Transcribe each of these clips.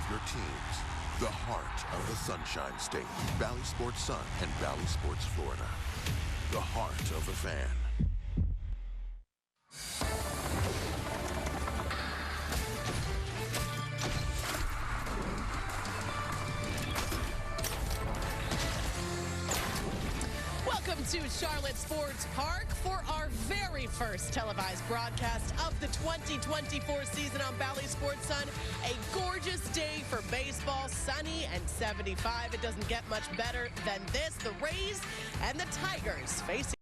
serve your teams. The heart of the Sunshine State. Valley Sports Sun and Valley Sports Florida. The heart of the fan. Welcome to Charlotte Sports Park for our very first televised broadcast of the 2024 season on Valley Sports Sun. A gorgeous day for baseball, sunny and 75. It doesn't get much better than this. The Rays and the Tigers facing.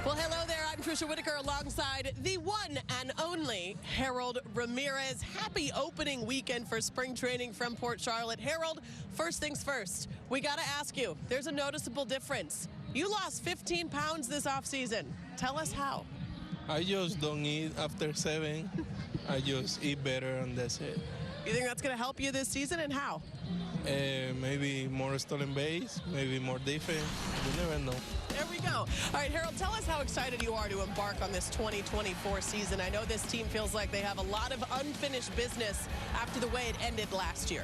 Well, hello there. I'm Trisha Whitaker alongside the one and only Harold Ramirez. Happy opening weekend for spring training from Port Charlotte. Harold, first things first, we got to ask you, there's a noticeable difference. You lost 15 pounds this offseason. Tell us how. I just don't eat after 7. I just eat better and that's it. You think that's going to help you this season, and how? Maybe more stolen base, maybe more defense. You never know. There we go. All right, Harold, tell us how excited you are to embark on this 2024 season. I know this team feels like they have a lot of unfinished business after the way it ended last year.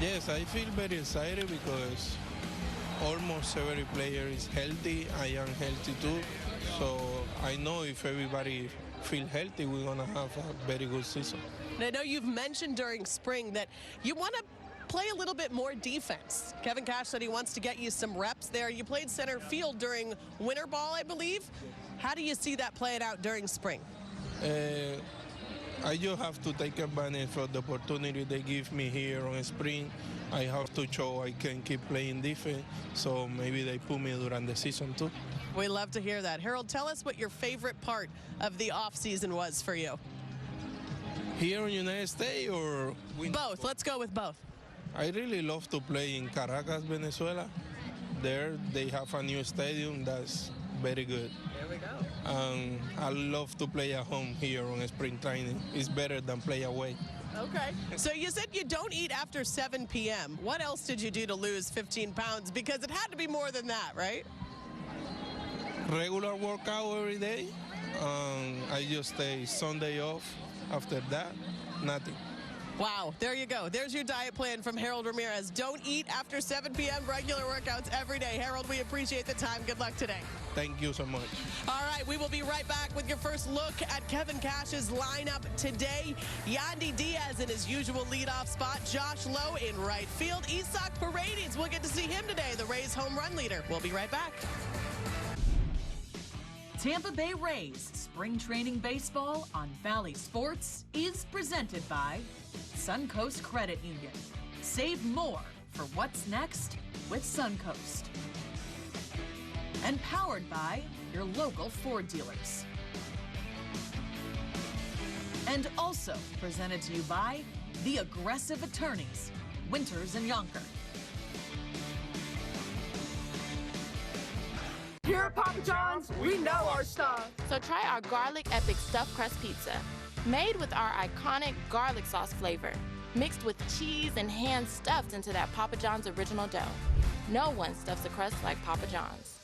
Yes, I feel very excited because almost every player is healthy. I am healthy too. So I know if everybody feels healthy, we're going to have a very good season. And I know you've mentioned during spring that you want to play a little bit more defense. Kevin Cash said he wants to get you some reps there. You played center field during winter ball, I believe. How do you see that playing out during spring? I just have to take advantage of the opportunity they give me here on spring. I have to show I can keep playing defense, so maybe they put me during the season too. We love to hear that. Harold, tell us what your favorite part of the offseason was for you. Here in the United States or? Both. Let's go with both. I really love to play in Caracas, Venezuela. There they have a new stadium that's very good. There we go. I love to play at home here on spring training. It's better than play away. Okay. So you said you don't eat after 7 p.m. What else did you do to lose 15 pounds? Because it had to be more than that, right? Regular workout every day. I just stay Sunday off. After that, nothing. Wow, there you go. There's your diet plan from Harold Ramirez. Don't eat after 7 p.m. Regular workouts every day. Harold, we appreciate the time. Good luck today. Thank you so much. All right, we will be right back with your first look at Kevin Cash's lineup today. Yandi Diaz in his usual leadoff spot. Josh Lowe in right field. Isak Paredes, we'll get to see him today, the Rays home run leader. We'll be right back. Tampa Bay Rays Spring Training Baseball on Valley Sports is presented by Suncoast Credit Union. Save more for what's next with Suncoast. And powered by your local Ford dealers. And also presented to you by the Aggressive Attorneys, Winters and Yonker. Here at Papa John's, we know our stuff. So try our Garlic Epic Stuffed Crust Pizza. Made with our iconic garlic sauce flavor, mixed with cheese and hand stuffed into that Papa John's original dough. No one stuffs a crust like Papa John's.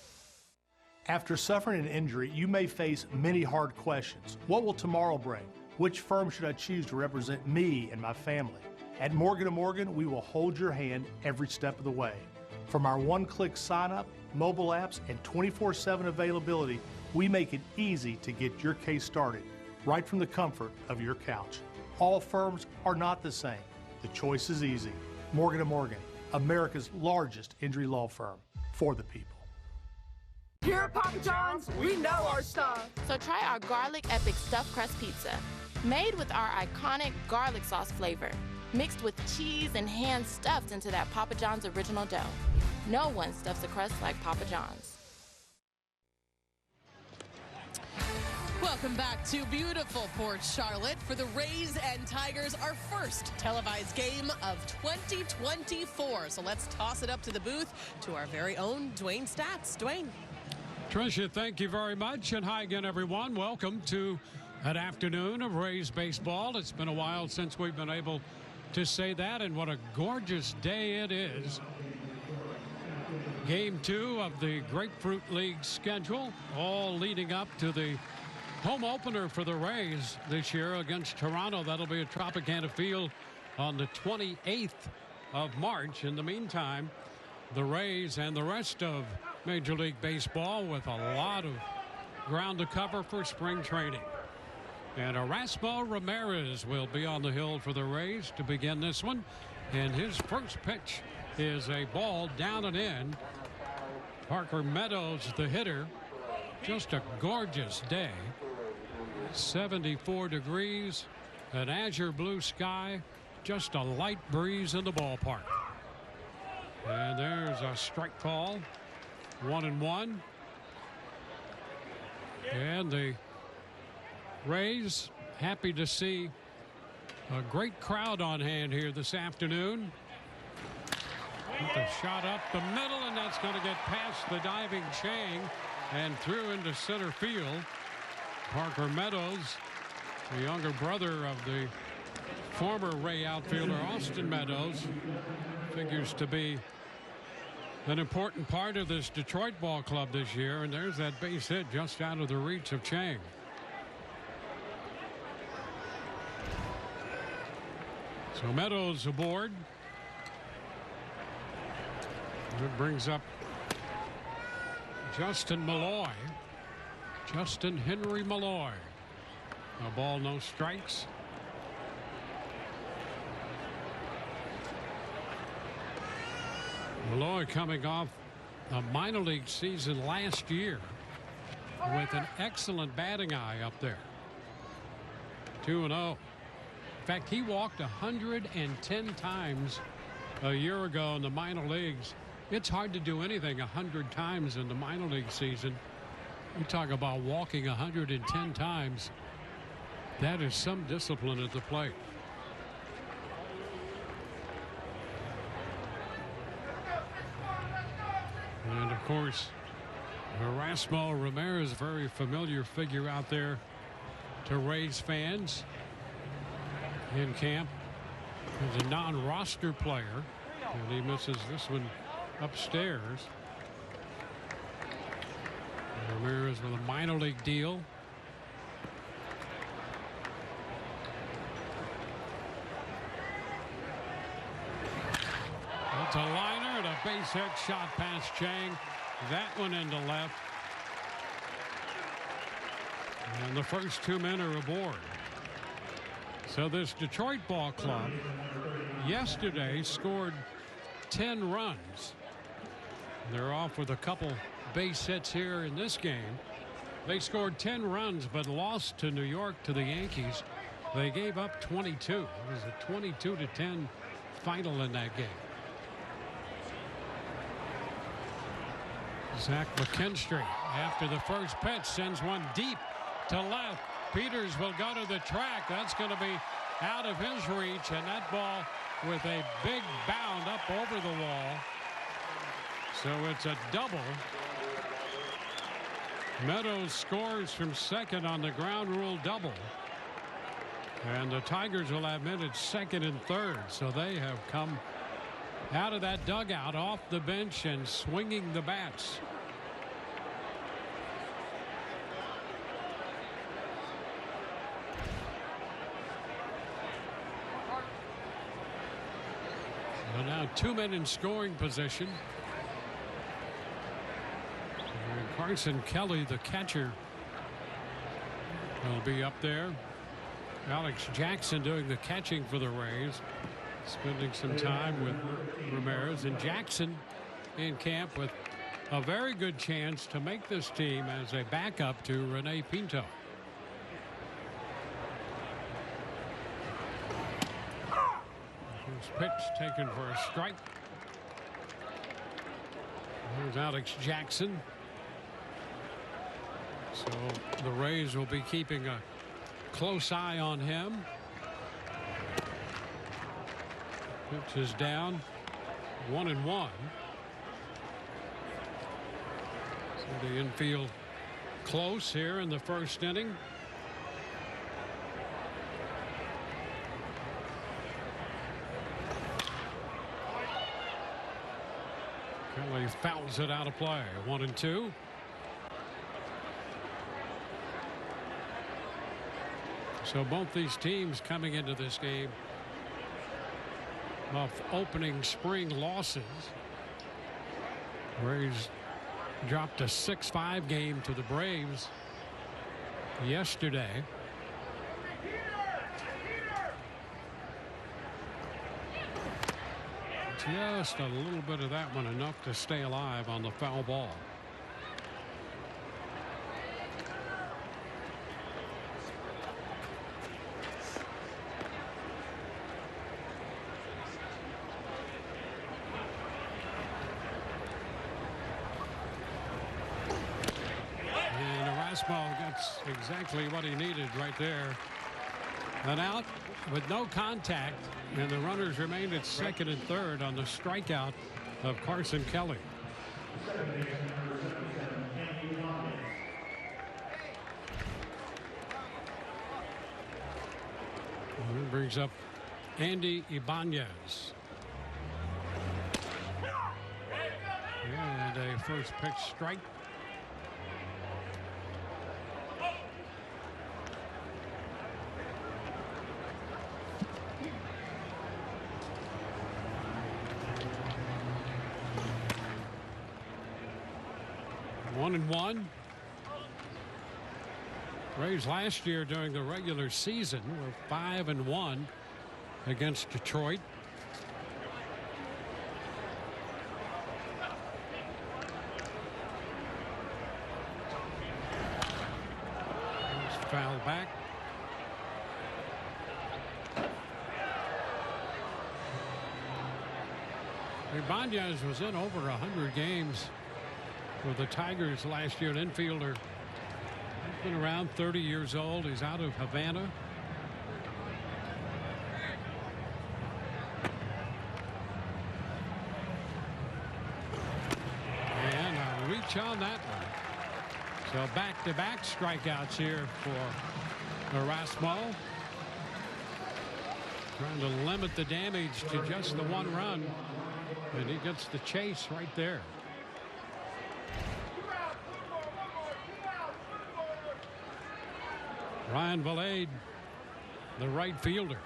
After suffering an injury, you may face many hard questions. What will tomorrow bring? Which firm should I choose to represent me and my family? At Morgan & Morgan, we will hold your hand every step of the way. From our one-click sign-up, mobile apps, and 24/7 availability, we make it easy to get your case started, right from the comfort of your couch. All firms are not the same. The choice is easy. Morgan & Morgan, America's largest injury law firm, for the people. Here at Papa John's, we know our stuff. So try our Garlic Epic Stuffed Crust Pizza. Made with our iconic garlic sauce flavor, mixed with cheese and hand stuffed into that Papa John's original dough. No one stuffs a crust like Papa John's. Welcome back to beautiful Port Charlotte for the Rays and Tigers, our first televised game of 2024. So let's toss it up to the booth to our very own Dwayne Stats. Dwayne. Tricia, thank you very much. And hi again, everyone. Welcome to an afternoon of Rays baseball. It's been a while since we've been able to say that, and what a gorgeous day it is. Game 2 of the Grapefruit League schedule, all leading up to the home opener for the Rays this year against Toronto. That'll be at Tropicana Field on the 28th of March. In the meantime, the Rays and the rest of Major League Baseball with a lot of ground to cover for spring training. And Erasmo Ramirez will be on the hill for the Rays to begin this one. And his first pitch is a ball down and in. Parker Meadows, the hitter. Just a gorgeous day. 74 degrees, an azure blue sky, just a light breeze in the ballpark. And there's a strike call. 1-1. And the Rays happy to see a great crowd on hand here this afternoon. With a shot up the middle, and that's going to get past the diving Chang and through into center field. Parker Meadows, the younger brother of the former Ray outfielder Austin Meadows, figures to be an important part of this Detroit ball club this year. And there's that base hit just out of the reach of Chang. So Meadows aboard. It brings up Justin Malloy. Justin Henry Malloy. A ball, no strikes. Malloy coming off a minor league season last year with an excellent batting eye up there. 2-0. In fact, he walked 110 times a year ago in the minor leagues. It's hard to do anything 100 times in the minor league season. You talk about walking 110 times. That is some discipline at the plate. And of course, Erasmo Ramirez, very familiar figure out there to Rays fans in camp. He's a non-roster player, and he misses this one upstairs. Ramirez with a minor league deal. It's a liner and a base hit shot past Chang. That one into left. And the first two men are aboard. So this Detroit ball club yesterday scored 10 runs. They're off with a couple base hits here in this game. They scored 10 runs but lost to New York to the Yankees. They gave up 22. It was a 22-10 final in that game. Zach McKinstry, after the first pitch, sends one deep to left. Peters will go to the track. That's going to be out of his reach, and that ball with a big bound up over the wall. So it's a double. Meadows scores from second on the ground rule double. And the Tigers will have men at second and third. So they have come out of that dugout off the bench and swinging the bats. So now two men in scoring position. And Carson Kelly, the catcher, will be up there. Alex Jackson doing the catching for the Rays, spending some time with Ramirez. And Jackson in camp with a very good chance to make this team as a backup to Rene Pinto. His pitch taken for a strike. There's Alex Jackson. So the Rays will be keeping a close eye on him. Pitch is down. 1-1. So the infield close here in the first inning. Kelly fouls it out of play. 1-2. So both these teams coming into this game off opening spring losses. Rays dropped a 6-5 game to the Braves yesterday. Just a little bit of that one, enough to stay alive on the foul ball. Erasmo gets exactly what he needed right there. An out with no contact, and the runners remained at second and third on the strikeout of Carson Kelly. And brings up Yandi Diaz. And a first pitch strike. One and one. Rays last year during the regular season were 5-1 against Detroit. Foul back. Ibanez was in over 100 games for the Tigers last year. An infielder. He's been around 30 years old. He's out of Havana. And a reach on that one. So back-to-back strikeouts here for Erasmo. Trying to limit the damage to just the one run. And he gets the chase right there. Ryan Valade, the right fielder.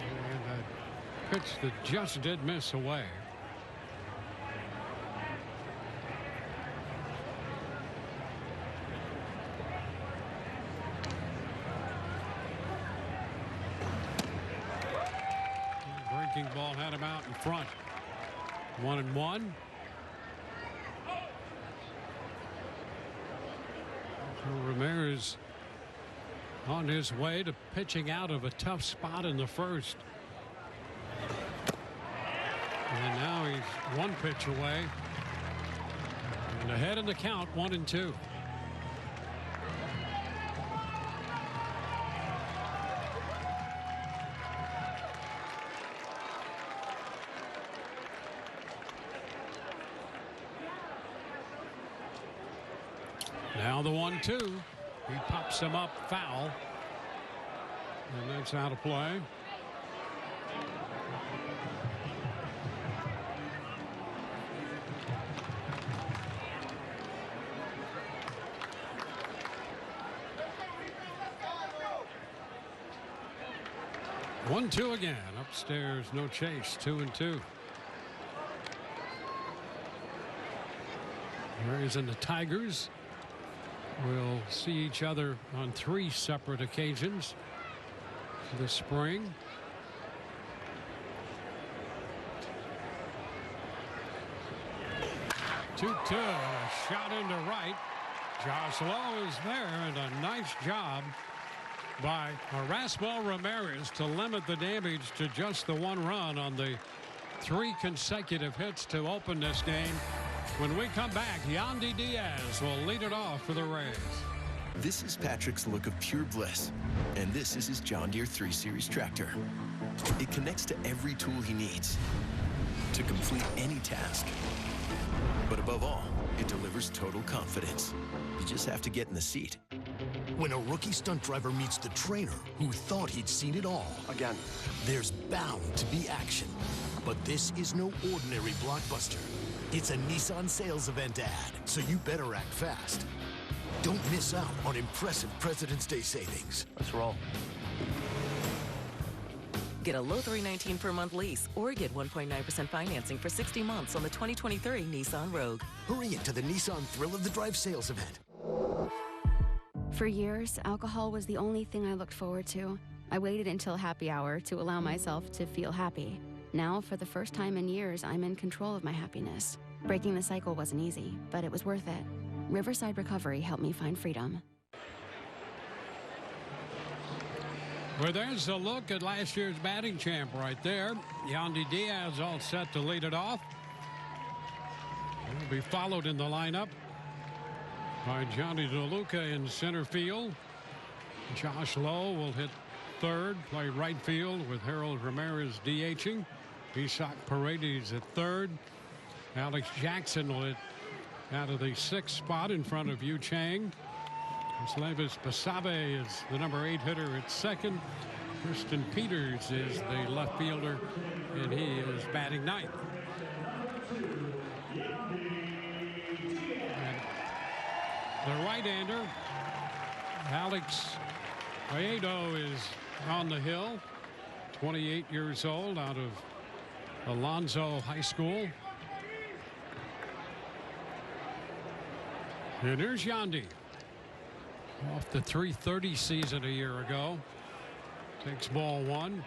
And a pitch that just did miss away. Breaking ball had him out in front. 1-1. Ramirez on his way to pitching out of a tough spot in the first. And now he's one pitch away. And ahead in the count, 1-2. Now the 1-2. He pops him up foul. And that's out of play. One, two again. Upstairs, no chase. 2-2. Rays and the Tigers will see each other on 3 separate occasions this spring. Two, a shot into right. Josh Lowe is there, and a nice job by Erasmo Ramirez to limit the damage to just the 1 run on the 3 consecutive hits to open this game. When we come back, Yandi Diaz will lead it off for the Rays. This is Patrick's look of pure bliss, and this is his John Deere 3 Series tractor. It connects to every tool he needs to complete any task. But above all, it delivers total confidence. You just have to get in the seat. When a rookie stunt driver meets the trainer who thought he'd seen it all. Again. There's bound to be action. But this is no ordinary blockbuster. It's a Nissan sales event ad, so you better act fast. Don't miss out on impressive President's Day savings. Let's roll. Get a low $319 per month lease or get 1.9% financing for 60 months on the 2023 Nissan Rogue. Hurry into the Nissan Thrill of the Drive sales event. For years, alcohol was the only thing I looked forward to. I waited until happy hour to allow myself to feel happy. Now, for the first time in years, I'm in control of my happiness. Breaking the cycle wasn't easy, but it was worth it. Riverside Recovery helped me find freedom. Well, there's a look at last year's batting champ right there. Yandi Diaz all set to lead it off. He'll be followed in the lineup by Johnny DeLuca in center field. Josh Lowe will hit third, play right field with Harold Ramirez DHing. Isak Paredes at third. Alex Jackson will hit out of the sixth spot in front of Yu Chang. Slavis Basabe is the number 8 hitter at second. Kristen Peters is the left fielder, and he is batting ninth. And the right-hander, Alex Faedo, is on the hill. 28 years old, out of Alonzo High School. And here's Yandi. Off the .330 season a year ago. Takes ball one.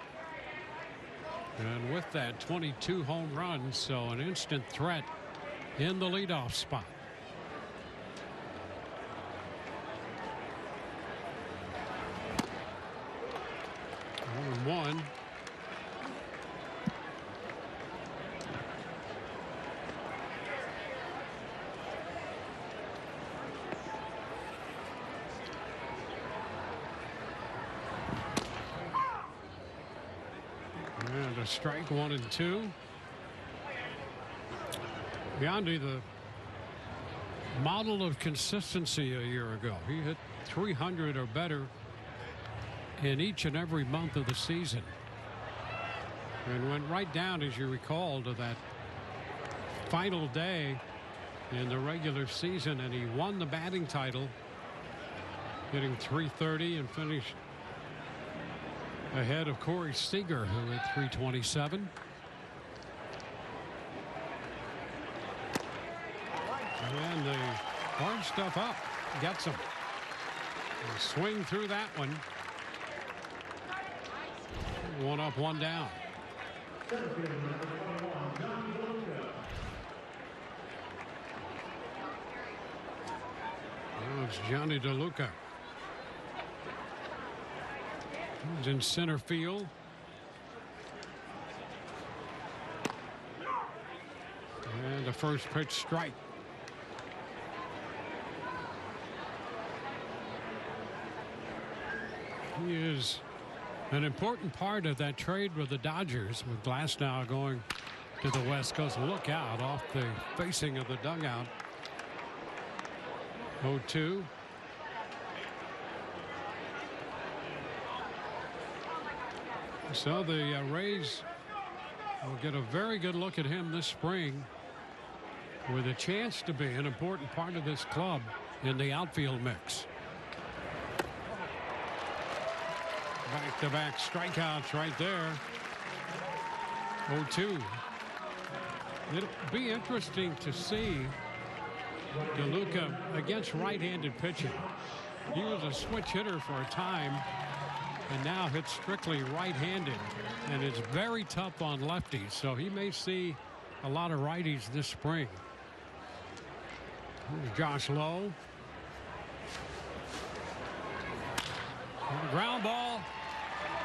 And with that, 22 home runs, so an instant threat in the leadoff spot. 1-1. And a strike, 1 and 2. Yandi, the model of consistency a year ago. He hit 300 or better in each and every month of the season. And went right down, as you recall, to that final day in the regular season, and he won the batting title, hitting .330 and finished ahead of Corey Seager, who hit .327. And the hard stuff up gets him. And swing through that one. 1 up, 1 down. Now it's Johnny DeLuca. He's in center field. And the first pitch strike. He is an important part of that trade with the Dodgers, with Glasnow going to the West Coast. Look out off the facing of the dugout. 0-2. So the Rays will get a very good look at him this spring, with a chance to be an important part of this club in the outfield mix. Back-to-back strikeouts right there. 0-2. It'll be interesting to see DeLuca against right-handed pitching. He was a switch hitter for a time, and now hits strictly right-handed, and it's very tough on lefties, so he may see a lot of righties this spring. Here's Josh Lowe. Ground ball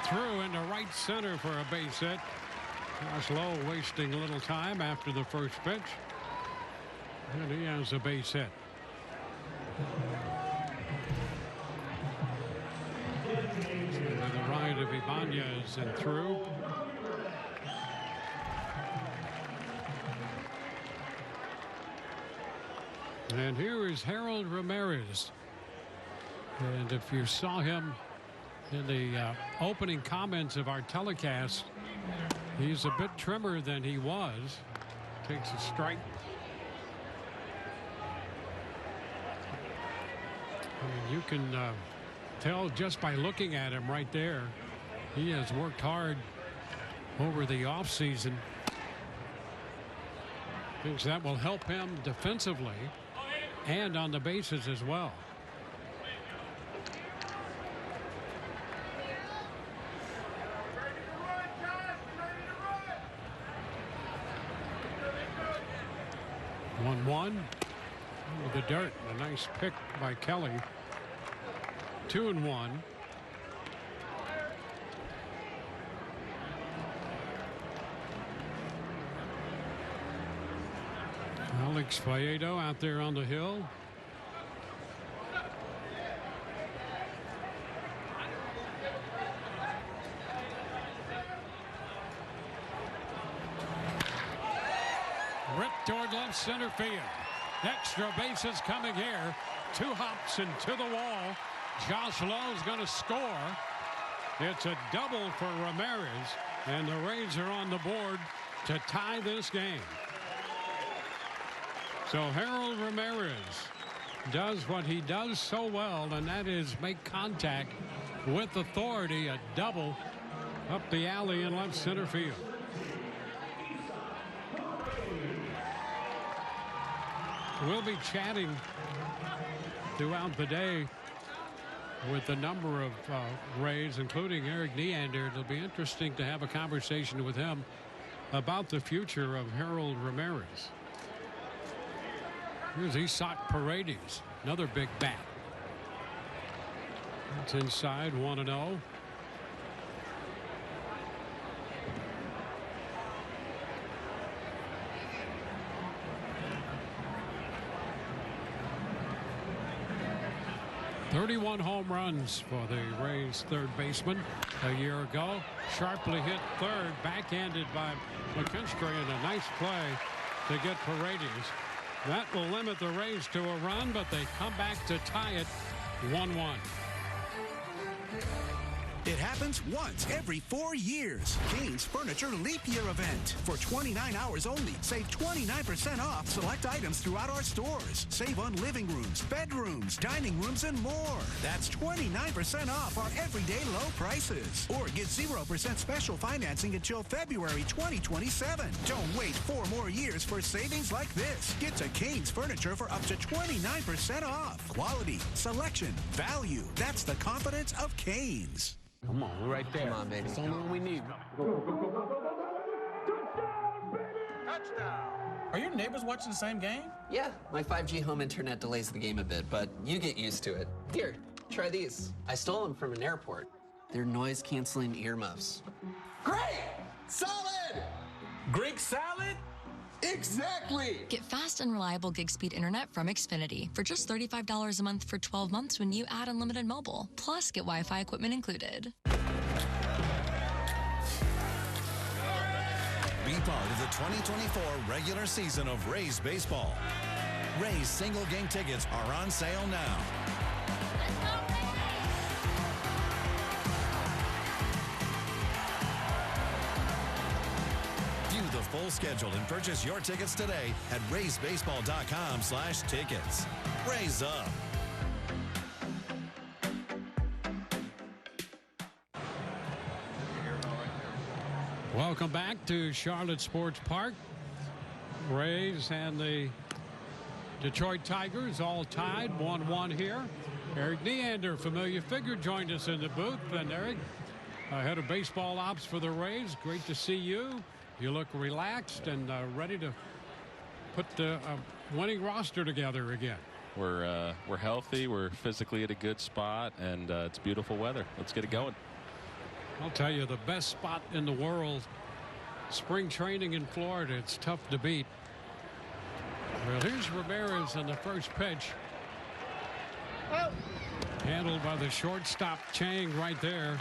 through into right center for a base hit. Josh Lowe wasting a little time after the first pitch, and he has a base hit. The right of Ibanez and through. And here is Harold Ramirez. And if you saw him in the opening comments of our telecast, He's a bit trimmer than he was. Takes a strike. I mean, you can tell just by looking at him right there. He has worked hard over the offseason. Thinks that will help him defensively and on the bases as well. One with the dirt. A nice pick by Kelly. 2-1. Alex Faedo out there on the hill. Ripped toward left center field. Extra bases coming here. 2 hops and to the wall. Josh Lowe's going to score. It's a double for Ramirez, and the Rays are on the board to tie this game. So Harold Ramirez does what he does so well, and that is make contact with authority. A double up the alley in left center field. We'll be chatting throughout the day with a number of Rays, including Eric Neander. It'll be interesting to have a conversation with him about the future of Harold Ramirez. Here's Isak Paredes, another big bat. It's inside, 1-0. .31 home runs for the Rays third baseman a year ago. Sharply hit third, backhanded by McKinstry, and a nice play to get Paredes. That will limit the Rays to a run, but they come back to tie it 1-1. It happens once every 4 years. Kane's Furniture Leap Year event. For 29 hours only, save 29% off select items throughout our stores. Save on living rooms, bedrooms, dining rooms, and more. That's 29% off our everyday low prices. Or get 0% special financing until February 2027. Don't wait 4 more years for savings like this. Get to Kane's Furniture for up to 29% off. Quality, selection, value. That's the confidence of Kane's. Come on, we're right there. Come on, baby. It's only one we need. Touchdown! Are your neighbors watching the same game? Yeah, my 5G home internet delays the game a bit, but you get used to it. Here, try these. I stole them from an airport. They're noise-canceling earmuffs. Great! Solid! Greek salad? Exactly! Get fast and reliable gig speed internet from Xfinity for just $35 a month for 12 months when you add unlimited mobile. Plus, get Wi-Fi equipment included. Be part of the 2024 regular season of Rays baseball. Rays single game tickets are on sale now. View the full schedule and purchase your tickets today at raysbaseball.com/tickets. Rays up. Welcome back to Charlotte Sports Park. Rays and the Detroit Tigers all tied 1-1 here. Eric Neander, familiar figure, joined us in the booth. And Eric, head of baseball ops for the Rays. Great to see you. You look relaxed and ready to put a winning roster together again. We're healthy. We're physically at a good spot, and it's beautiful weather. Let's get it going. I'll tell you, the best spot in the world, spring training in Florida. It's tough to beat. Well, here's Ramirez on the first pitch. Handled by the shortstop Chang right there.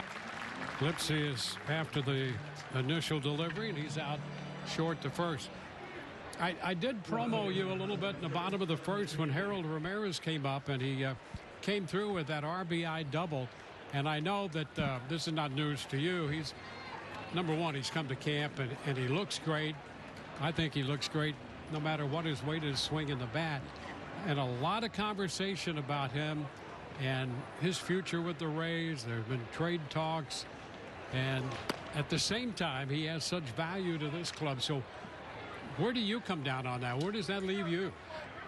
Lipsy is after the initial delivery, and he's out short to first. I did promo you a little bit in the bottom of the first when Harold Ramirez came up, and he came through with that RBI double. And I know that this is not news to you. number one, he's come to camp and he looks great. I think he looks great no matter what his weight is swinging the bat. And a lot of conversation about him and his future with the Rays. There have been trade talks. And at the same time, he has such value to this club. So where do you come down on that? Where does that leave you?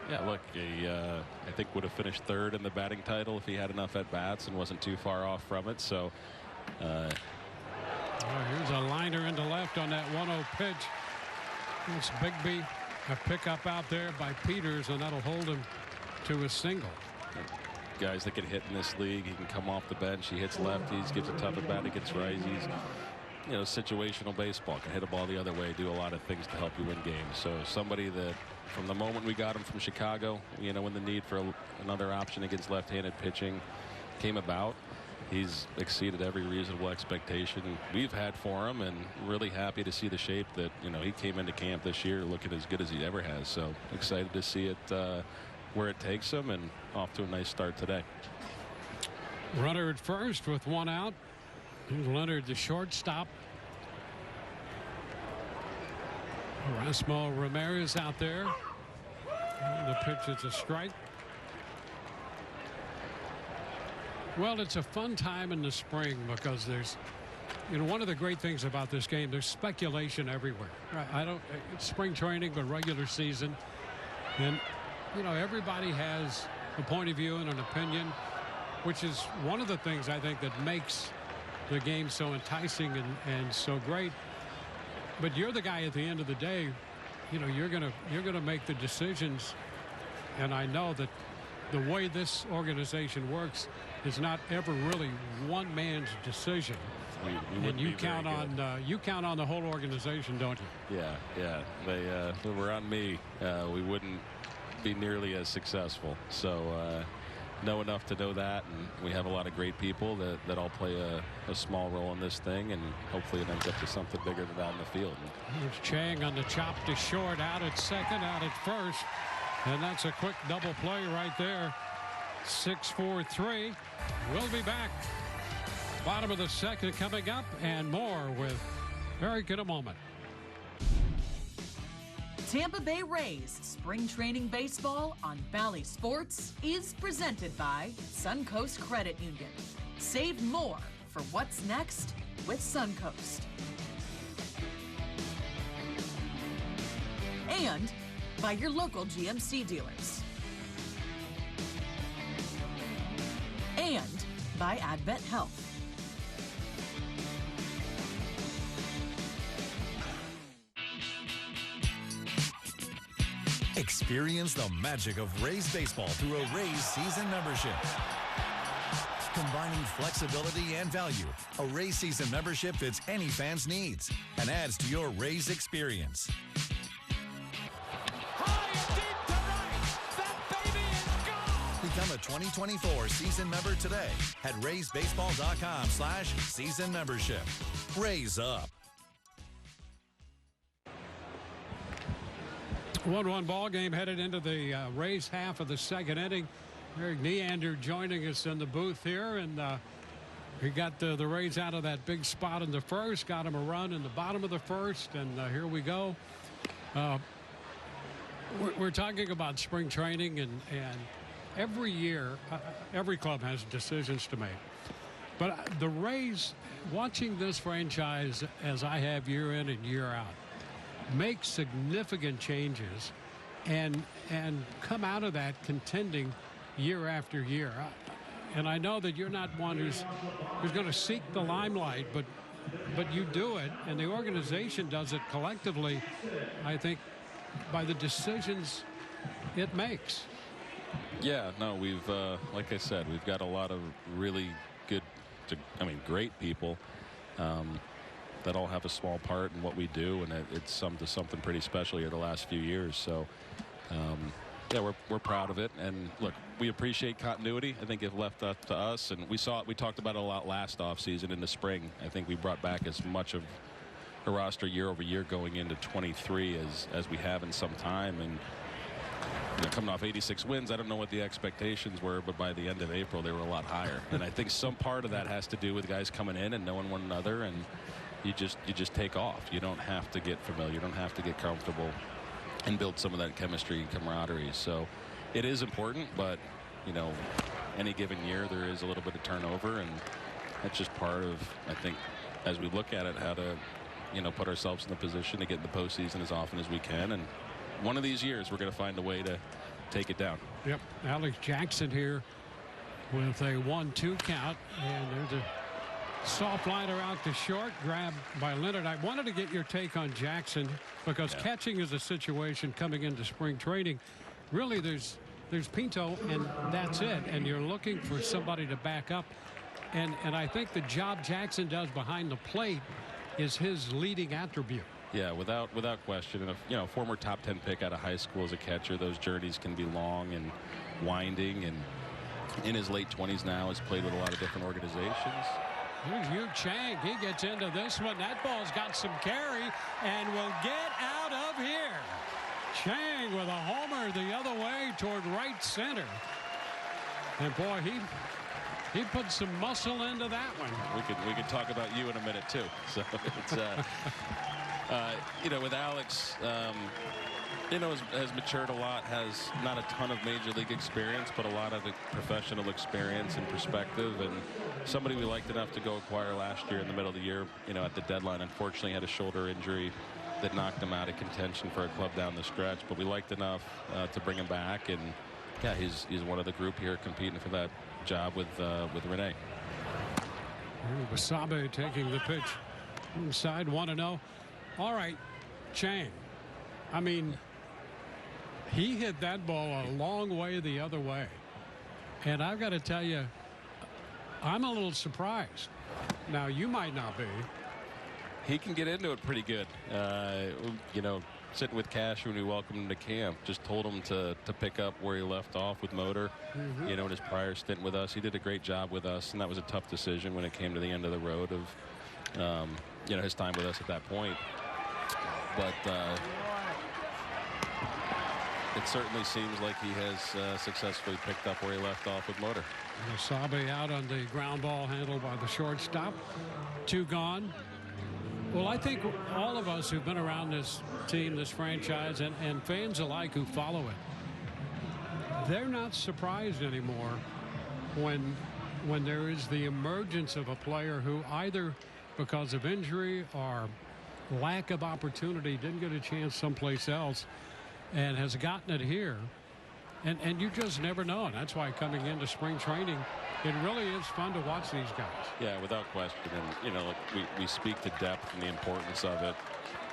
Yeah, look, I think would have finished third in the batting title if he had enough at-bats and wasn't too far off from it. So here's a liner into left on that 1-0 pitch. It's Bigby, a pickup out there by Peters, and that'll hold him to a single. Guys that can hit in this league, he can come off the bench, he hits lefties, gives a tough at-bat against righties. You know, situational baseball, can hit a ball the other way, do a lot of things to help you win games. So somebody that from the moment we got him from Chicago, you know, when the need for another option against left-handed pitching came about, he's exceeded every reasonable expectation we've had for him, and really happy to see the shape that, you know, he came into camp this year looking as good as he ever has. So excited to see it where it takes him, and off to a nice start today. Runner at first with one out. Here's Leonard, the shortstop. Erasmo Ramirez out there. And the pitch is a strike. Well, it's a fun time in the spring because there's, you know, one of the great things about this game, there's speculation everywhere. It's spring training, but regular season. And, you know, everybody has a point of view and an opinion, which is one of the things I think that makes the game so enticing and so great. But you're the guy at the end of the day, you know, you're gonna make the decisions. And I know that the way this organization works is not ever really one man's decision. And you count on the whole organization, don't you? Yeah. If it were on me, we wouldn't be nearly as successful. So know enough to know that, and we have a lot of great people that all play a small role in this thing, and hopefully it ends up to something bigger than that in the field. Here's Chang on the chop to short, out at second, out at first, and that's a quick double play right there. 6-4-3. We'll be back. Bottom of the second coming up, and more with Eric in a moment. Tampa Bay Rays Spring Training Baseball on Bally Sports is presented by Suncoast Credit Union. Save more for what's next with Suncoast. And by your local GMC dealers. And by Advent Health. Experience the magic of Rays baseball through a Rays season membership. Combining flexibility and value, a Rays season membership fits any fan's needs and adds to your Rays experience. Become a 2024 season member today at RaysBaseball.com/season membership. Rays up. 1-1 ball game headed into the Rays half of the second inning. Eric Neander joining us in the booth here, and he got the Rays out of that big spot in the first, got him a run in the bottom of the first, and here we go. We're talking about spring training, and every year every club has decisions to make. But the Rays, watching this franchise as I have year in and year out, make significant changes and come out of that contending year after year. And I know that you're not one who's going to seek the limelight, but you do it, and the organization does it collectively, I think, by the decisions it makes. Yeah, no, we've like I said, we've got a lot of really good, great people that all have a small part in what we do, and it's summed to something pretty special here the last few years. So yeah, we're proud of it, and look, we appreciate continuity. I think it left up to us, and we talked about it a lot last offseason in the spring. I think we brought back as much of the roster year over year going into 23 as we have in some time, and coming off 86 wins, I don't know what the expectations were, but by the end of April they were a lot higher. And I think some part of that has to do with guys coming in and knowing one another, and you just take off. You don't have to get familiar. You don't have to get comfortable and build some of that chemistry and camaraderie. So it is important, but you know, any given year there is a little bit of turnover, and that's just part of, I think, as we look at it, how to, you know, put ourselves in the position to get in the postseason as often as we can. And one of these years we're going to find a way to take it down. Yep. Alex Jackson here with a 1-2 count, and there's a soft liner out to short, grabbed by Leonard. I wanted to get your take on Jackson, because catching is a situation coming into spring training. Really, there's Pinto, and that's it. And you're looking for somebody to back up. And I think the job Jackson does behind the plate is his leading attribute. Yeah, without question. And you know, former top 10 pick out of high school as a catcher, those journeys can be long and winding. And in his late 20s now, has played with a lot of different organizations. Here's Yu Chang. He gets into this one. That ball's got some carry and will get out of here. Chang with a homer the other way toward right center. And boy, he put some muscle into that one. We could talk about you in a minute too. So it's you know, with Alex, you know, has matured a lot, has not a ton of major league experience, but a lot of professional experience and perspective, and somebody we liked enough to go acquire last year in the middle of the year, you know, at the deadline. Unfortunately had a shoulder injury that knocked him out of contention for a club down the stretch, but we liked enough to bring him back. And yeah, he's one of the group here competing for that job with Rene. Wasabe taking the pitch inside, 1-0. All right, Chang. I mean, he hit that ball a long way the other way, and I've got to tell you, I'm a little surprised. Now, you might not be. He can get into it pretty good. You know, sitting with Cash when we welcomed him to camp, just told him to pick up where he left off with Motor. You know, in his prior stint with us, he did a great job with us, and that was a tough decision when it came to the end of the road of you know, his time with us at that point. But it certainly seems like he has successfully picked up where he left off with Motor. Wasabe out on the ground ball handled by the shortstop. 2 gone. Well, I think all of us who've been around this team, this franchise, and fans alike who follow it, they're not surprised anymore when there is the emergence of a player who either because of injury or lack of opportunity didn't get a chance someplace else and has gotten it here. And you just never know. And that's why coming into spring training, it really is fun to watch these guys. Yeah, without question. And, you know, we speak to depth and the importance of it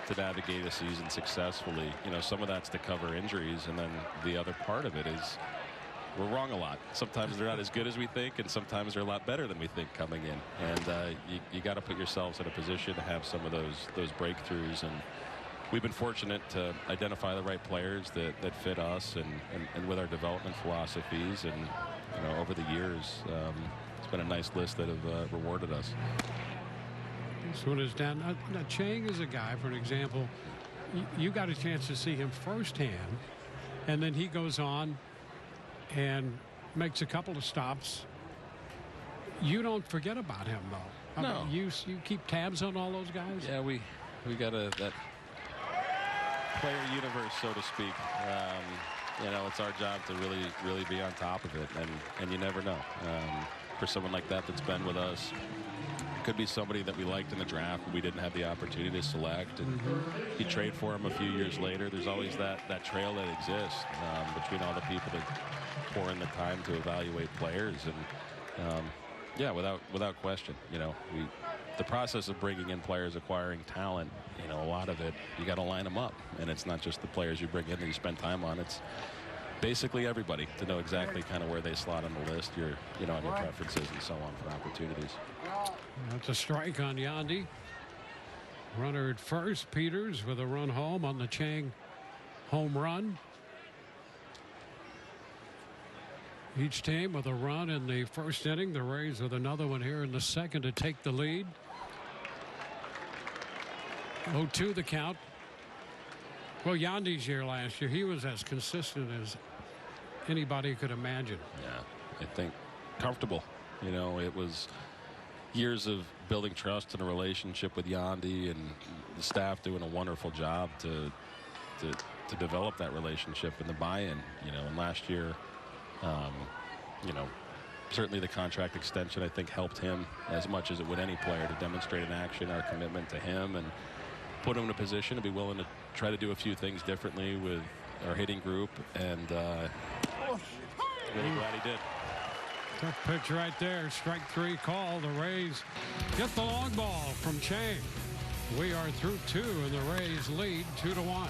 to navigate a season successfully. You know, some of that's to cover injuries. And then the other part of it is we're wrong a lot. Sometimes they're not as good as we think, and sometimes they're a lot better than we think coming in. And you got to put yourselves in a position to have some of those breakthroughs. And we've been fortunate to identify the right players that fit us and with our development philosophies. And, you know, over the years, it's been a nice list that have rewarded us. This one is down. Now, Chang is a guy, for an example, you got a chance to see him firsthand, and then he goes on and makes a couple of stops. You don't forget about him, though. I mean, you keep tabs on all those guys? Yeah, we got that player universe, so to speak. You know, it's our job to really be on top of it, and you never know. For someone like that that's been with us, it could be somebody that we liked in the draft but we didn't have the opportunity to select, and you trade for him a few years later. There's always that trail that exists between all the people that pour in the time to evaluate players. And yeah, without question, you know, the process of bringing in players, acquiring talent, you know, a lot of it, you got to line them up. And it's not just the players you bring in that you spend time on. It's basically everybody to know exactly kind of where they slot on the list, your preferences and so on for opportunities. That's a strike on Yandi. Runner at first. Peters with a run home on the Chang home run. Each team with a run in the first inning. The Rays with another one here in the second to take the lead. 0-2 the count. Well, Yandi's year last year, he was as consistent as anybody could imagine. Yeah, I think comfortable. You know, it was years of building trust and a relationship with Yandi, and the staff doing a wonderful job to develop that relationship and the buy-in. And last year, certainly the contract extension, I think, helped him as much as it would any player to demonstrate in action our commitment to him and put him in a position to be willing to try to do a few things differently with our hitting group, and really glad he did. Tough pitch right there. Strike 3 call. The Rays get the long ball from Chang. We are through 2, and the Rays lead 2-1.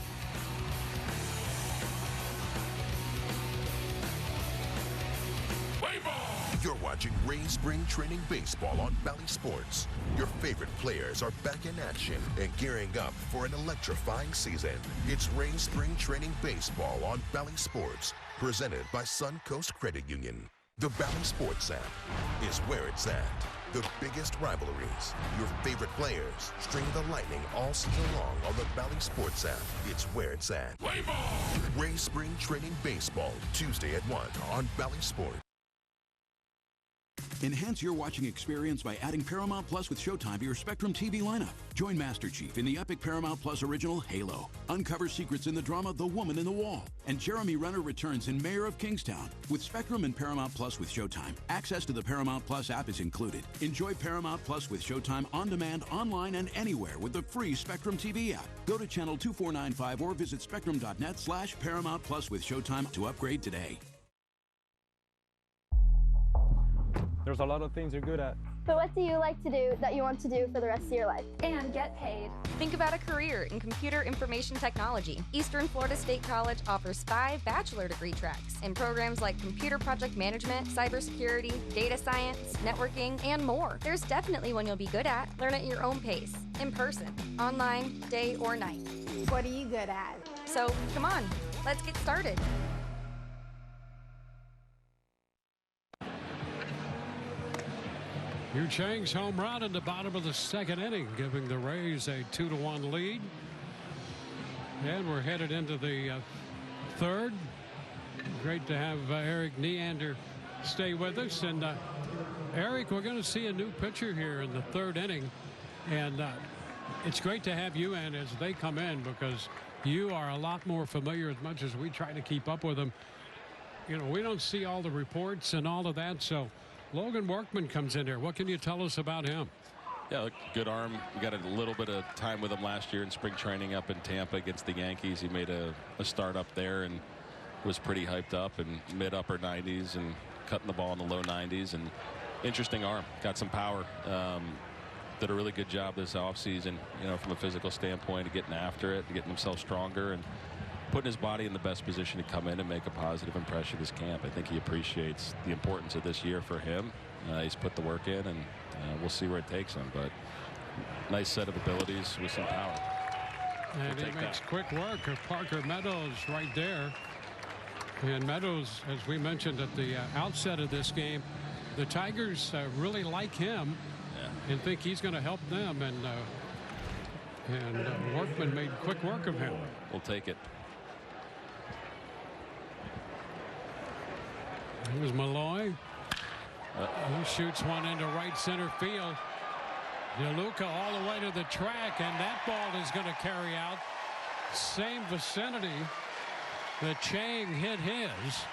You're watching Rays Spring Training Baseball on Bally Sports. Your favorite players are back in action and gearing up for an electrifying season. It's Rays Spring Training Baseball on Bally Sports, presented by Suncoast Credit Union. The Bally Sports app is where it's at. The biggest rivalries, your favorite players, string the lightning all season long on the Bally Sports app. It's where it's at. Rays Spring Training Baseball, Tuesday at 1 on Bally Sports. Enhance your watching experience by adding Paramount Plus with Showtime to your Spectrum TV lineup. Join Master Chief in the epic Paramount Plus original Halo. Uncover secrets in the drama The Woman in the Wall. And Jeremy Renner returns in Mayor of Kingstown. With Spectrum and Paramount Plus with Showtime, access to the Paramount Plus app is included. Enjoy Paramount Plus with Showtime on demand, online, and anywhere with the free Spectrum TV app. Go to channel 2495 or visit spectrum.net/Paramount Plus with Showtime to upgrade today. There's a lot of things you're good at. But what do you like to do that you want to do for the rest of your life? And get paid. Think about a career in computer information technology. Eastern Florida State College offers 5 bachelor degree tracks in programs like computer project management, cybersecurity, data science, networking, and more. There's definitely one you'll be good at. Learn at your own pace, in person, online, day or night. What are you good at? So, come on, let's get started. Yu Chang's home run in the bottom of the 2nd inning, giving the Rays a 2-1 lead. And we're headed into the 3rd. Great to have Eric Neander stay with us. And Eric, we're going to see a new pitcher here in the 3rd inning. And it's great to have you in as they come in, because you are a lot more familiar, as much as we try to keep up with them. We don't see all the reports and all of that, so Logan Workman comes in here. What can you tell us about him? Yeah, good arm. We got a little bit of time with him last year in spring training up in Tampa against the Yankees. He made a start up there and was pretty hyped up in mid-upper 90s and cutting the ball in the low 90s. And interesting arm. Got some power. Did a really good job this offseason, from a physical standpoint, of getting after it, getting himself stronger, and putting his body in the best position to come in and make a positive impression this camp. I think he appreciates the importance of this year for him. He's put the work in, and we'll see where it takes him. But nice set of abilities with some power. And he makes quick work of Parker Meadows right there. And Meadows, as we mentioned at the outset of this game, the Tigers really like him and think he's going to help them. And Workman made quick work of him. We'll take it. Here's Malloy. He shoots one into right center field. DeLuca all the way to the track, and that ball is going to carry out. Same vicinity that Chang hit his.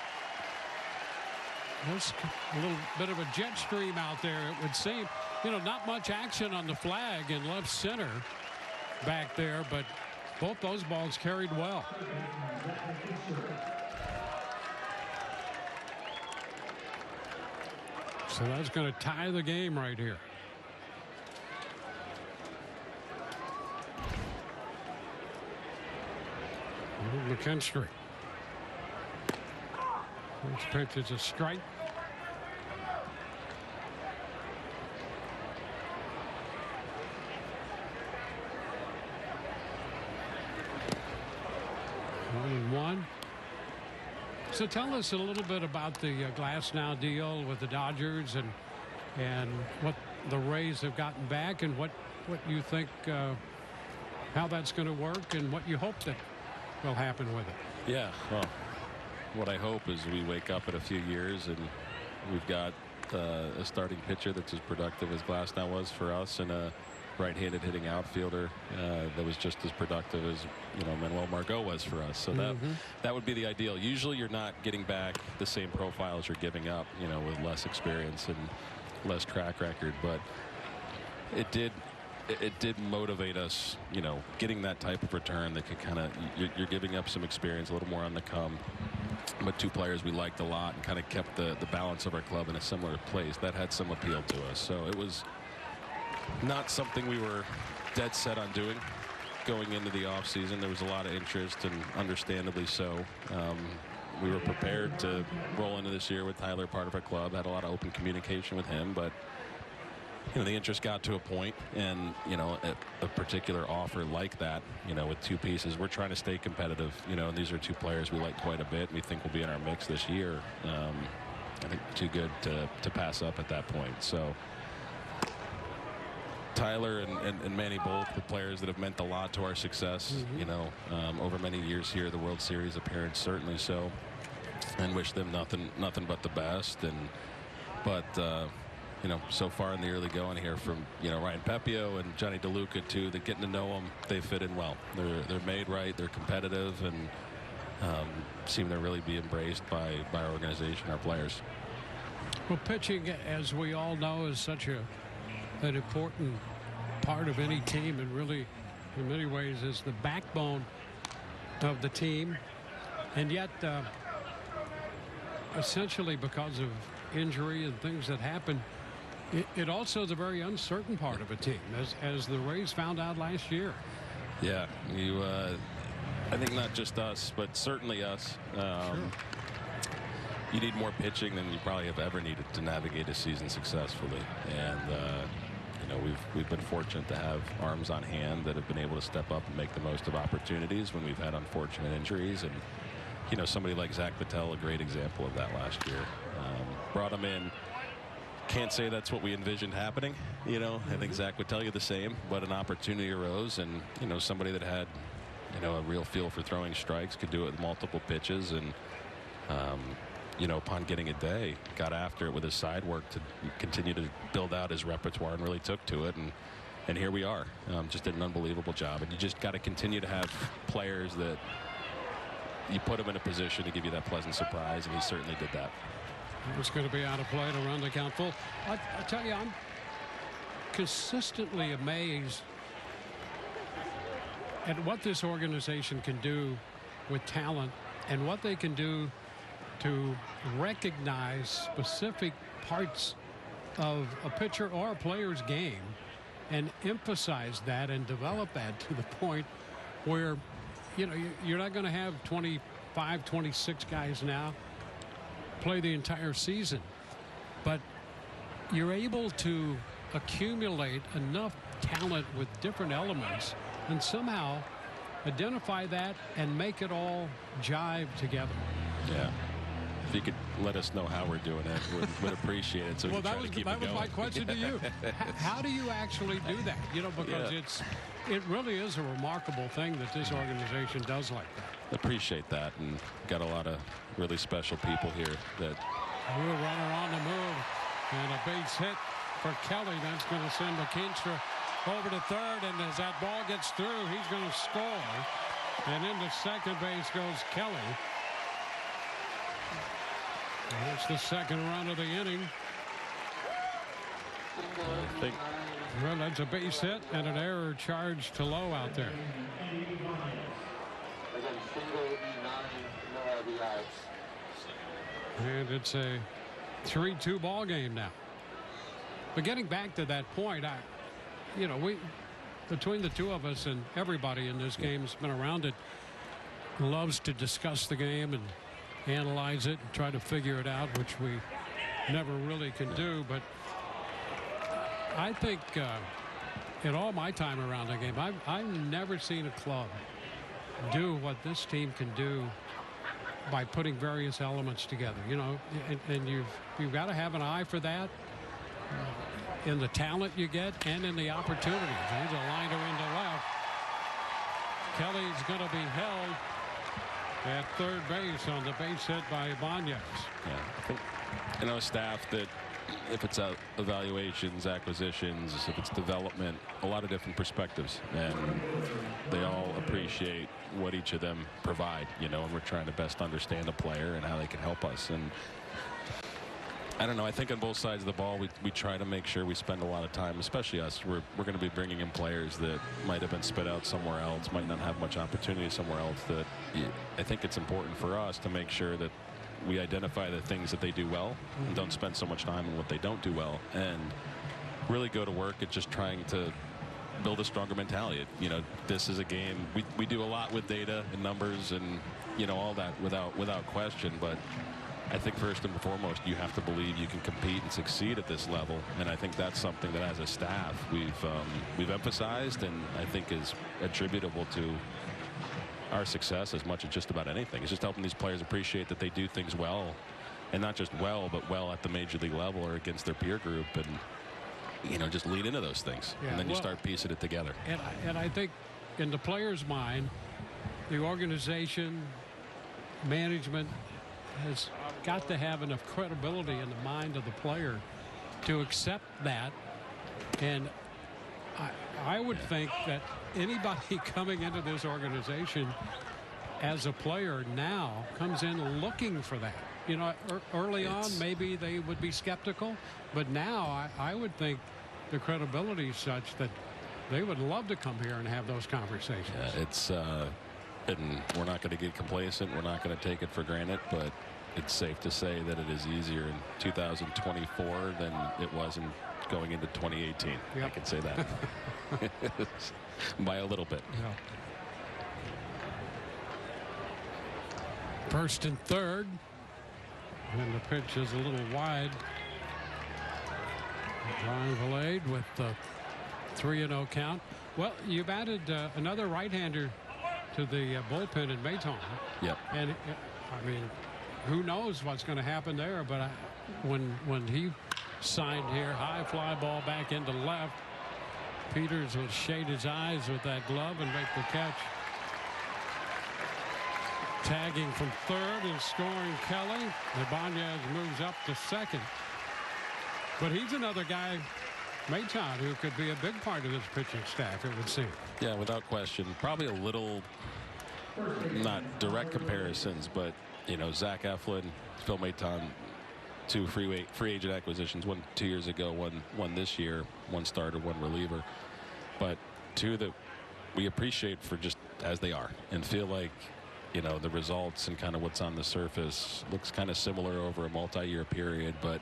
There's a little bit of a jet stream out there, it would seem. Not much action on the flag in left center back there, but both those balls carried well. So that's going to tie the game right here. McKinstry. This pitch is a strike. One. So tell us a little bit about the Glasnow deal with the Dodgers and what the Rays have gotten back, and what you think, how that's going to work, and what you hope that will happen with it. Yeah, well, what I hope is we wake up in a few years and we've got a starting pitcher that's as productive as Glasnow was for us, and a right-handed hitting outfielder that was just as productive as Manuel Margot was for us. So that would be the ideal. Usually you're not getting back the same profiles you're giving up, with less experience and less track record, but it did motivate us, getting that type of return that could kind of, you're giving up some experience, a little more on the come, but two players we liked a lot and kind of kept the balance of our club in a similar place. That had some appeal to us. So it was not something we were dead set on doing going into the offseason. There was a lot of interest, and understandably so. We were prepared to roll into this year with Tyler part of our club, had a lot of open communication with him, but the interest got to a point, and a particular offer like that, with two pieces, we're trying to stay competitive, and these are two players we like quite a bit. We think will be in our mix this year. I think too good to pass up at that point. So Tyler and Manny, both the players that have meant a lot to our success, over many years here, the World Series appearance certainly so, and wish them nothing but the best. But so far in the early going here from Ryan Pepio and Johnny DeLuca too, that getting to know them, they fit in well. They're made right, they're competitive, and seem to really be embraced by our organization, our players. Well, pitching, as we all know, is such an important part of any team, and really in many ways is the backbone of the team. And yet essentially because of injury and things that happen, it also is a very uncertain part of a team, as the Rays found out last year. Yeah, I think not just us, but certainly us. Sure. You need more pitching than you probably have ever needed to navigate a season successfully, and we've been fortunate to have arms on hand that have been able to step up and make the most of opportunities when we've had unfortunate injuries. And somebody like Zach Patel, a great example of that last year. Brought him in. Can't say that's what we envisioned happening. I think Zach would tell you the same, but an opportunity arose, and somebody that had a real feel for throwing strikes could do it with multiple pitches, and upon getting a day, got after it with his side work to continue to build out his repertoire, and really took to it, and here we are. Just did an unbelievable job, and you just got to continue to have players that you put him in a position to give you that pleasant surprise, and he certainly did that. It's going to be out of play to run the count full. I tell you, I'm consistently amazed at what this organization can do with talent, and what they can do to recognize specific parts of a pitcher or a player's game and emphasize that and develop that to the point where you're not going to have 25, 26 guys now play the entire season, but you're able to accumulate enough talent with different elements and somehow identify that and make it all jive together. Yeah. If you could let us know how we're doing it, would appreciate it. So well, that was my question to you. How do you actually do that? Because it really is a remarkable thing that this organization does like that. Appreciate that, and got a lot of really special people here that. We're runner on the move, and a base hit for Kelly. That's going to send McKinstra over to third, and as that ball gets through, he's going to score. And into second base goes Kelly. It's the second run of the inning. Well, that's a base hit and an error charge to low out there. And it's a 3-2 ball game now. But getting back to that point, we between the two of us and everybody in this game has been around it, loves to discuss the game and analyze it and try to figure it out, which we never really can do. But I think in all my time around the game, I've never seen a club do what this team can do by putting various elements together, and you've got to have an eye for that in the talent you get and in the opportunities. There's a liner into left. Kelly's going to be held at third base on the base hit by Ibanez. Yeah, I think staff that if it's evaluations, acquisitions, if it's development, a lot of different perspectives, and they all appreciate what each of them provide, and we're trying to best understand a player and how they can help us. And I don't know, I think on both sides of the ball, we try to make sure we spend a lot of time, especially us. We're going to be bringing in players that might have been spit out somewhere else, might not have much opportunity somewhere else. That I think it's important for us to make sure that we identify the things that they do well and don't spend so much time on what they don't do well, and really go to work at just trying to build a stronger mentality. This is a game we do a lot with data and numbers and all that without question, but I think first and foremost you have to believe you can compete and succeed at this level, and I think that's something that as a staff we've emphasized, and I think is attributable to our success as much as just about anything. It's just helping these players appreciate that they do things well, and not just well, but well at the major league level or against their peer group, and just lean into those things, and then you start piecing it together. And I think in the player's mind, the organization, management has got to have enough credibility in the mind of the player to accept that. And I would think that anybody coming into this organization as a player now comes in looking for that. Early on, maybe they would be skeptical, but now I would think the credibility is such that they would love to come here and have those conversations. And we're not going to get complacent. We're not going to take it for granted, but it's safe to say that it is easier in 2024 than it was in going into 2018. Yep. I can say that. By a little bit. Yeah. First and third, and the pitch is a little wide. Brian Valade with the 3-0 count. Well, you've added another right-hander to the bullpen in Maton. Yep. And I mean, who knows what's going to happen there? But when he signed here, high fly ball back into left. Peters will shade his eyes with that glove and make the catch. Tagging from third and scoring Kelly. Ibanez moves up to second. But he's another guy, Maton, who could be a big part of this pitching staff, it would seem. Yeah, without question. Probably a little, not direct comparisons, but, Zach Eflin, Phil Maton, two free agent acquisitions, one 2 years ago, one this year, one starter, one reliever, but two that we appreciate for just as they are and feel like the results and kind of what's on the surface looks kind of similar over a multi-year period, but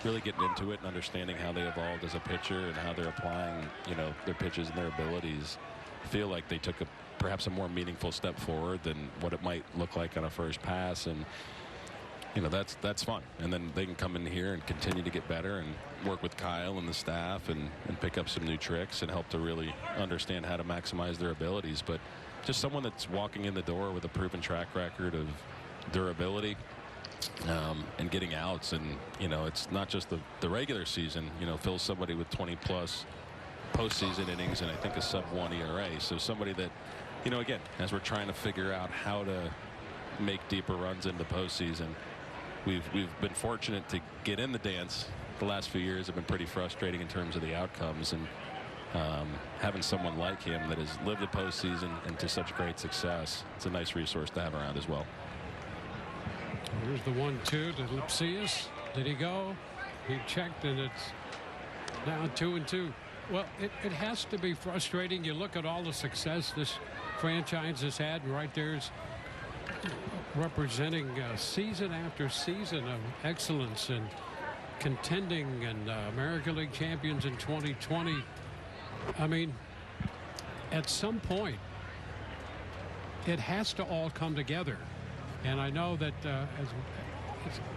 really getting into it and understanding how they evolved as a pitcher and how they're applying their pitches and their abilities, feel like they took perhaps a more meaningful step forward than what it might look like on a first pass. And that's fun, and then they can come in here and continue to get better and work with Kyle and the staff and pick up some new tricks and help to really understand how to maximize their abilities. But just someone that's walking in the door with a proven track record of durability and getting outs, and it's not just the regular season. Phil's somebody with 20+ postseason innings and I think a sub-1 ERA, so somebody that again, as we're trying to figure out how to make deeper runs in the postseason, we've been fortunate to get in the dance. The last few years have been pretty frustrating in terms of the outcomes, and having someone like him that has lived the postseason and to such great success, it's a nice resource to have around as well. Here's the 1-2 to Lipsius. Did he go? He checked, and it's now 2-2. Well, it has to be frustrating. You look at all the success this franchise has had, and right there's representing season after season of excellence and contending and American League champions in 2020. I mean, at some point, it has to all come together. And I know that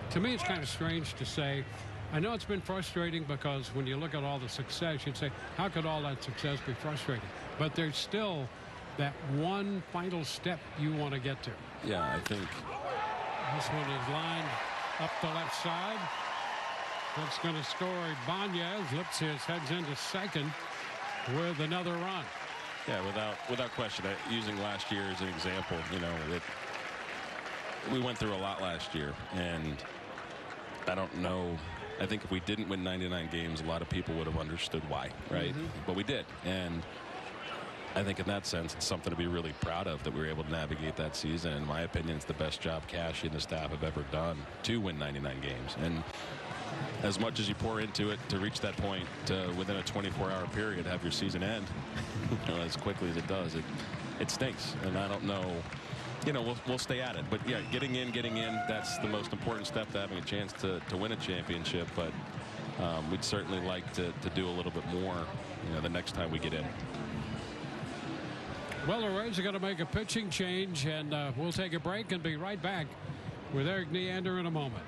to me, it's kind of strange to say. I know it's been frustrating because when you look at all the success, you'd say, how could all that success be frustrating? But there's still that one final step you want to get to. Yeah, I think this one is lined up the left side. That's going to score Ibanez. Lipsius heads into second with another run. Yeah, without question. Using last year as an example, we went through a lot last year, and I don't know I think if we didn't win 99 games, a lot of people would have understood why, right? But we did. And I think in that sense, it's something to be really proud of that we were able to navigate that season. In my opinion, it's the best job Cashy and the staff have ever done to win 99 games. And as much as you pour into it to reach that point within a 24-hour period, have your season end as quickly as it does, it stinks. And I don't know, we'll stay at it. But yeah, getting in, that's the most important step to having a chance to win a championship. But we'd certainly like to do a little bit more, the next time we get in. Well, the Rays are going to make a pitching change, and we'll take a break and be right back with Eric Neander in a moment.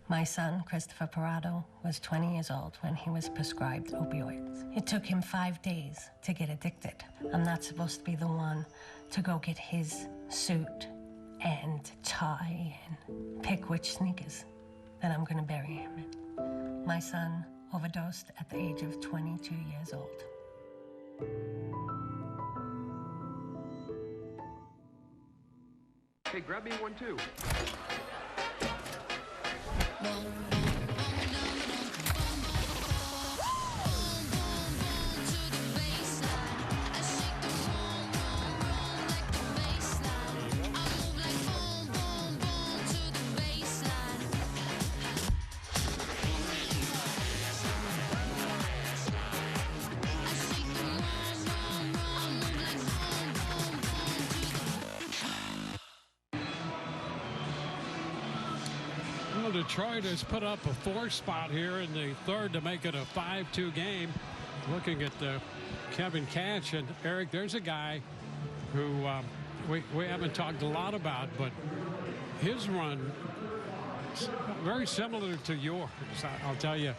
My son, Christopher Faedo, was 20 years old when he was prescribed opioids. It took him 5 days to get addicted. I'm not supposed to be the one to go get his suit and tie and pick which sneakers that I'm going to bury him in. My son overdosed at the age of 22 years old. Hey, grab me one too. Detroit has put up a 4 spot here in the third to make it a 5-2 game. Looking at Kevin Cash and Eric, there's a guy who we haven't talked a lot about, but his run is very similar to yours. I'll tell you,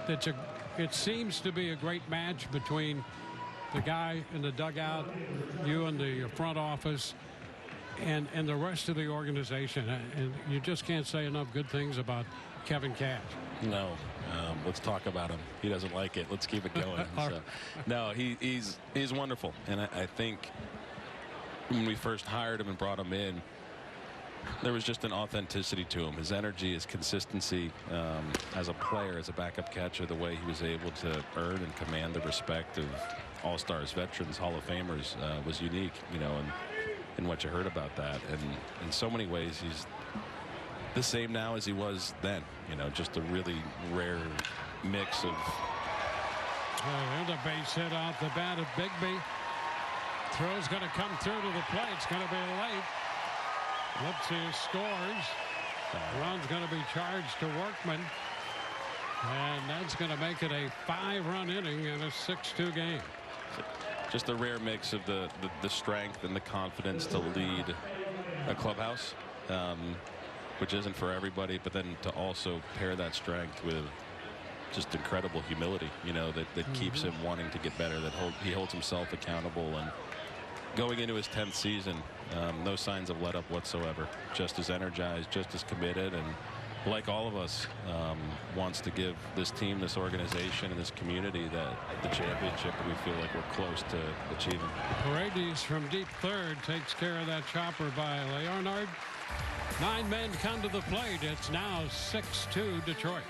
it seems to be a great match between the guy in the dugout, you in the front office, and the rest of the organization. And you just can't say enough good things about Kevin Cash. No. Let's talk about him. He doesn't like it. Let's keep it going. So, no, he's wonderful. And I think when we first hired him and brought him in, there was just an authenticity to him. His energy, his consistency as a player, as a backup catcher, the way he was able to earn and command the respect of all-stars, veterans, Hall of Famers was unique, and what you heard about that. And in so many ways, he's the same now as he was then. Just a really rare mix of. There's a base hit off the bat of Bigby. Throw's going to come through to the plate. It's going to be late. Lipsy scores. Run's going to be charged to Workman. And that's going to make it a 5-run inning in a 6-2 game. Just a rare mix of the strength and the confidence to lead a clubhouse, which isn't for everybody, but then to also pair that strength with just incredible humility, that keeps him wanting to get better, that he holds himself accountable. And going into his 10th season, no signs of let up whatsoever, just as energized, just as committed, and like all of us, wants to give this team, this organization, and this community the championship that we feel like we're close to achieving. Paredes from deep third takes care of that chopper by Leonard. 9 men come to the plate. It's now 6-2 Detroit.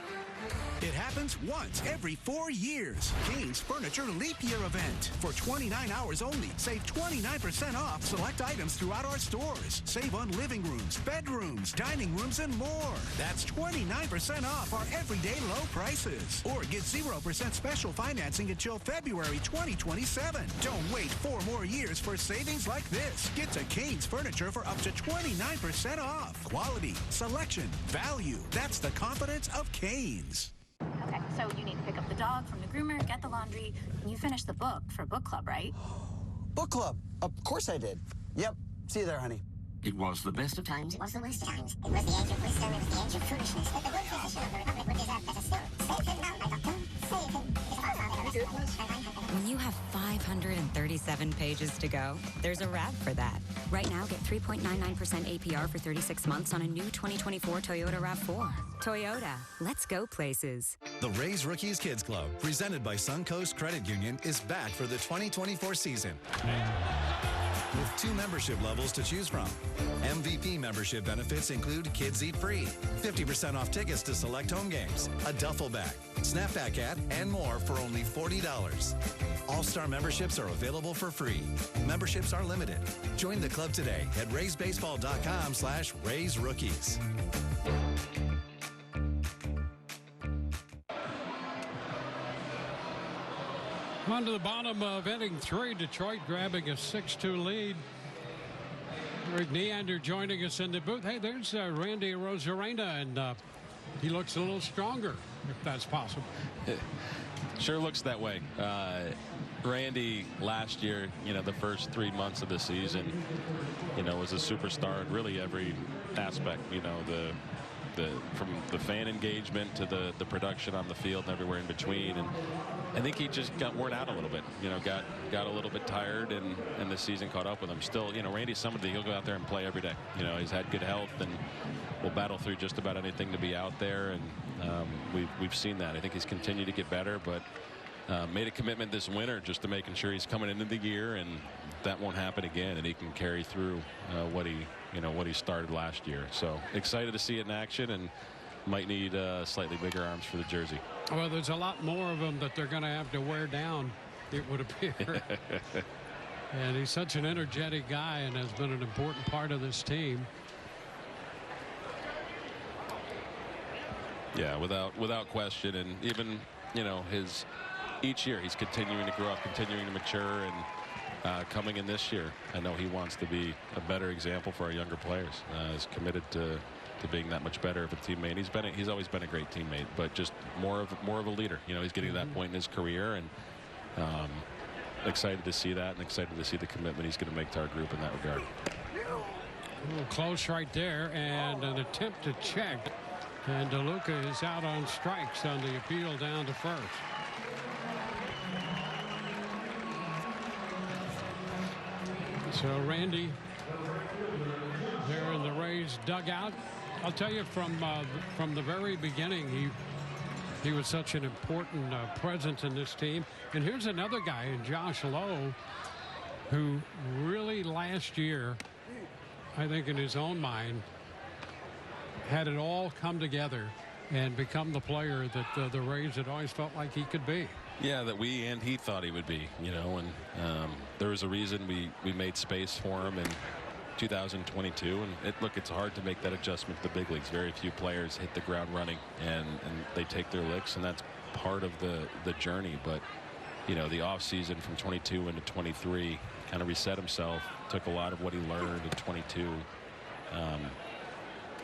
It happens once every 4 years. Kane's Furniture Leap Year event. For 29 hours only, save 29% off select items throughout our stores. Save on living rooms, bedrooms, dining rooms, and more. That's 29% off our everyday low prices. Or get 0% special financing until February 2027. Don't wait 4 more years for savings like this. Get to Kane's Furniture for up to 29% off. Quality, selection, value. That's the confidence of Kane's. Okay, so you need to pick up the dog from the groomer, get the laundry, and you finished the book for book club, right? Book club? Of course I did. Yep. See you there, honey. It was the best of times. It was the worst of times. It was the age of wisdom. It was the age of foolishness. But the good position of the Republic would deserve better still. Save him now, my doctor. Save him. When you have 537 pages to go, there's a wrap for that. Right now, get 3.99% APR for 36 months on a new 2024 Toyota RAV4. Toyota, let's go places. The Rays Rookies Kids Club, presented by Suncoast Credit Union, is back for the 2024 season. with 2 membership levels to choose from. MVP membership benefits include Kids Eat Free, 50% off tickets to select home games, a duffel bag, snapback hat, and more for only $40. All-Star memberships are available for free. Memberships are limited. Join the club today at raysbaseball.com/raysrookies. On to the bottom of inning 3, Detroit grabbing a 6-2 lead. Eric Neander joining us in the booth. Hey, there's Randy Arozarena, and he looks a little stronger, if that's possible. It sure looks that way. Randy last year, the first 3 months of the season, was a superstar in really every aspect. From the fan engagement to the production on the field and everywhere in between. And I think he just got worn out a little bit, got a little bit tired, and the season caught up with him. Still, Randy's somebody, he'll go out there and play every day. He's had good health and will battle through just about anything to be out there. And we've seen that. I think he's continued to get better, but made a commitment this winter just to making sure he's coming into the year, and that won't happen again, and he can carry through what he started last year. So excited to see it in action, and might need slightly bigger arms for the jersey. Well, there's a lot more of them that they're going to have to wear down, it would appear. And he's such an energetic guy and has been an important part of this team. Yeah, without question. And even each year he's continuing to grow up, continuing to mature, and coming in this year, I know he wants to be a better example for our younger players. He's committed to being that much better of a teammate. He's always been a great teammate, but just more of a leader. He's getting to that point in his career, and excited to see that, and excited to see the commitment he's going to make to our group in that regard. A little close right there, and an attempt to check, and DeLuca is out on strikes on the appeal down to first. So Randy there in the Rays dugout. I'll tell you, from the very beginning, he was such an important presence in this team. And here's another guy in Josh Lowe, who really last year, I think in his own mind, had it all come together and become the player that the Rays had always felt like he could be. Yeah, that we and he thought he would be, and there was a reason we made space for him in 2022. And it's hard to make that adjustment to the big leagues. Very few players hit the ground running, and they take their licks, and that's part of the journey. But the off season from 22 into 23 kind of reset himself, took a lot of what he learned in 22,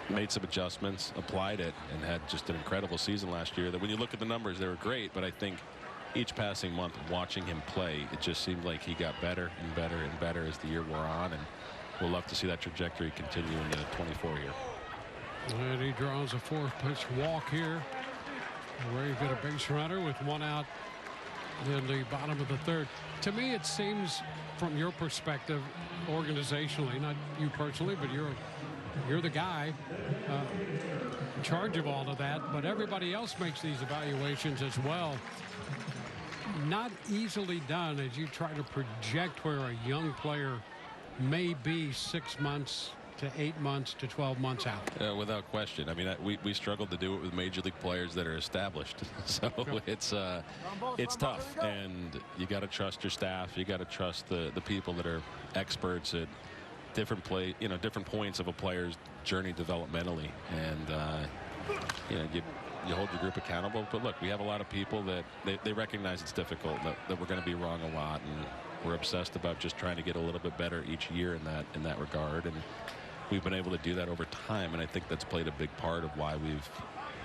made some adjustments, applied it, and had just an incredible season last year. That when you look at the numbers, they were great, but I think each passing month watching him play, it just seemed like he got better and better and better as the year wore on, and we'll love to see that trajectory continue into 24 here. And he draws a 4th pitch walk here. Rays get a base runner with 1 out in the bottom of the 3rd. To me, it seems, from your perspective, organizationally, not you personally, but you're the guy in charge of all of that, but everybody else makes these evaluations as well. Not easily done as you try to project where a young player may be 6 months to 8 months to 12 months out. Without question. I mean, we struggled to do it with major league players that are established. So it's tough, and you got to trust your staff. You got to trust the people that are experts at different points of a player's journey developmentally, and you hold your group accountable. But look, we have a lot of people that they recognize it's difficult, that we're going to be wrong a lot, and we're obsessed about just trying to get a little bit better each year in that regard, and we've been able to do that over time, and I think that's played a big part of why we've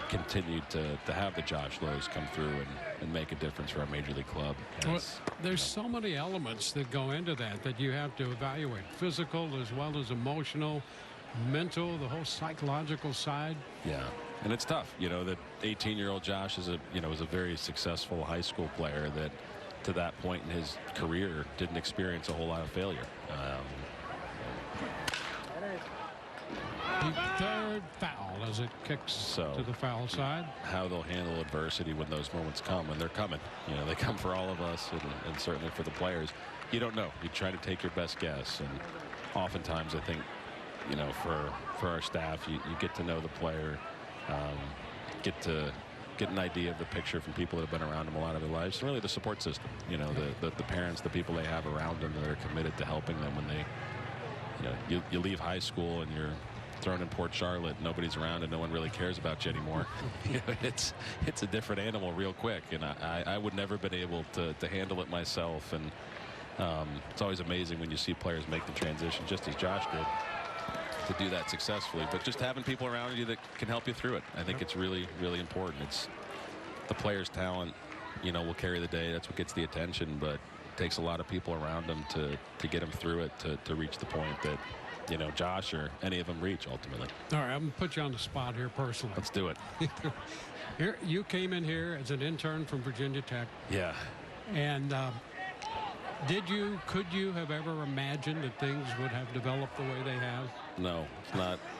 continued to have the Josh Lowe's come through and make a difference for our major league club. Well, there's so many elements that go into that you have to evaluate: physical as well as emotional, mental, the whole psychological side. Yeah, and it's tough. That 18-year-old Josh is a very successful high school player that, to that point in his career, didn't experience a whole lot of failure. The 3rd foul as it kicks to the foul side. How they'll handle adversity when those moments come, and they're coming. They come for all of us, and certainly for the players. you don't know. You try to take your best guess, and oftentimes I think, you know, for our staff, you get to know the player, get an idea of the picture from people that have been around them a lot of their lives, and really the support system. You know, the parents, the people they have around them that are committed to helping them when they, you know, you leave high school and you're thrown in Port Charlotte, nobody's around and no one really cares about you anymore. You know, it's a different animal real quick, and I would never been able to handle it myself. And it's always amazing when you see players make the transition, just as Josh did, to do that successfully. But just having people around you that can help you through it, I think it's really, really important. It's the player's talent, you know, will carry the day. That's what gets the attention, but it takes a lot of people around them to get them through it, to reach the point that, you know, Josh or any of them reach ultimately. All right, I'm going to put you on the spot here personally. Let's do it. Here, you came in here as an intern from Virginia Tech. Yeah. And could you have ever imagined that things would have developed the way they have? No,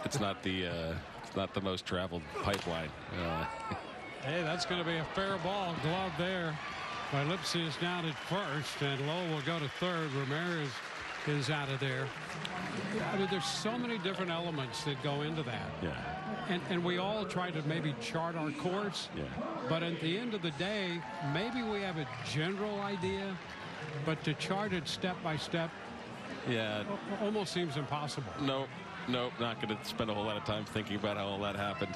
it's not the most traveled pipeline. Hey, that's going to be a fair ball. Glove there by Lipsy is down at first, and Lowe will go to third. Ramirez is out of there. I mean, there's so many different elements that go into that. Yeah. And we all try to maybe chart our course. Yeah. But at the end of the day, maybe we have a general idea, but to chart it step by step, yeah, almost seems impossible. Nope, not going to spend a whole lot of time thinking about how all that happened.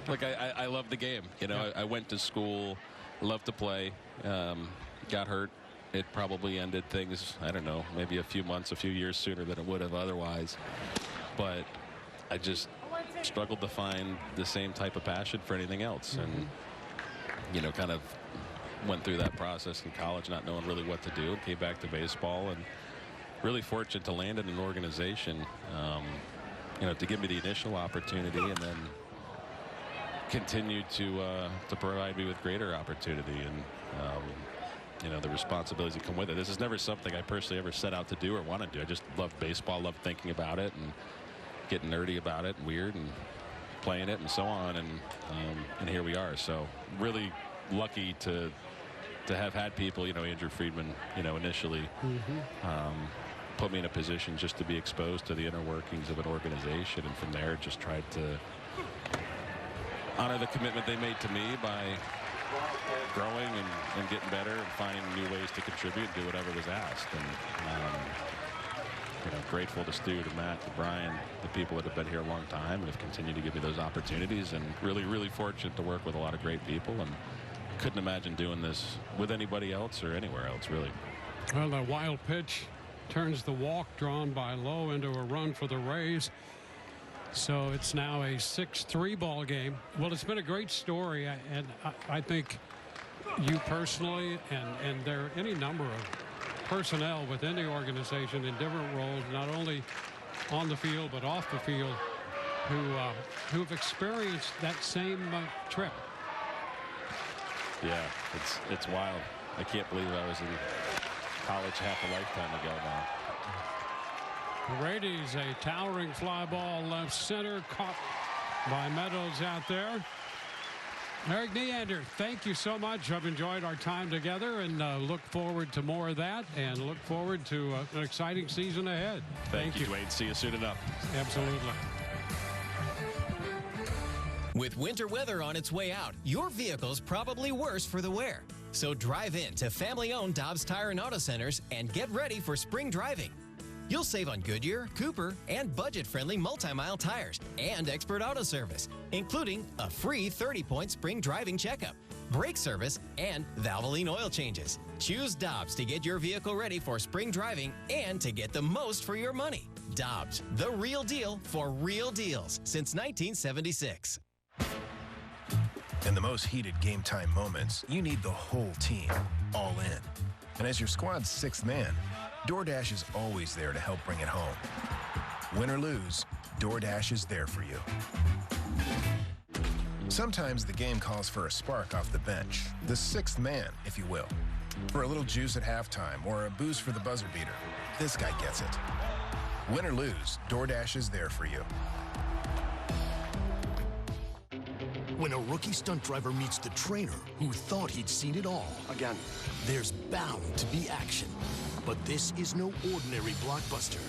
Look, I love the game. You know, I went to school, loved to play, got hurt. It probably ended things, I don't know, maybe a few months, a few years sooner than it would have otherwise. But I just struggled to find the same type of passion for anything else. And, you know, kind of went through that process in college, not knowing really what to do, and came back to baseball, and really fortunate to land in an organization, you know, to give me the initial opportunity and then continue to provide me with greater opportunity. And, you know, the responsibilities that come with it. This is never something I personally ever set out to do or want to do. I just love baseball, love thinking about it and getting nerdy about it and weird and playing it and so on. And here we are. So really lucky to have had people, you know, Andrew Friedman, you know, initially put me in a position just to be exposed to the inner workings of an organization. And from there, just tried to honor the commitment they made to me by growing and getting better and finding new ways to contribute and do whatever was asked. And you know, grateful to Stu, to Matt, to Brian, the people that have been here a long time and have continued to give me those opportunities, and really, really fortunate to work with a lot of great people, and couldn't imagine doing this with anybody else or anywhere else, really. Well, the wild pitch turns the walk drawn by Lowe into a run for the Rays. So it's now a 6-3 ball game. Well, it's been a great story, and I think you personally and there are any number of personnel within the organization in different roles, not only on the field but off the field, who've experienced that same trip. Yeah, it's wild. I can't believe I was in college half a lifetime ago now. Brady's a towering fly ball left center, caught by Meadows out there. Eric Neander, thank you so much. I've enjoyed our time together, and look forward to more of that, and look forward to an exciting season ahead. Thank you, Dwayne. See you soon enough. Absolutely. With winter weather on its way out, your vehicle's probably worse for the wear. So drive in to family-owned Dobbs Tire and Auto Centers and get ready for spring driving. You'll save on Goodyear, Cooper, and budget-friendly multi-mile tires and expert auto service, including a free 30-point spring driving checkup, brake service, and Valvoline oil changes. Choose Dobbs to get your vehicle ready for spring driving and to get the most for your money. Dobbs, the real deal for real deals since 1976. In the most heated game time moments, you need the whole team all in. And as your squad's sixth man, DoorDash is always there to help bring it home. Win or lose, DoorDash is there for you. Sometimes the game calls for a spark off the bench, the sixth man, if you will. For a little juice at halftime or a boost for the buzzer beater, this guy gets it. Win or lose, DoorDash is there for you. When a rookie stunt driver meets the trainer who thought he'd seen it all. Again. There's bound to be action. But this is no ordinary blockbuster.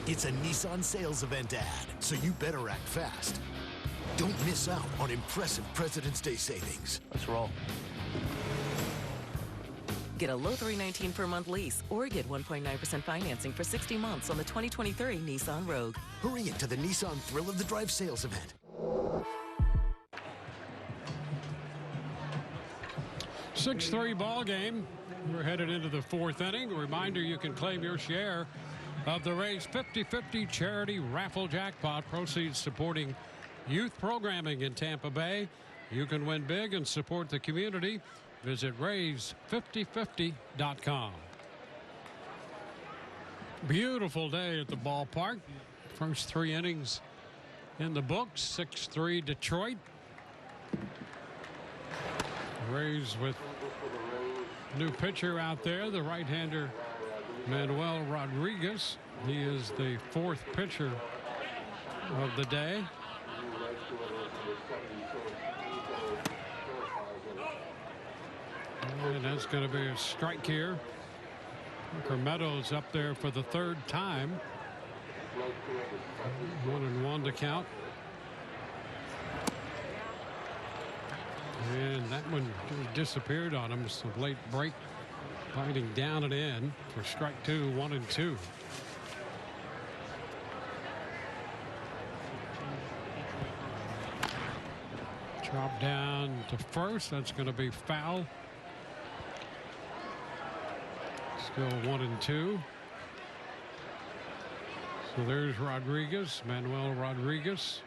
It's a Nissan sales event ad, so you better act fast. Don't miss out on impressive President's Day savings. Let's roll. Get a low $319 per month lease or get 1.9% financing for 60 months on the 2023 Nissan Rogue. Hurry into the Nissan Thrill of the Drive sales event. Six-3 ball game. We're headed into the fourth inning. A reminder, you can claim your share of the Rays 50-50 charity raffle jackpot, proceeds supporting youth programming in Tampa Bay. You can win big and support the community. Visit Rays5050.com. Beautiful day at the ballpark. First three innings in the books. 6-3 Detroit. Rays with new pitcher out there, the right-hander Manuel Rodriguez. He is the fourth pitcher of the day. And that's going to be a strike here. Parker Meadows up there for the third time. 1-1 to count. And that one disappeared on him. Some late break, biting down and in for strike two, 1-2. Chop down to first. That's going to be foul. Still 1-2. So there's Rodriguez, Manuel Rodriguez.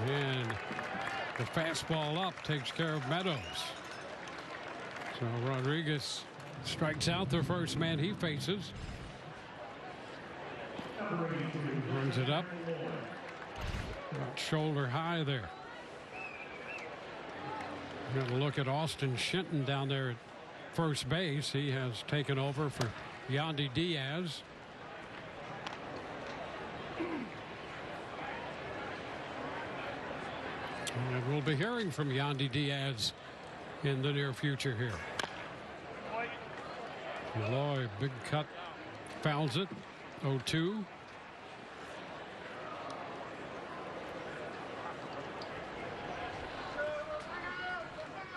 And the fastball up takes care of Meadows. So Rodriguez strikes out the first man he faces. Runs it up. About shoulder high there. Got to look at Austin Shenton down there at first base. He has taken over for Yandi Diaz. And we'll be hearing from Yandi Diaz in the near future here. Malloy, big cut, fouls it. 0-2.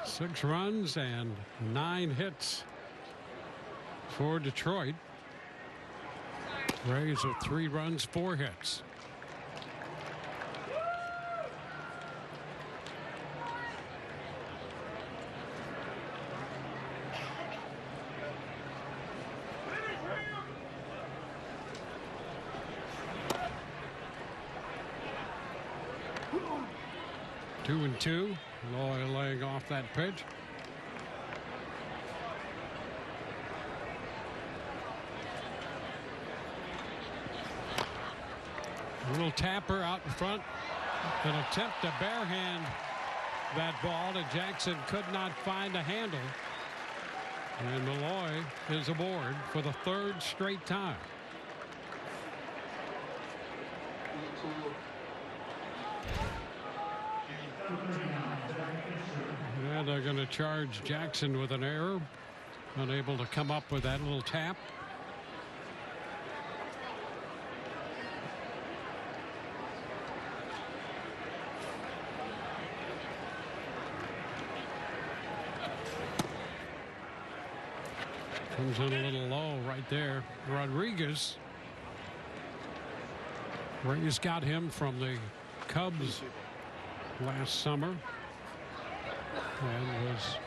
Six runs and 9 hits for Detroit. Rays with 3 runs, 4 hits. Two and two. Loy laying off that pitch. A little tapper out in front. An attempt to barehand that ball, and Jackson could not find a handle. And Malloy is aboard for the 3rd straight time. And they're going to charge Jackson with an error. Unable to come up with that little tap. Comes in a little low right there. Rodriguez. Rays got him from the Cubs last summer and was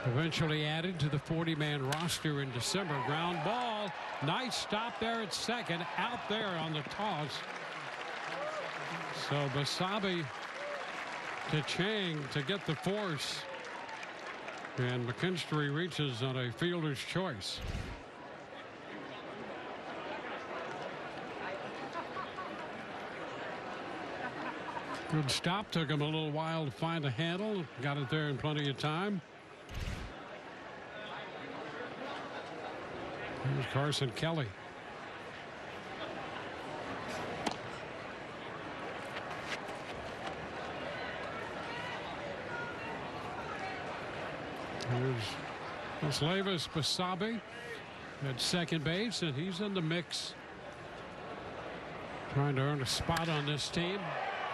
eventually added to the 40-man roster in December. Ground ball. Nice stop there at second. Out there on the toss. So Basabe to Chang to get the force. And McKinstry reaches on a fielder's choice. Good stop. Took him a little while to find a handle. Got it there in plenty of time. Here's Carson Kelly. Here's Levis Basabe at second base, and he's in the mix. Trying to earn a spot on this team.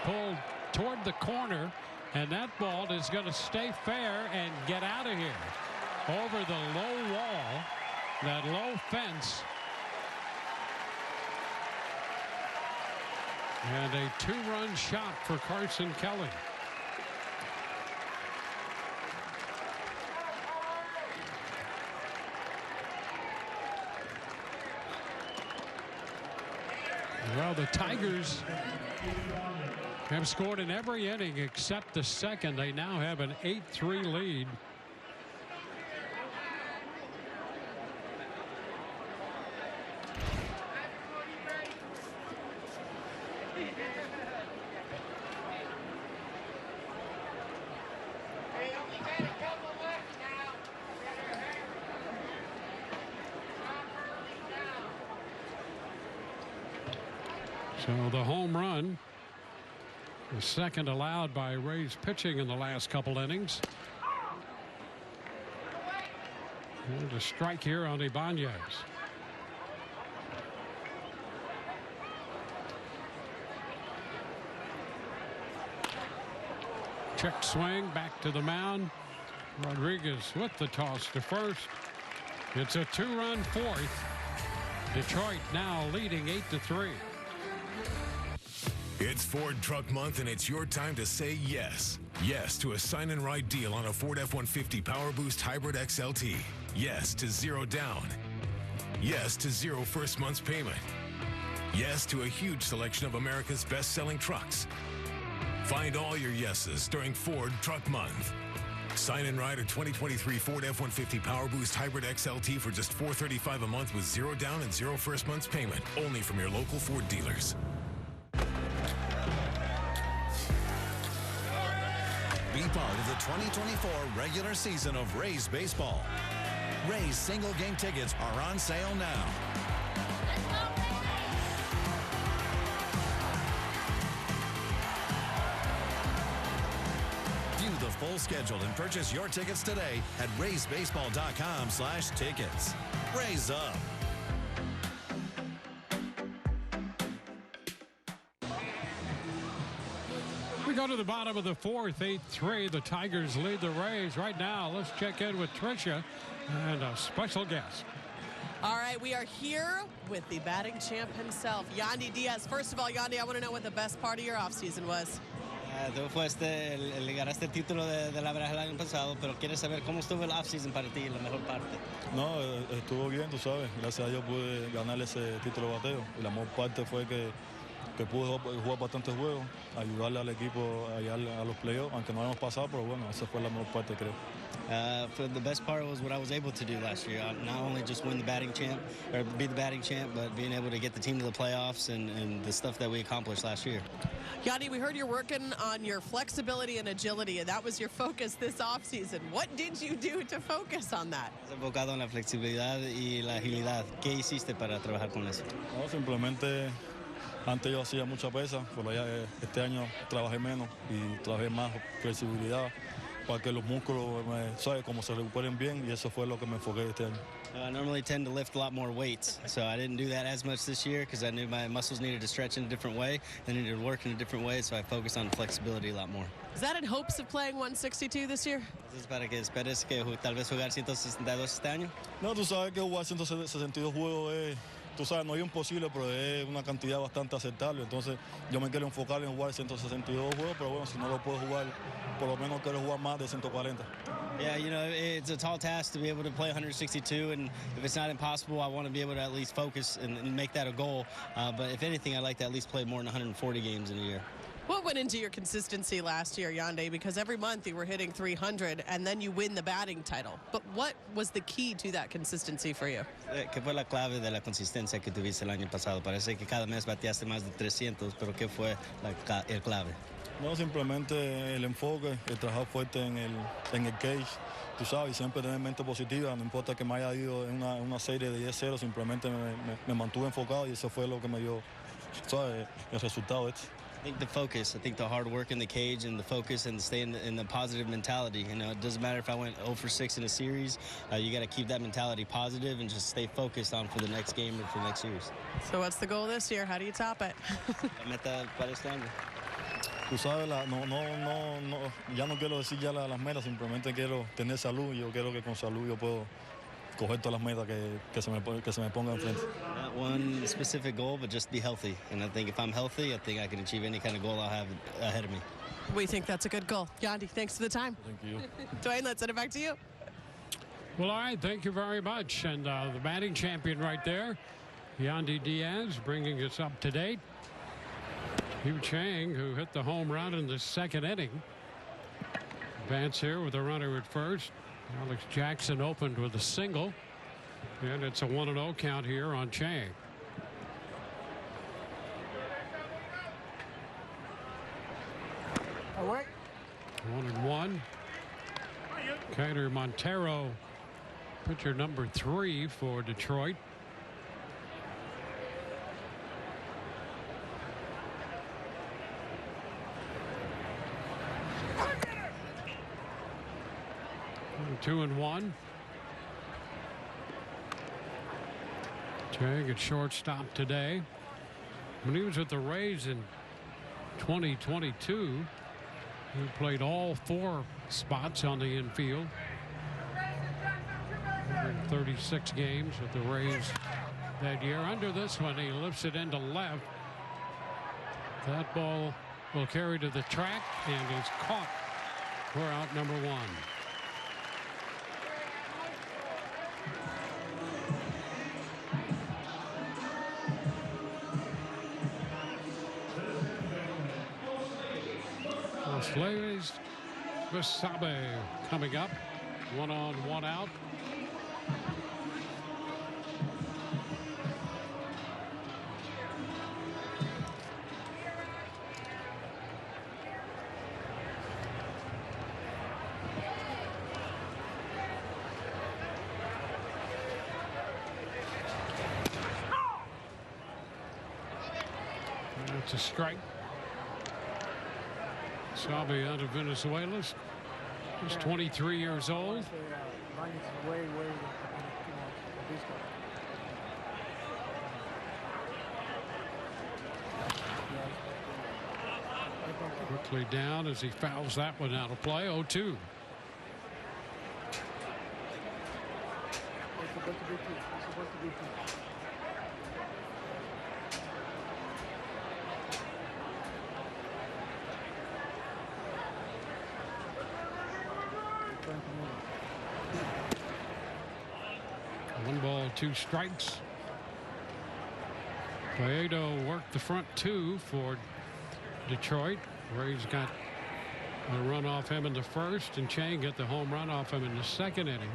Pulled toward the corner, and that ball is going to stay fair and get out of here. Over the low wall, that low fence. And a two-run shot for Carson Kelly. Well, the Tigers have scored in every inning except the second. They now have an 8-3 lead. So the home run, the second allowed by Rays pitching in the last couple innings. And a strike here on Ibanez. Check swing back to the mound. Rodriguez with the toss to first. It's a two-run fourth. Detroit now leading 8-3. It's Ford Truck Month, and it's your time to say yes. Yes to a sign-and-ride deal on a Ford F-150 Power Boost Hybrid XLT. Yes to 0 down. Yes to 0 first month's payment. Yes to a huge selection of America's best-selling trucks. Find all your yeses during Ford Truck Month. Sign and ride a 2023 Ford F-150 Power Boost Hybrid XLT for just $435 a month with 0 down and 0 first month's payment. Only from your local Ford dealers. Be part of the 2024 regular season of Rays baseball. Rays single game tickets are on sale now. View the full schedule and purchase your tickets today at raysbaseball.com/tickets. Rays up. We go to the bottom of the fourth, 8-3. The Tigers lead the Rays right now. Let's check in with Tricia and a special guest. All right, we are here with the batting champ himself, Yandi Diaz. First of all, Yandi, I want to know what the best part of your offseason was. Todo fue el ganaste el título de la Baraja el año pasado, pero quieres saber cómo estuvo el offseason para ti, la mejor parte. No, estuvo bien, tú sabes. Gracias a Dios pude ganar ese título de bateo. Y la mejor parte fue que pude jugar bastantes juegos, ayudarle al equipo a llegar a los playoffs, aunque no habíamos pasado, pero bueno, esa fue la mejor parte, creo. The best part was what I was able to do last year. Not only just win the batting champ, or be the batting champ, but being able to get the team to the playoffs and the stuff that we accomplished last year. Yandi, we heard you're working on your flexibility and agility, and that was your focus this offseason. What did you do to focus on that? Enfocado en la flexibilidad y la agilidad. ¿Qué hiciste para trabajar con eso? No, simplemente antes yo hacía mucha pesa, pero ya este año trabajé menos y trabajé más flexibilidad para que los músculos, ¿sabes?, como se recuperen bien, y eso fue lo que me enfoqué este año. I normally tend to lift a lot more weights, so I didn't do that as much this year because I knew my muscles needed to stretch in a different way. They needed to work in a different way, so I focused on flexibility a lot more. Is that in hopes of playing 162 this year? Entonces, para que esperes que tal vez jugar 162 este año? No, tú sabes que jugar 162 juegos es, tú sabes, no es imposible, pero es una cantidad bastante aceptable. Entonces, yo me quiero enfocar en jugar 162 juegos, pero bueno, si no lo puedo jugar, por lo menos quiero jugar más de 140. Yeah, you know, it's a tall task to be able to play 162, and if it's not impossible, I want to be able to at least focus and make that a goal. But if anything, I'd like to at least play more than 140 games in a year. What went into your consistency last year, Yandi? Because every month you were hitting 300, and then you win the batting title. But what was the key to that consistency for you? ¿Qué fue la clave de la consistencia que tuviste el año pasado? Parece que cada mes bateaste más de 300, pero ¿qué fue el clave? No, simplemente el enfoque, el trabajar fuerte en el cage, tú sabes, y siempre tener mente positiva. No importa que me haya ido en una serie de 10-0, simplemente me mantuve enfocado, y eso fue lo que me dio, ¿sabes?, el resultado este. think the focus. I think the hard work in the cage and the focus and stay in the positive mentality. You know, it doesn't matter if I went 0 for 6 in a series. You got to keep that mentality positive and just stay focused on for the next game or for the next series. So what's the goal this year? How do you top it? Meta para este año. Tú sabes, ya no quiero decir ya las metas, simplemente quiero tener salud. Yo quiero que con salud yo puedo coger todas las metas que se me pongan enfrente. Not one specific goal, but just be healthy. And I think if I'm healthy, I think I can achieve any kind of goal I'll have ahead of me. We think that's a good goal. Yandi, thanks for the time. Thank you. Dwayne, let's send it back to you. Well, all right, thank you very much. And the batting champion right there, Yandi Diaz, bringing us up to date. Yu Chang, who hit the home run in the second inning. Vance here with a runner at first. Alex Jackson opened with a single. And it's a 1-0 count here on Chang. Away. 1-1. Kader Montero, pitcher number 3 for Detroit. And 2-1. Chang at shortstop today. When he was with the Rays in 2022, he played all 4 spots on the infield. 36 games with the Rays that year. Under this one, he lifts it into left. That ball will carry to the track and is caught for out number 1. Slaves Vasabe coming up. 1 on, 1 out. That's a strike. Sabe out of Venezuela. He's 23 years old. Quickly down as he fouls that one out of play. 0-2. One ball, 2 strikes. Faedo worked the front 2 for Detroit. Rays got a run off him in the first, and Chang got the home run off him in the second inning.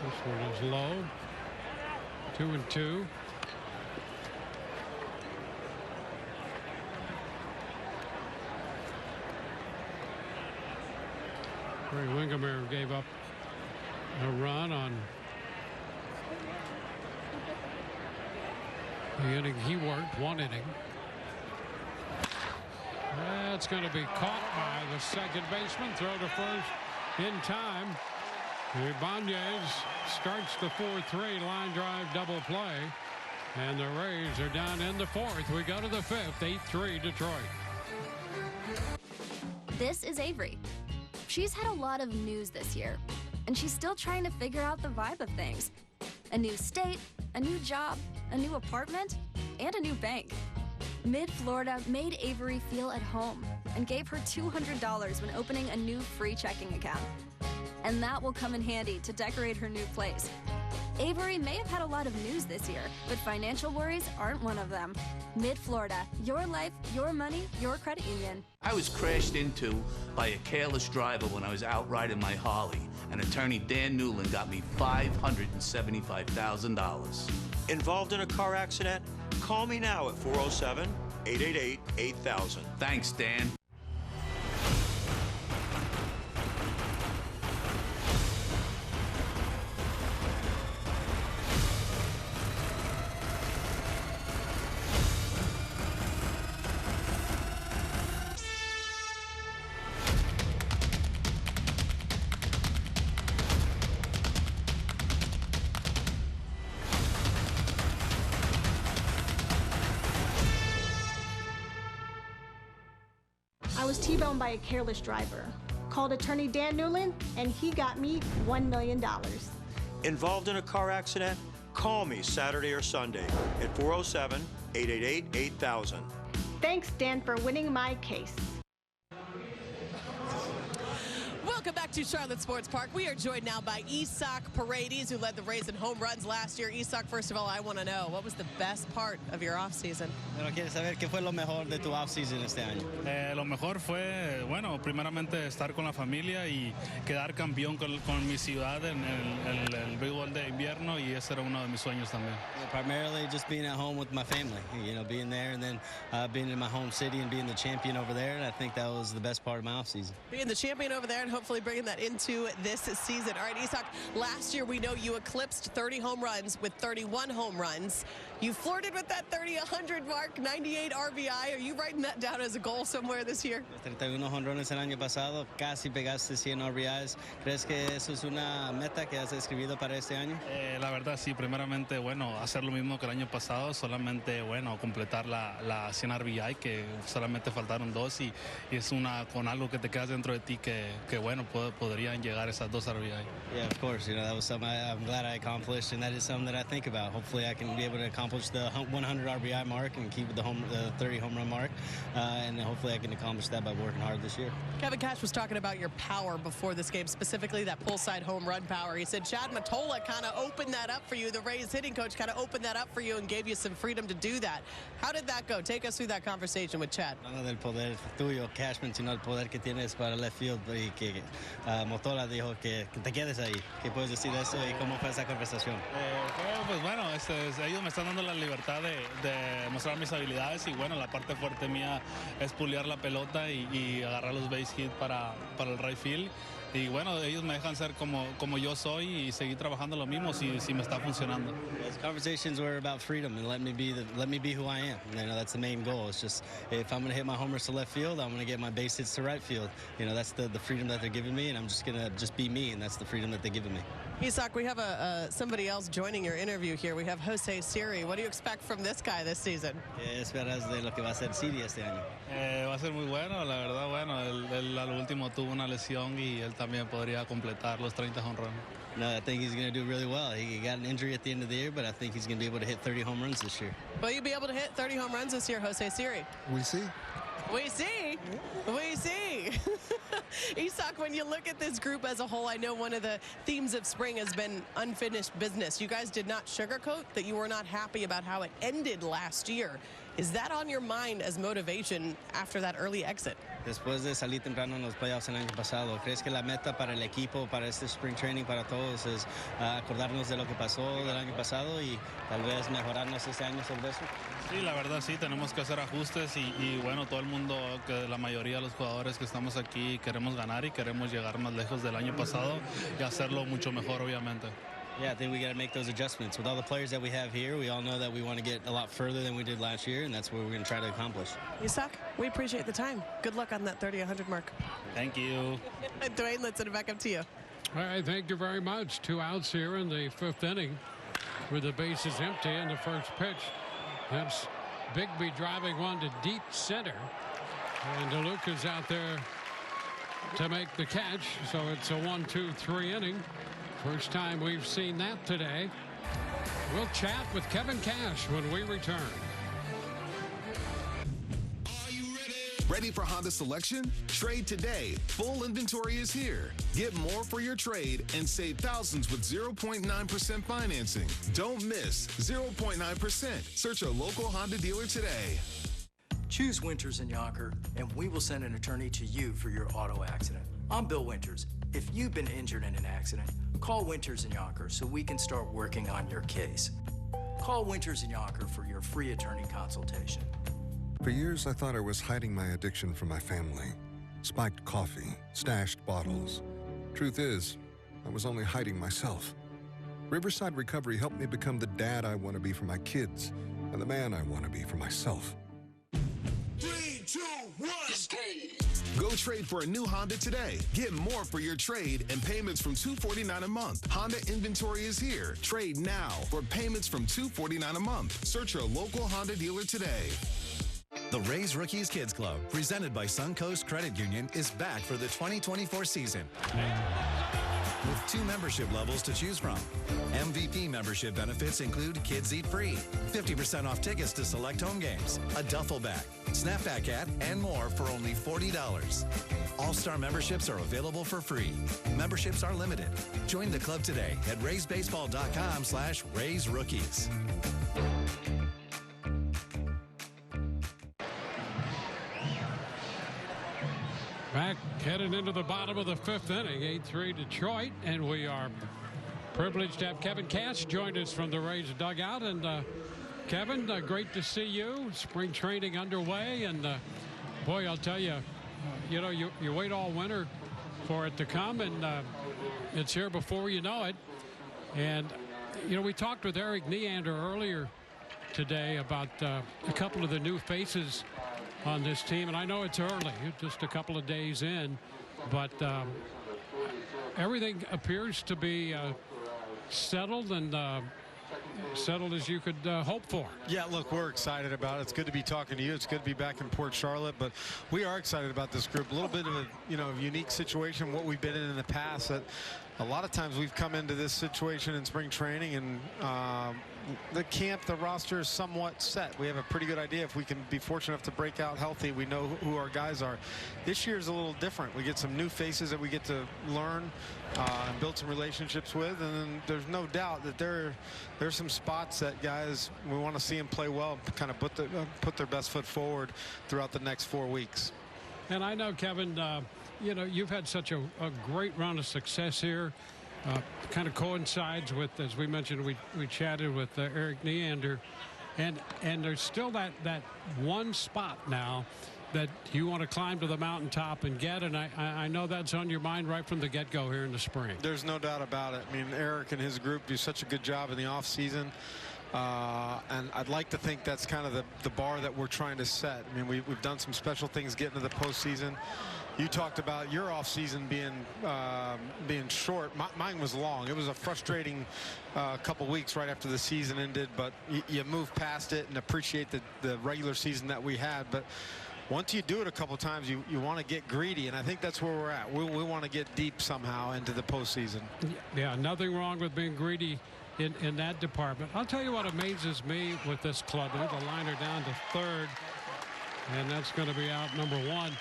This one is low. 2-2. Ray Wingemer gave up a run on the inning he worked, 1 inning. That's going to be caught by the second baseman. Throw to first in time. Ibanez starts the 4-3 line drive double play. And the Rays are down in the 4th. We go to the 5th, 8-3 Detroit. This is Avery. She's had a lot of news this year, and she's still trying to figure out the vibe of things. A new state, a new job, a new apartment, and a new bank. Mid-Florida made Avery feel at home and gave her $200 when opening a new free checking account. And that will come in handy to decorate her new place. Avery may have had a lot of news this year, but financial worries aren't one of them. Mid-Florida, your life, your money, your credit union. I was crashed into by a careless driver when I was out riding my Harley, and attorney Dan Newland got me $575,000. Involved in a car accident? Call me now at 407-888-8000. Thanks, Dan. I was T-boned by a careless driver. Called attorney Dan Newland, and he got me $1 million. Involved in a car accident? Call me Saturday or Sunday at 407-888-8000. Thanks, Dan, for winning my case. Welcome back to Charlotte Sports Park. We are joined now by Isak Paredes, who led the Rays in home runs last year. Isak, first of all, I want to know, what was the best part of your offseason? Pero quiero saber qué fue lo mejor de tu offseason este año. Lo mejor fue, bueno, primeramente estar con la familia y quedar campeón con mi ciudad en el béisbol de invierno, y ese era uno de mis sueños también. Primarily just being at home with my family, being there and then being in my home city and being the champion over there, and I think that was the best part of my offseason. Being the champion over there and hopefully bringing that into this season. All right, Isak, last year we know you eclipsed 30 home runs with 31 home runs. You flirted with that 30-100 mark, 98 RBI. Are you writing that down as a goal somewhere this year? 31 jonrones el año pasado, casi pegaste 100 RBIs. ¿Crees que eso es una meta que has escrito para este año? La verdad, sí. Primeramente, bueno, hacer lo mismo que el año pasado, solamente, bueno, completar la 100 RBI, que solamente faltaron 2, y es con algo que te quedas dentro de ti que bueno, podrían llegar esas 2 RBI. Yeah, of course. That was something I'm glad I accomplished, and that is something that I think about. Hopefully, I can be able to accomplish the 100 RBI mark and keep the 30 home run mark, and hopefully I can accomplish that by working hard this year. Kevin Cash was talking about your power before this game, specifically that pull-side home run power. He said Chad Mottola kind of opened that up for you. The Rays hitting coach kind of opened that up for you and gave you some freedom to do that. How did that go? Take us through that conversation with Chad. Hablando del poder tuyo, Cash mencionó el poder que tienes para left field, y que Mottola dijo que te quedes ahí. ¿Qué puedes decir de eso y cómo fue esa conversación? Pues bueno, ellos me están dando la libertad de mostrar mis habilidades, y bueno, la parte fuerte mía es puliar la pelota y agarrar los base hits para el right field. Y bueno, ellos me dejan ser como yo soy y seguir trabajando lo mismo si me está funcionando. Those conversations were about freedom and let me be who I am. That's the main goal. It's just if I'm going to hit my homers to left field, I'm going to get my base hits to right field. That's the freedom that they're giving me, and I'm just going to be me, and that's the freedom that they're giving me. Isak, we have somebody else joining your interview here. We have Jose Siri. What do you expect from this guy this season? ¿Qué esperas de lo que va a ser Siri este año? Va a ser muy bueno, la verdad. Bueno, él al último tuvo una lesión y él también podría completar los 30 home runs. No, I think he's going to do really well. He got an injury at the end of the year, but I think he's going to be able to hit 30 home runs this year. Will you be able to hit 30 home runs this year, Jose Siri? We see. We see. We see. Isak, when you look at this group as a whole, I know one of the themes of spring has been unfinished business. You guys did not sugarcoat that you were not happy about how it ended last year. Is that on your mind as motivation after that early exit? Después de salir temprano en los playoffs el año pasado, ¿crees que la meta para el equipo, para este spring training, para todos, es acordarnos de lo que pasó del año pasado y tal vez mejorarnos este año sobre eso? Sí, la verdad sí, tenemos que hacer ajustes y bueno, todo el mundo, que la mayoría de los jugadores que estamos aquí queremos ganar y queremos llegar más lejos del año pasado y hacerlo mucho mejor, obviamente. Yeah, I think we got to make those adjustments. With all the players that we have here, we all know that we want to get a lot further than we did last year, and that's what we're going to try to accomplish. Isak, we appreciate the time. Good luck on that 30-100 mark. Thank you. Dwayne, let's send it back up to you. All right, thank you very much. 2 outs here in the 5th inning with the bases empty in the first pitch. That's Bigby driving one to deep center. And DeLuca is out there to make the catch. So it's a 1-2-3 inning. First time we've seen that today. We'll chat with Kevin Cash when we return. Ready for Honda selection? Trade today. Full inventory is here. Get more for your trade and save thousands with 0.9% financing. Don't miss 0.9%. Search a local Honda dealer today. Choose Winters and Yonker, and we will send an attorney to you for your auto accident. I'm Bill Winters. If you've been injured in an accident, call Winters and Yonker so we can start working on your case. Call Winters and Yonker for your free attorney consultation. For years, I thought I was hiding my addiction from my family. Spiked coffee, stashed bottles. Truth is, I was only hiding myself. Riverside Recovery helped me become the dad I want to be for my kids and the man I want to be for myself. 3, 2, 1, go trade for a new Honda today. Get more for your trade and payments from $249 a month. Honda inventory is here. Trade now for payments from $249 a month. Search your local Honda dealer today. The Rays Rookies Kids Club, presented by Suncoast Credit Union, is back for the 2024 season. With 2 membership levels to choose from. MVP membership benefits include Kids Eat Free, 50% off tickets to select home games, a duffel bag, snapback hat, and more for only $40. All-Star memberships are available for free. Memberships are limited. Join the club today at raysbaseball.com/raysrookies. Back headed into the bottom of the 5th inning, 8-3 Detroit, and we are privileged to have Kevin Cash join us from the Rays dugout. And Kevin, great to see you. Spring training underway, and boy, I'll tell you, you know, you wait all winter for it to come, and it's here before you know it. And you know, we talked with Eric Neander earlier today about a couple of the new faces on this team, and I know it's early, just a couple of days in, but everything appears to be settled, and settled as you could hope for. Yeah, look, we're excited about it. It's good to be talking to you. It's good to be back in Port Charlotte, but we are excited about this group. A little bit of a, you know, unique situation, what we've been in the past. That a lot of times we've come into this situation in spring training, and the camp, the roster is somewhat set. We have a pretty good idea. If we can be fortunate enough to break out healthy, we know who our guys are. This year is a little different. We get some new faces that we get to learn and build some relationships with, and then there's no doubt that there's some spots that guys, we want to see them play well, kind of put their best foot forward throughout the next 4 weeks. And I know, Kevin, you know, you've had such a great run of success here. Kind of coincides with, as we mentioned, we chatted with Eric Neander, and there's still that one spot now that you want to climb to the mountaintop and get, and I know that's on your mind right from the get-go here in the spring. There's no doubt about it. I mean, Eric and his group do such a good job in the off season. And I'd like to think that's kind of the bar that we're trying to set. I mean, we've done some special things getting to the postseason. You talked about your off season being short. Mine was long. It was a frustrating couple weeks right after the season ended, but you move past it and appreciate the regular season that we had. But once you do it a couple times, you want to get greedy, and I think that's where we're at. We want to get deep somehow into the postseason. Yeah, nothing wrong with being greedy in that department. I'll tell you what amazes me with this club. There's a liner down to third, and that's going to be out number 1.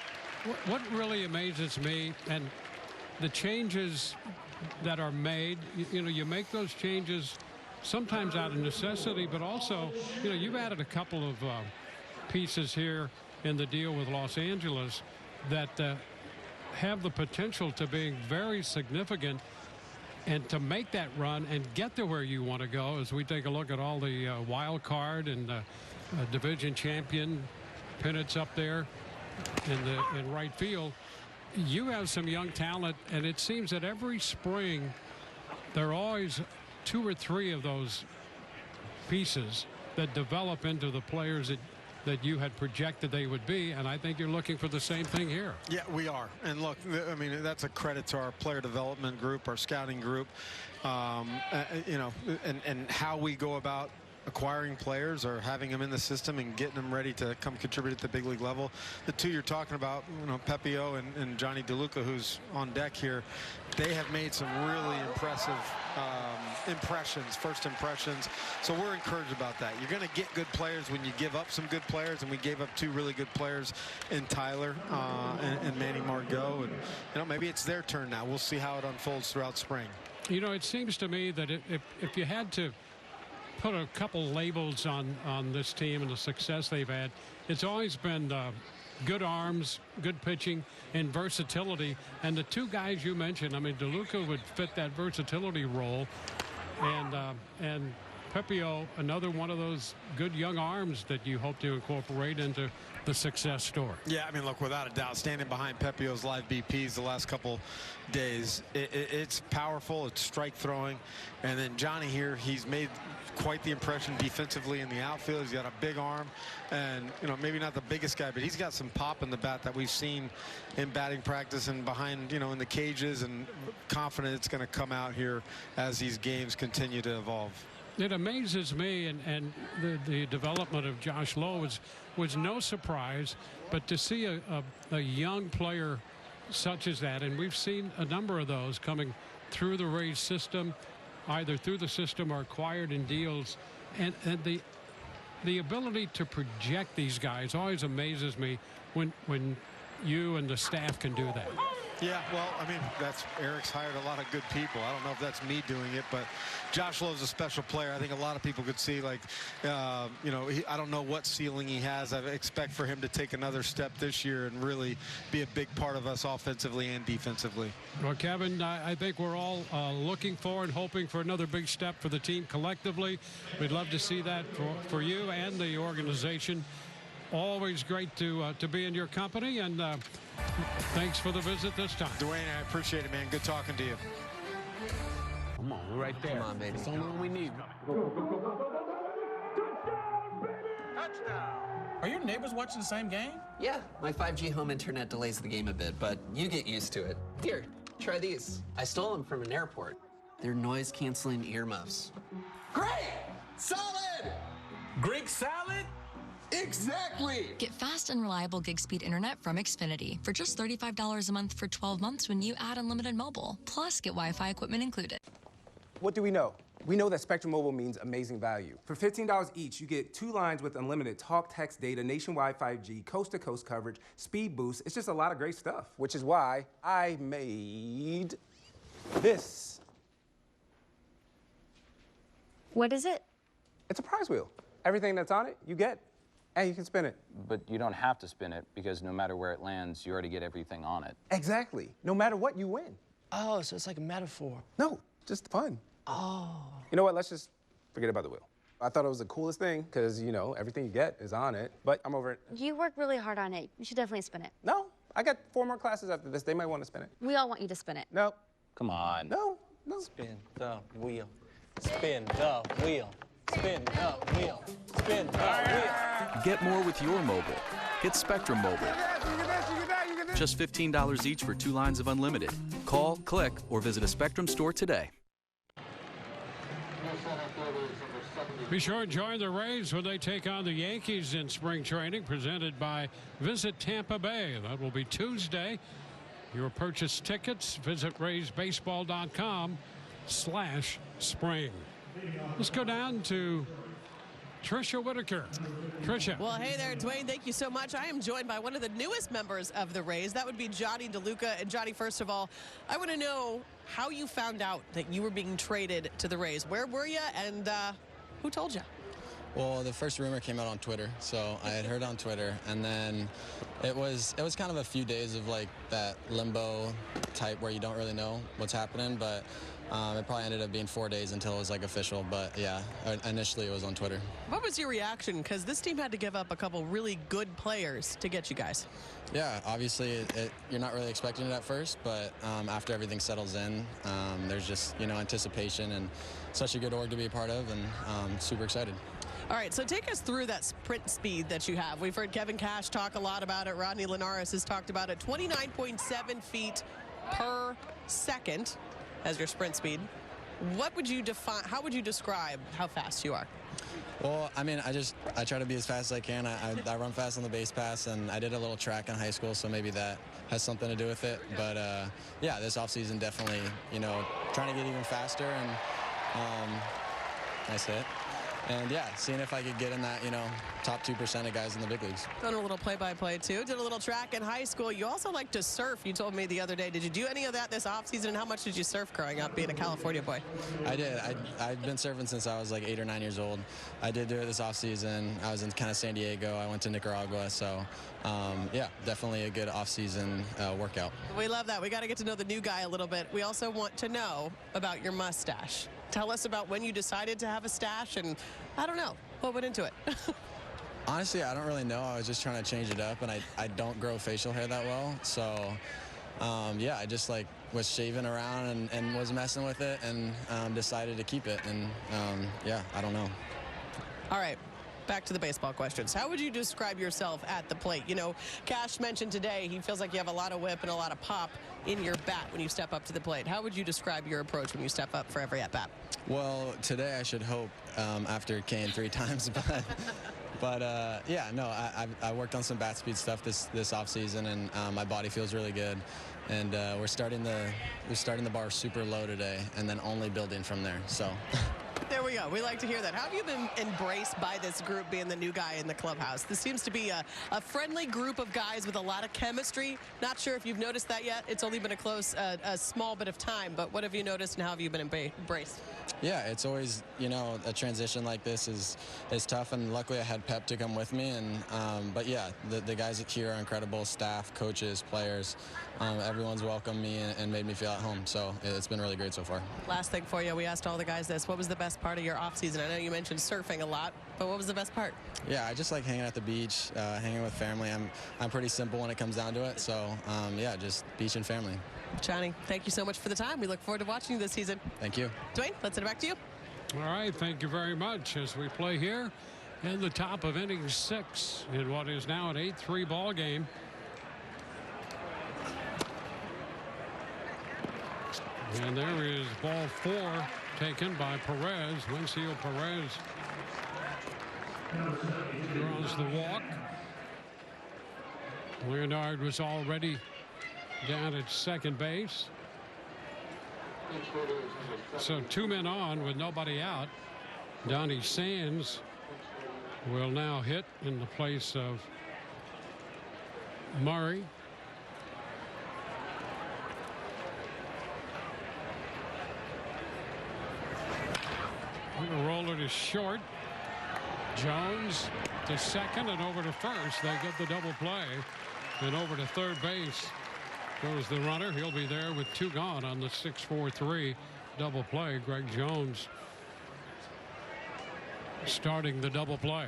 What really amazes me, and the changes that are made, you know, you make those changes sometimes out of necessity, but also, you know, you've added a couple of pieces here in the deal with Los Angeles that have the potential to be very significant and to make that run and get to where you want to go. As we take a look at all the wild card and division champion pennants up there in right field, you have some young talent, and it seems that every spring there are always 2 or 3 of those pieces that develop into the players that you had projected they would be, and I think you're looking for the same thing here. Yeah, we are. And look, I mean, that's a credit to our player development group, our scouting group, you know, and how we go about acquiring players or having them in the system and getting them ready to come contribute at the big league level. The 2 you're talking about, you know, Pepio and Johnny DeLuca, who's on deck here, they have made some really impressive first impressions. So we're encouraged about that. You're going to get good players when you give up some good players, and we gave up 2 really good players in Tyler and Manny Margot, and you know, maybe it's their turn now. We'll see how it unfolds throughout spring. You know, it seems to me that if you had to put a couple labels on this team and the success they've had, it's always been good arms, good pitching, and versatility. And the 2 guys you mentioned, I mean, DeLuca would fit that versatility role, and Pepio, another one of those good young arms that you hope to incorporate into the success story. Yeah, I mean, look, without a doubt, standing behind Pepio's live BPs the last couple days, it's powerful, it's strike throwing. And then Johnny here, he's made quite the impression defensively in the outfield. He's got a big arm, and you know, maybe not the biggest guy, but he's got some pop in the bat that we've seen in batting practice and behind, you know, in the cages, and confident it's going to come out here as these games continue to evolve. It amazes me, and the development of Josh Lowe was no surprise, but to see a young player such as that, and we've seen a number of those coming through the Rays system, either through the system or acquired in deals, and the ability to project these guys always amazes me when you and the staff can do that. Yeah, well, I mean, Eric's hired a lot of good people. I don't know if that's me doing it, but Josh Lowe's a special player. I think a lot of people could see, like, you know, I don't know what ceiling he has. I expect for him to take another step this year and really be a big part of us offensively and defensively. Well, Kevin, I think we're all looking for and hoping for another big step for the team collectively. We'd love to see that for you and the organization. Always great to be in your company, and thanks for the visit this time. Dwayne, I appreciate it, man. Good talking to you. Come on, we're right there. Come on, baby. It's the only one we need. Are your neighbors watching the same game? Yeah, my 5G home internet delays the game a bit, but you get used to it. Here, try these. I stole them from an airport. They're noise-canceling earmuffs. Great! Solid! Greek salad? Exactly! Get fast and reliable gig speed internet from Xfinity for just $35 a month for 12 months when you add unlimited mobile. Plus, get Wi-Fi equipment included. What do we know? We know that Spectrum Mobile means amazing value. For $15 each, you get 2 lines with unlimited talk, text, data, nationwide 5G, coast-to-coast coverage, speed boost. It's just a lot of great stuff, which is why I made this. What is it? It's a prize wheel. Everything that's on it, you get. And you can spin it. But you don't have to spin it, because no matter where it lands, you already get everything on it. Exactly. No matter what, you win. Oh, so it's like a metaphor. No, just fun. Oh. You know what? Let's just forget about the wheel. I thought it was the coolest thing, because, you know, everything you get is on it. But I'm over it. You work really hard on it. You should definitely spin it. No, I got 4 more classes after this. They might want to spin it. We all want you to spin it. No. Come on. No, no. Spin the wheel. Spin the wheel. Spin the wheel. Spin the wheel. Get more with your mobile. Get Spectrum Mobile. Just $15 each for 2 lines of unlimited. Call, click, or visit a Spectrum store today. Be sure to join the Rays when they take on the Yankees in spring training, presented by Visit Tampa Bay. That will be Tuesday. Your purchase tickets, visit raysbaseball.com/spring. Let's go down to Tricia Whitaker. Tricia. Well, hey there, Dwayne. Thank you so much. I am joined by one of the newest members of the Rays. That would be Yandi Diaz. And Yandi, first of all, I want to know how you found out that you were being traded to the Rays. Where were you, and who told you? Well, the first rumor came out on Twitter, so I had heard on Twitter, and then it was kind of a few days of like that limbo type where you don't really know what's happening, but it probably ended up being 4 days until it was like official. But yeah, initially it was on Twitter. What was your reaction? Because this team had to give up a couple really good players to get you guys. Yeah, obviously you're not really expecting it at first, but after everything settles in, there's just, you know, anticipation, and such a good org to be a part of, and super excited. All right, so take us through that sprint speed that you have. We've heard Kevin Cash talk a lot about it. Rodney Linares has talked about it. 29.7 feet per second as your sprint speed. What would you define? How would you describe how fast you are? Well, I mean, I try to be as fast as I can. I run fast on the base pass, and I did a little track in high school, so maybe that has something to do with it. But yeah, this offseason definitely, you know, trying to get even faster, and nice hit. And yeah, seeing if I could get in that, you know, top 2% of guys in the big leagues. Done a little play-by-play too. Did a little track in high school. You also like to surf. You told me the other day. Did you do any of that this offseason? And how much did you surf growing up, being a California boy? I did. I've been surfing since I was like 8 or 9 years old. I did do it this offseason. I was in kind of San Diego. I went to Nicaragua. So yeah, definitely a good offseason workout. We love that. We got to get to know the new guy a little bit. We also want to know about your mustache. Tell us about when you decided to have a stash, and I don't know, what went into it? Honestly, I don't really know. I was just trying to change it up, and I don't grow facial hair that well. So yeah, I just like was shaving around and was messing with it, and decided to keep it. And yeah, I don't know. All right. back to the baseball questions. How would you describe yourself at the plate? You know, Cash mentioned today he feels like you have a lot of whip and a lot of pop in your bat when you step up to the plate. How would you describe your approach when you step up for every at-bat? Well, today I should hope after Kane 3 times, but yeah, no, I worked on some bat speed stuff this offseason, and my body feels really good. And we're starting the bar super low today, and then only building from there. So. There we go. We like to hear that. How have you been embraced by this group, being the new guy in the clubhouse? This seems to be a friendly group of guys with a lot of chemistry. Not sure if you've noticed that yet. It's only been a small bit of time, but what have you noticed and how have you been embraced? Yeah, it's always, you know, a transition like this is tough, and luckily I had Pep to come with me. And but yeah, the guys here are incredible. Staff, coaches, players, everyone's welcomed me and made me feel at home. So it's been really great so far. Last thing for you, we asked all the guys this. What was the best part of your off season? I know you mentioned surfing a lot, but what was the best part? Yeah, I just like hanging at the beach, hanging with family. I'm pretty simple when it comes down to it. So yeah, just beach and family. Johnny, thank you so much for the time. We look forward to watching you this season. Thank you. Dwayne, let's send it back to you. All right, thank you very much as we play here in the top of inning 6 in what is now an 8-3 ball game. And there is ball 4 taken by Perez. Winfield Perez draws the walk. Leonard was already down at second base. So 2 men on with nobody out. Donnie Sands will now hit in the place of Murray. The roller to short. Jones to second and over to first. They get the double play. And over to third base goes the runner. He'll be there with 2 gone on the 6-4-3 double play. Greg Jones starting the double play.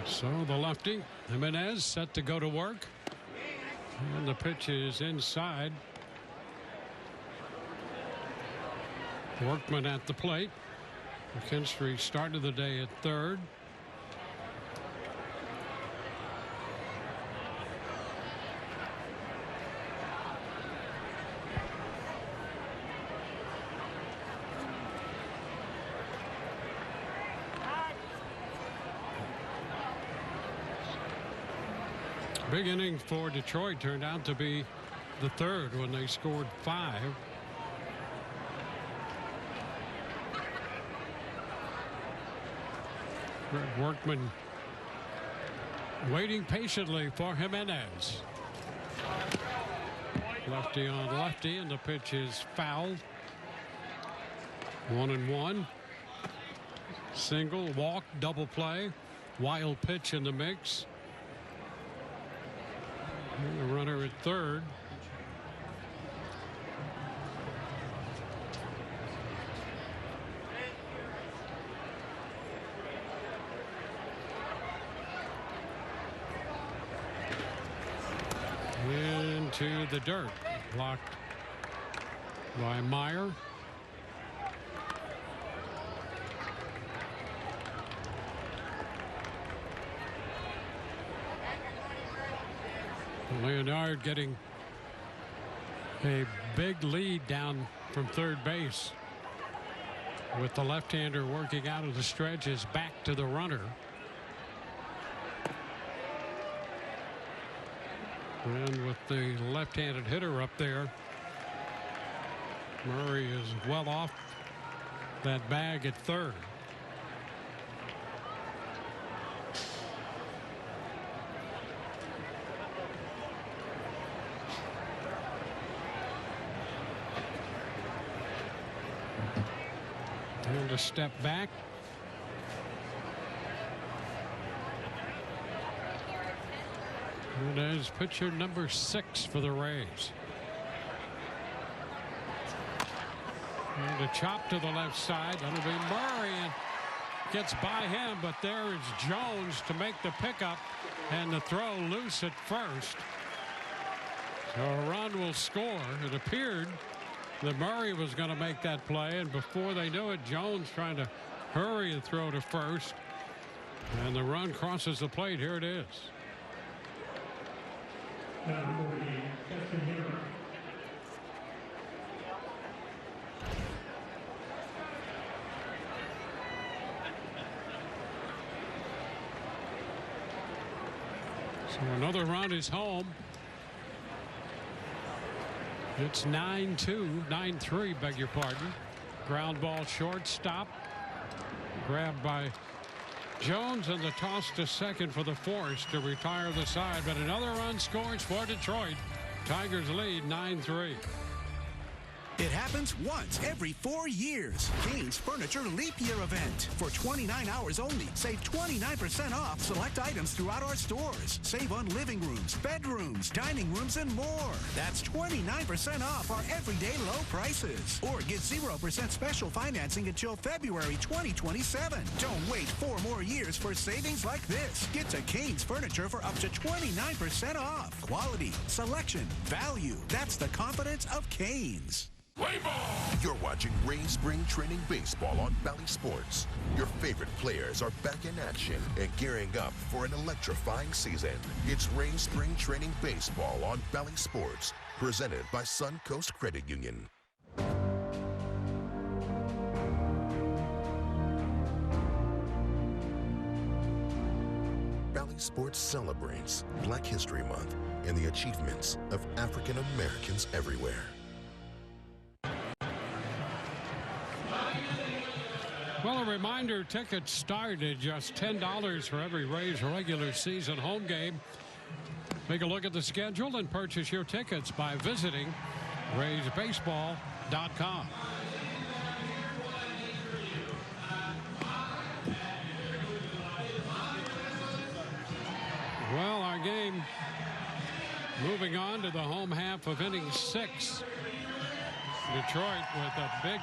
So the lefty Jimenez set to go to work, and the pitch is inside. Workman at the plate. McKinstry started the day at third. Big inning for Detroit turned out to be the third when they scored 5. Workman waiting patiently for Jimenez. Lefty on lefty, and the pitch is fouled. 1-1. Single, walk, double play. Wild pitch in the mix. And the runner at third. Into the dirt. Blocked by Meyer. Leonard getting a big lead down from third base, with the left-hander working out of the stretch. Is back to the runner. And with the left-handed hitter up there, Murray is well off that bag at third. And a step back. And as pitcher number 6 for the Rays. And a chop to the left side. That'll be Murray. And gets by him, but there is Jones to make the pickup and the throw loose at first. So a run will score. It appeared that Murray was going to make that play, and before they knew it, Jones trying to hurry and throw to first. And the run crosses the plate. Here it is. So another run is home. It's 9-3, beg your pardon. Ground ball shortstop. Grabbed by Jones, and the toss to second for the Force to retire the side. But another run scores for Detroit. Tigers lead 9-3. It happens once every 4 years. Kane's Furniture Leap Year event. For 29 hours only, save 29% off select items throughout our stores. Save on living rooms, bedrooms, dining rooms, and more. That's 29% off our everyday low prices. Or get 0% special financing until February 2027. Don't wait 4 more years for savings like this. Get to Kane's Furniture for up to 29% off. Quality, selection, value. That's the confidence of Kane's. You're watching Rays Spring Training Baseball on Bally Sports. Your favorite players are back in action and gearing up for an electrifying season. It's Rays Spring Training Baseball on Bally Sports, presented by Suncoast Credit Union. Bally Sports celebrates Black History Month and the achievements of African Americans everywhere. Well, a reminder, tickets start at just $10 for every Rays regular season home game. Take a look at the schedule and purchase your tickets by visiting RaysBaseball.com. Well, our game moving on to the home half of inning 6. Detroit with a big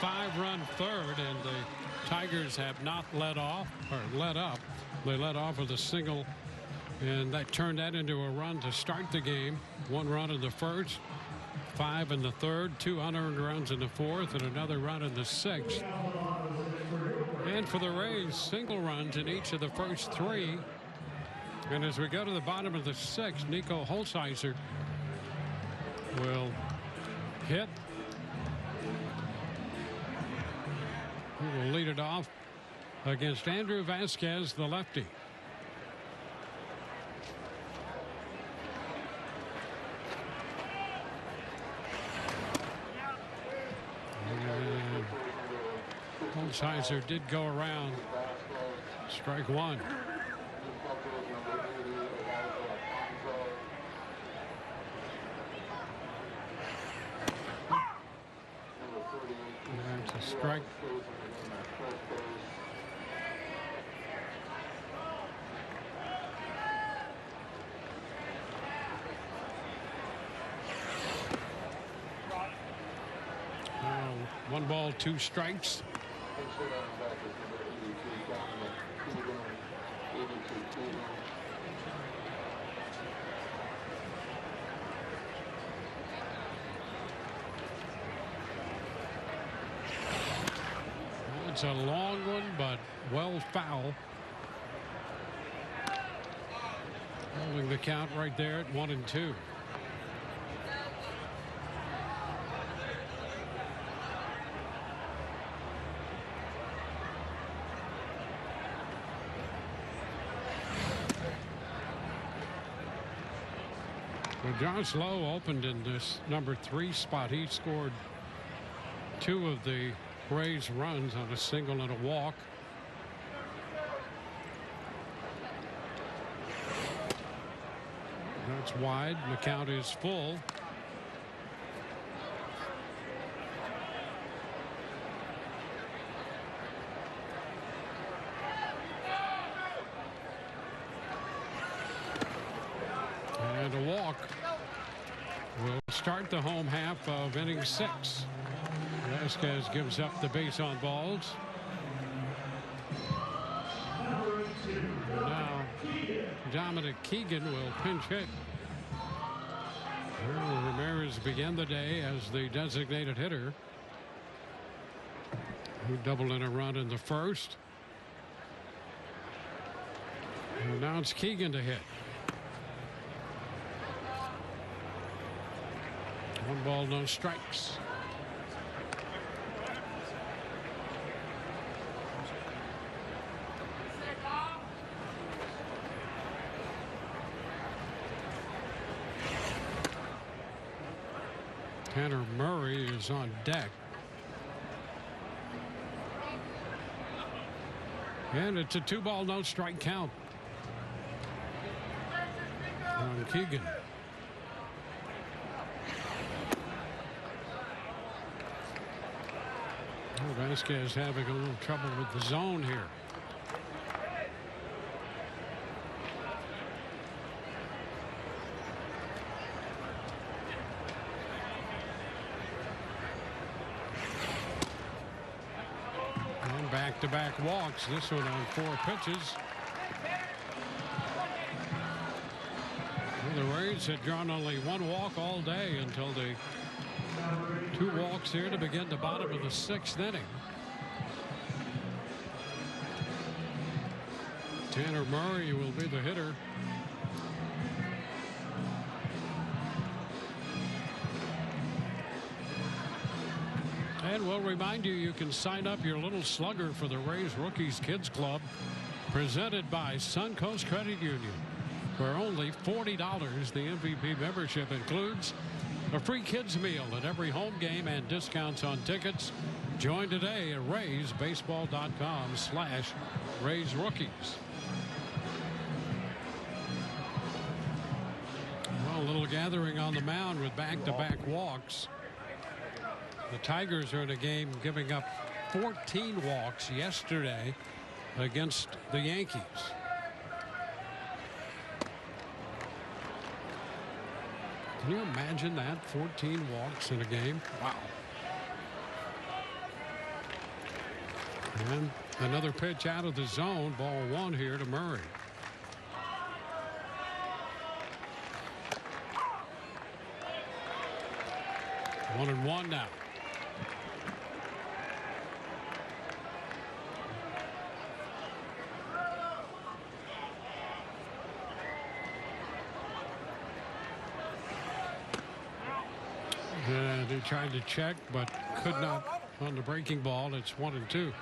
5-run third, and the Tigers have not let up. They let off with a single, and that turned that into a run to start the game. 1 run in the first, 5 in the third, 2 unearned runs in the fourth, and another run in the sixth. And for the Rays, single runs in each of the first 3. And as we go to the bottom of the 6th, Nico Holzheiser will hit. He will lead it off against Andrew Vasquez, the lefty. Holzheiser did go around. Strike 1. That's a strike. One ball, 2 strikes. It's a long one, but well foul. Holding the count right there at 1-2. Josh Lowe opened in this number 3 spot. He scored 2 of the Rays runs on a single and a walk. That's wide. The count is full. And a walk will start the home half of inning 6. Vasquez gives up the base on balls. Dominic Keegan will pinch hit. Ramirez began the day as the designated hitter. He doubled in a run in the first. And now it's Keegan to hit. 1 ball, no strikes. Tanner Murray is on deck. And it's a 2 ball, no strike count on Keegan. Vasquez having a little trouble with the zone here. And back-to-back walks. This one on 4 pitches. Well, the Rays had drawn only 1 walk all day until the 2 walks here to begin the bottom of the 6th inning. Tanner Murray will be the hitter. And we'll remind you, you can sign up your little slugger for the Rays Rookies Kids Club, presented by Suncoast Credit Union. For only $40, the MVP membership includes a free kids meal at every home game and discounts on tickets. Join today at RaysBaseball.com/RaysRookies. Well, a little gathering on the mound with back-to-back walks. The Tigers are in a game giving up 14 walks yesterday against the Yankees. Can you imagine that? 14 walks in a game. Wow. And another pitch out of the zone. Ball 1 here to Murray. One and one now. And he tried to check, but could not on the breaking ball. It's 1-2.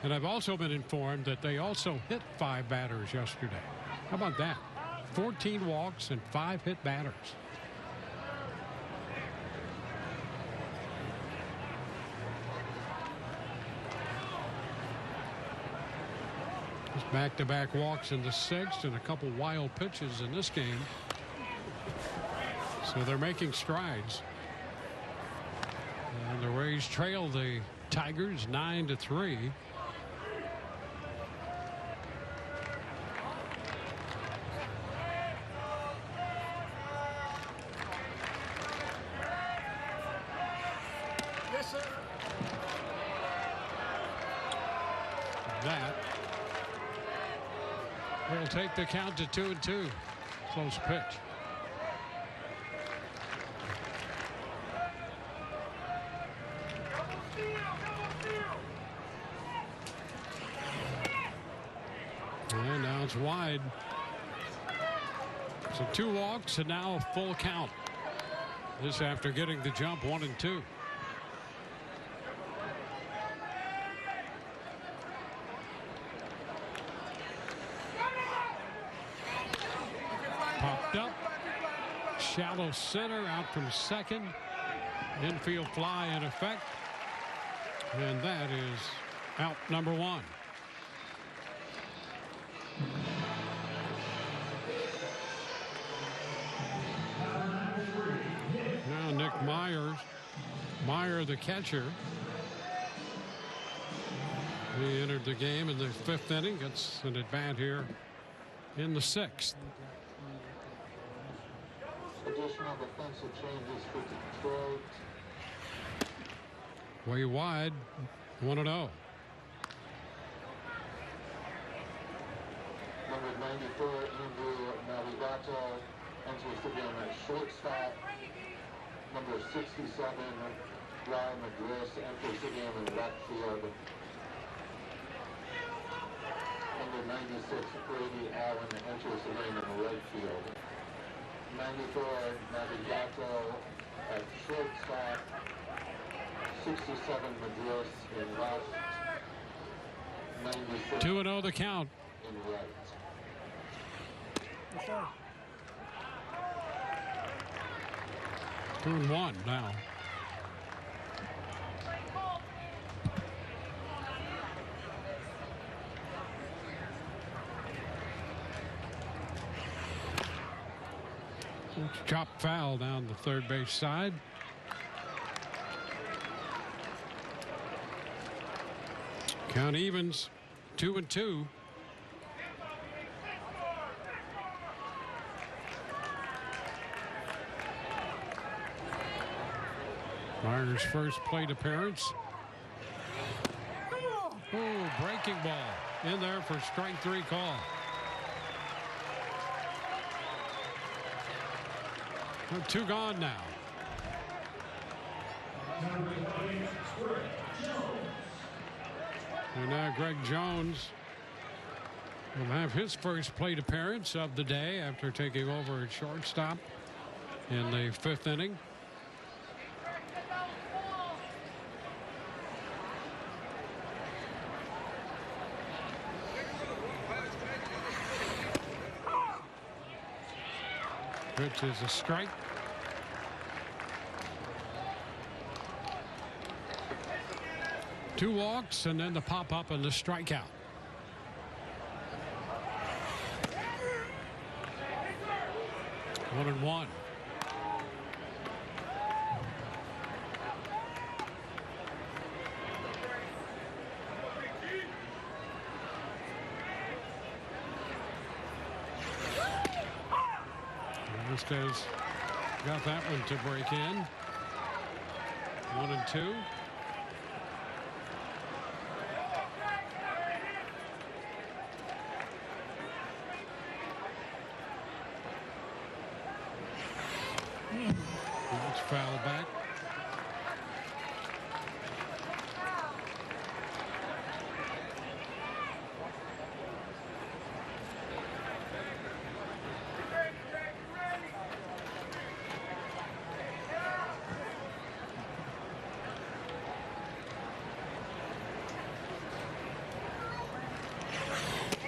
And I've also been informed that they also hit 5 batters yesterday. How about that? 14 walks and 5 hit batters. Just back-to-back walks in the 6th and a couple wild pitches in this game. So they're making strides. And the Rays trail the Tigers 9-3. Yes, sir. That will take the count to 2-2. Close pitch. And now it's wide. So 2 walks and now a full count. This after getting the jump 1-2. Popped up. Shallow center, out from second. Infield fly in effect. And that is out number 1. Now Nick Meyer, the catcher. He entered the game in the 5th inning. Gets an at bat here in the 6th. Additional defensive changes for Detroit. Way wide, 1-0. Number 94, Andrew Navigato enters the game at shortstop. Number 67, Ryan Madris enters the game in left field. Number 96, Brady Allen enters the game in right field. 94, Navigato at shortstop. 67, Madris in left. 96. 2-0 the count. In right. 2-1 now. Chop foul down the third base side. Count evens, 2-2. Myers' first plate appearance. Oh, breaking ball in there for strike 3 call. Well, 2 gone now. And now Greg Jones will have his first plate appearance of the day after taking over at shortstop in the 5th inning. Pitch is a strike. Two walks and then the pop up and the strikeout. One and one. Has got that one to break in. 1-2. That's foul back.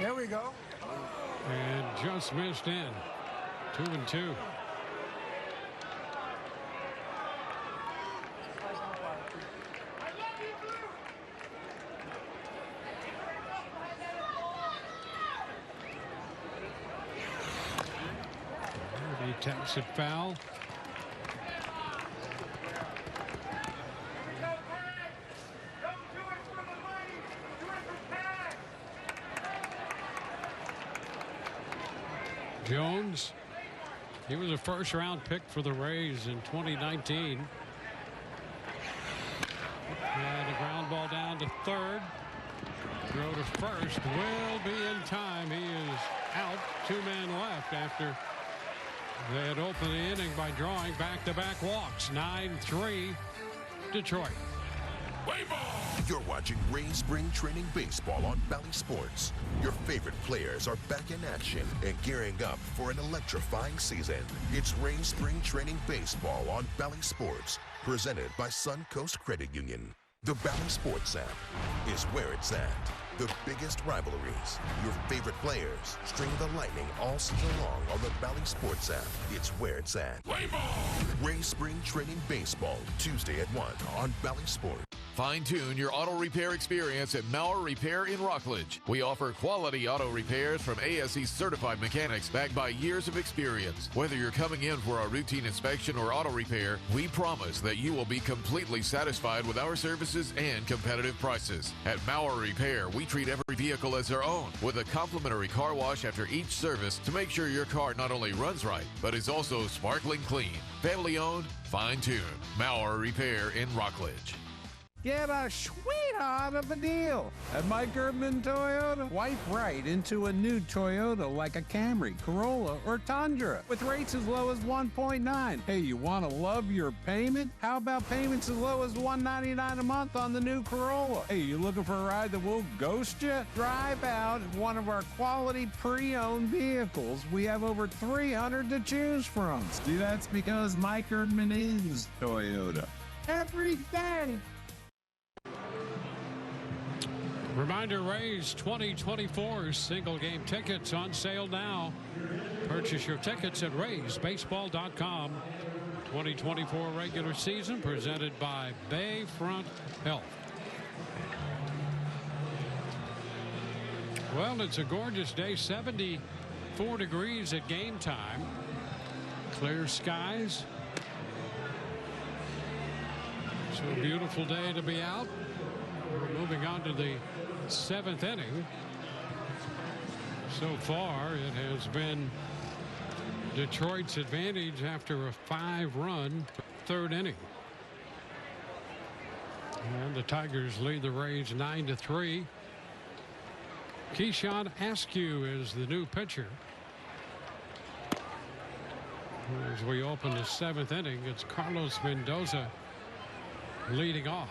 There we go. And just missed in. 2-2. He taps it foul. Jones, he was a first-round pick for the Rays in 2019. And a ground ball down to third. Throw to first will be in time. He is out. 2 men left after they had opened the inning by drawing back-to-back walks. 9-3 Detroit. You're watching Rays Spring Training Baseball on Bally Sports. Your favorite players are back in action and gearing up for an electrifying season. It's Rays Spring Training Baseball on Bally Sports, presented by Suncoast Credit Union. The Bally Sports app is where it's at. The biggest rivalries, your favorite players. String the lightning all season long on the Bally Sports app. It's where it's at. Rays Spring Training Baseball, Tuesday at 1 on Bally Sports. Fine-tune your auto repair experience at Maurer Repair in Rockledge. We offer quality auto repairs from ASE certified mechanics backed by years of experience. Whether you're coming in for a routine inspection or auto repair, we promise that you will be completely satisfied with our services and competitive prices. At Maurer Repair, we treat every vehicle as their own with a complimentary car wash after each service to make sure your car not only runs right, but is also sparkling clean. Family owned, fine-tuned. Maurer Repair in Rockledge. Get a sweetheart of a deal at Mike Erdman Toyota. Wipe right into a new Toyota like a Camry, Corolla, or Tundra with rates as low as 1.9. Hey, you want to love your payment? How about payments as low as $199 a month on the new Corolla? Hey, you looking for a ride that will ghost you? Drive out one of our quality pre-owned vehicles. We have over 300 to choose from. See, that's because Mike Erdman is Toyota. Every day. Reminder, Rays 2024 single game tickets on sale now. Purchase your tickets at raysbaseball.com. 2024 regular season presented by Bayfront Health. Well, it's a gorgeous day, 74 degrees at game time. Clear skies. So a beautiful day to be out. We're moving on to the 7th inning. So far, it has been Detroit's advantage after a 5-run 3rd inning. And the Tigers lead the Rays 9-3. Keyshawn Askew is the new pitcher. As we open the 7th inning, it's Carlos Mendoza leading off.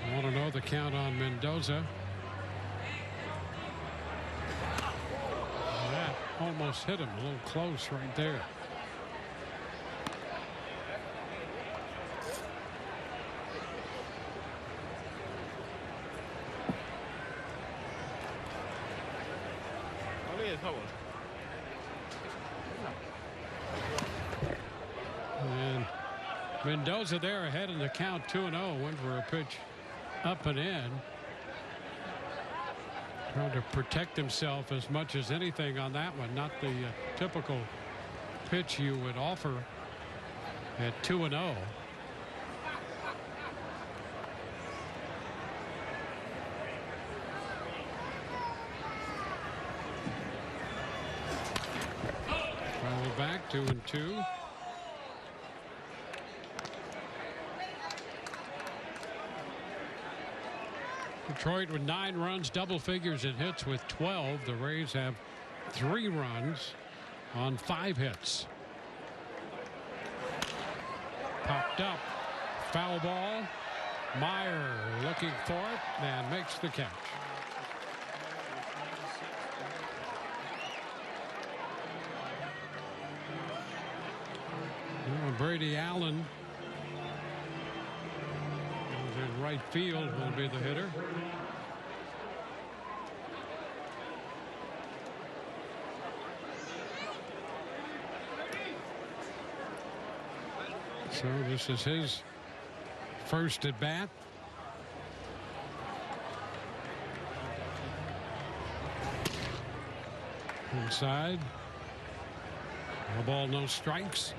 I want to know the count on Mendoza. That almost hit him a little close right there. And Mendoza there ahead in the count, 2-0. Went for a pitch up and in. Trying to protect himself as much as anything on that one. Not the typical pitch you would offer at 2-0. Travel back 2-2. Detroit with 9 runs, double figures in hits with 12. The Rays have 3 runs on 5 hits. Popped up. Foul ball. Meyer looking for it and makes the catch. Brady Allen in right field will be the hitter. So this is his first at bat. Inside. No ball, no strikes.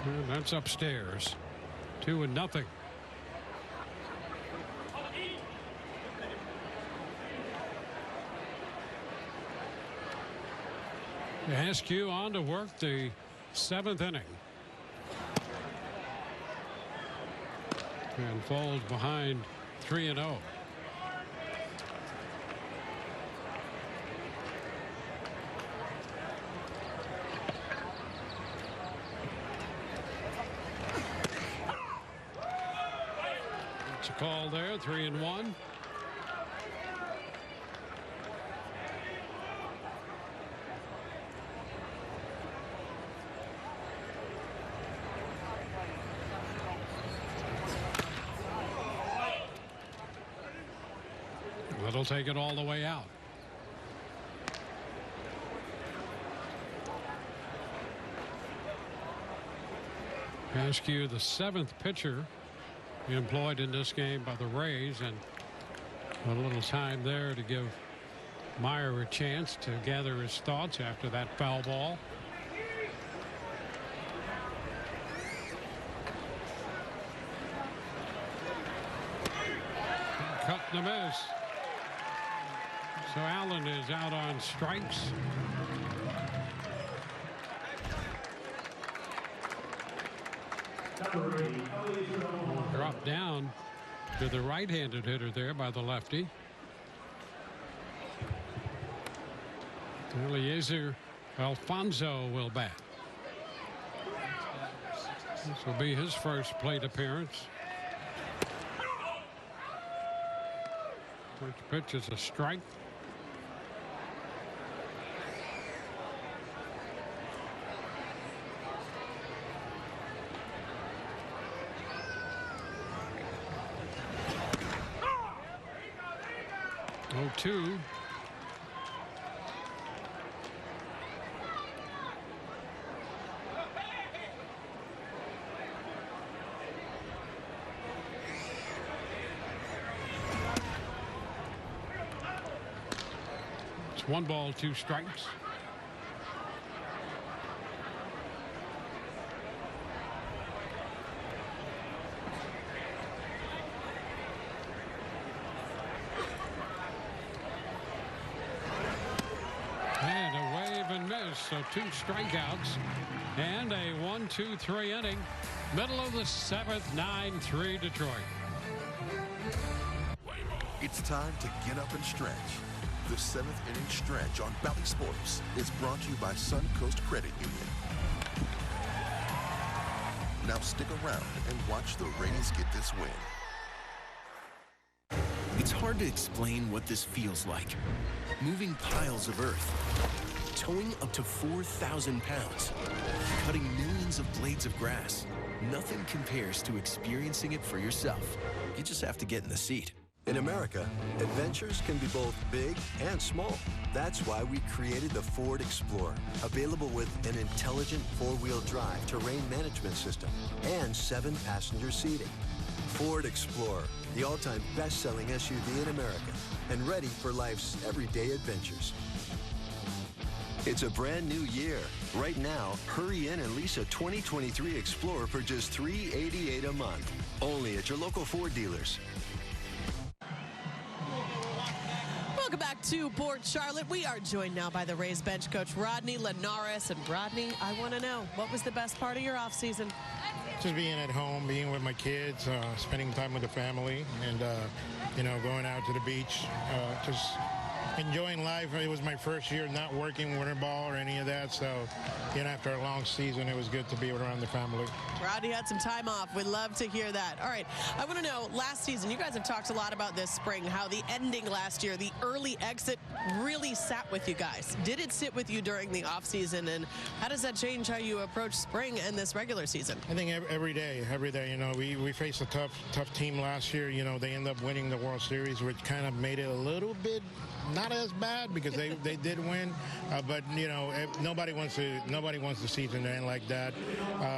And that's upstairs. 2-0. Askew on to work the 7th inning. And falls behind 3-0. It's a call there, 3-1. That'll take it all the way out. Askew, the 7th pitcher employed in this game by the Rays, and a little time there to give Meyer a chance to gather his thoughts after that foul ball. Cut and a miss. So Allen is out on strikes. Drop down to the right-handed hitter there by the lefty. Eliezer Alfonso will bat. This will be his first plate appearance. First pitch is a strike. Oh, 2. It's 1 ball, 2 strikes. And a wave and miss, so 2 strikeouts and a 1-2-3 inning. Middle of the 7th, 9-3 Detroit. It's time to get up and stretch. The 7th inning stretch on Bally Sports is brought to you by Suncoast Credit Union. Now stick around and watch the Rays get this win. It's hard to explain what this feels like. Moving piles of earth, towing up to 4,000 pounds, cutting millions of blades of grass. Nothing compares to experiencing it for yourself. You just have to get in the seat. In America, adventures can be both big and small. That's why we created the Ford Explorer, available with an intelligent 4-wheel drive terrain management system and 7-passenger seating. Ford Explorer, the all-time best-selling SUV in America, and ready for life's everyday adventures. It's a brand new year. Right now, hurry in and lease a 2023 Explorer for just $388 a month. Only at your local Ford dealers. Welcome back to Port Charlotte. We are joined now by the Rays bench coach, Rodney Linares. And Rodney, I want to know, what was the best part of your offseason? Just being at home, being with my kids, spending time with the family, and, you know, going out to the beach, just enjoying life. It was my first year not working winter ball or any of that, so, you know, after a long season, it was good to be around the family. Rodney had some time off. We'd love to hear that. All right, I want to know, last season, you guys have talked a lot about this spring, how the ending last year, the early exit really sat with you guys. Did it sit with you during the offseason, and how does that change how you approach spring and this regular season? I think every day, you know, we faced a tough team last year. You know, they ended up winning the World Series, which kind of made it a little bit not as bad because they did win, but you know, nobody wants the season to end like that.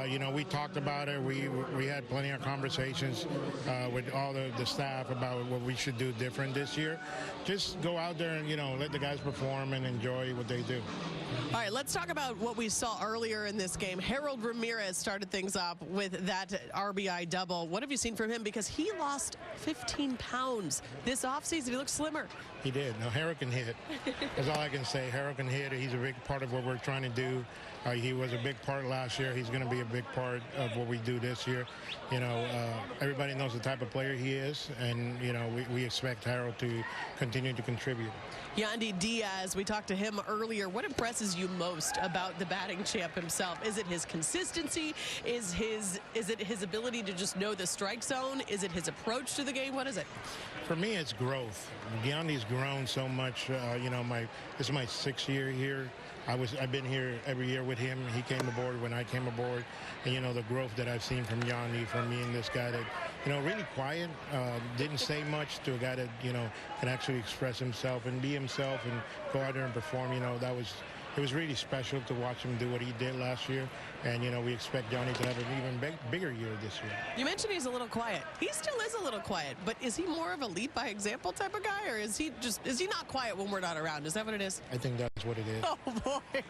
You know, we talked about it. We had plenty of conversations with all the staff about what we should do different this year. Just go out there and, you know, let the guys perform and enjoy what they do. All right, let's talk about what we saw earlier in this game. Harold Ramirez started things up with that RBI double. What have you seen from him? Because he lost 15 pounds this offseason. He looks slimmer. He did. Now, Harold can hit. That's all I can say. Harold can hit. He's a big part of what we're trying to do. He was a big part last year. He's going to be a big part of what we do this year. You know, everybody knows the type of player he is, and, you know, we expect Harold to continue to contribute. Yandi Diaz, we talked to him earlier. What impresses you most about the batting champ himself? Is it his consistency? Is it his ability to just know the strike zone? Is it his approach to the game? What is it? For me, it's growth. Yandi's grown so much. You know, this is my 6th year here. I've been here every year with him. He came aboard when I came aboard, and, you know, the growth that I've seen from Yandi, from me and this guy that, you know, really quiet, didn't say much, to a guy that, you know, can actually express himself and be himself and go out there and perform. You know, it was really special to watch him do what he did last year. And, you know, we expect Yandi to have an even bigger year this year. You mentioned he's a little quiet. He still is a little quiet, but is he more of a lead by example type of guy, or is he not quiet when we're not around? Is that what it is? I think that's what it is. Oh, boy.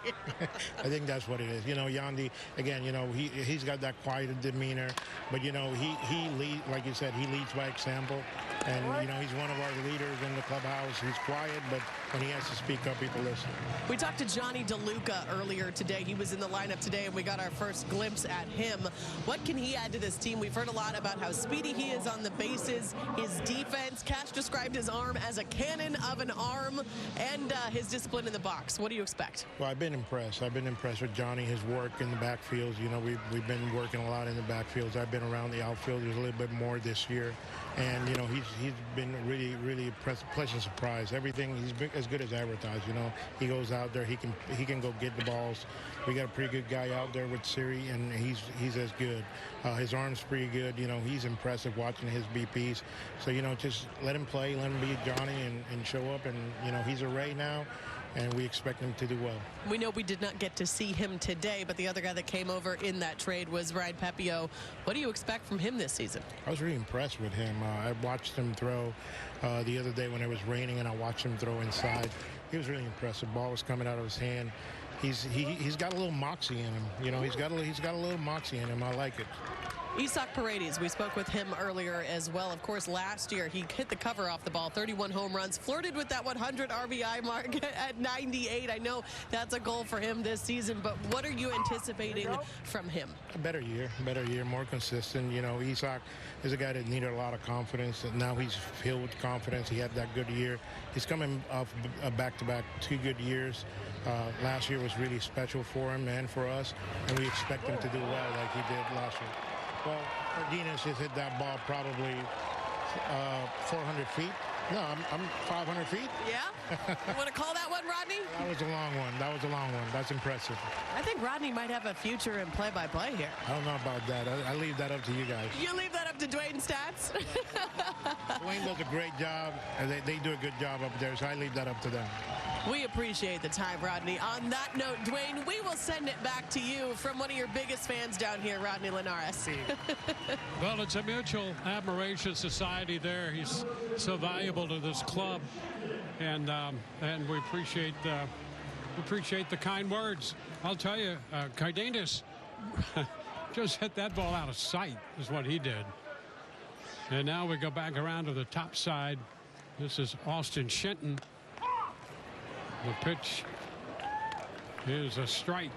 I think that's what it is. You know, Yandi, again, you know, he's got that quiet demeanor, but, you know, he leads, like you said, he leads by example. And, you know, he's one of our leaders in the clubhouse. He's quiet, but when he has to speak up, people listen. We talked to Johnny DeLuca earlier today. He was in the lineup today, and we got our first glimpse at him. What can he add to this team? We've heard a lot about how speedy he is on the bases, his defense. Cash described his arm as a cannon of an arm, and his discipline in the box. What do you expect? Well, I've been impressed. I've been impressed with Johnny, his work in the backfields. You know, we've been working a lot in the backfields. I've been around the outfield. There's a little bit more this year. And, you know, he's been really a pleasant surprise. Everything, he's been as good as advertised. You know, he goes out there, he can go get the balls. We got a pretty good guy out there with Siri, and he's as good. His arm's pretty good. You know, he's impressive watching his BPs. So, you know, just let him play, let him be Johnny and show up. And, you know, he's a Ray now, and we expect him to do well. We know we did not get to see him today, but the other guy that came over in that trade was Ryan Pepio. What do you expect from him this season? I was really impressed with him. I watched him throw the other day when it was raining, and I watched him throw inside. He was really impressive. Ball was coming out of his hand. He's got a little moxie in him. You know, he's got a little moxie in him. I like it. Isak Paredes, we spoke with him earlier as well. Of course, last year he hit the cover off the ball, 31 home runs, flirted with that 100 RBI mark at 98. I know that's a goal for him this season, but what are you anticipating from him? A better year, more consistent. You know, Isak is a guy that needed a lot of confidence, and now he's filled with confidence. He had that good year. He's coming off a back-to-back 2 good years. Last year was really special for him and for us, and we expect him to do well like he did last year. Well, Cardenas just hit that ball probably 400 feet. No, I'm 500 feet. Yeah? You want to call that one, Rodney? That was a long one. That's impressive. I think Rodney might have a future in play-by-play here. I don't know about that. I leave that up to you guys. You leave that up to Dwayne Stats? Dwayne does a great job. They do a good job up there, so I leave that up to them. We appreciate the time, Rodney. On that note, Dwayne, we will send it back to you from one of your biggest fans down here, Rodney Linares. Well, it's a mutual admiration society there. He's so valuable to this club, and we appreciate the kind words. I'll tell you, Cardenas just hit that ball out of sight is what he did. And now we go back around to the top side. This is Austin Shenton. The pitch is a strike.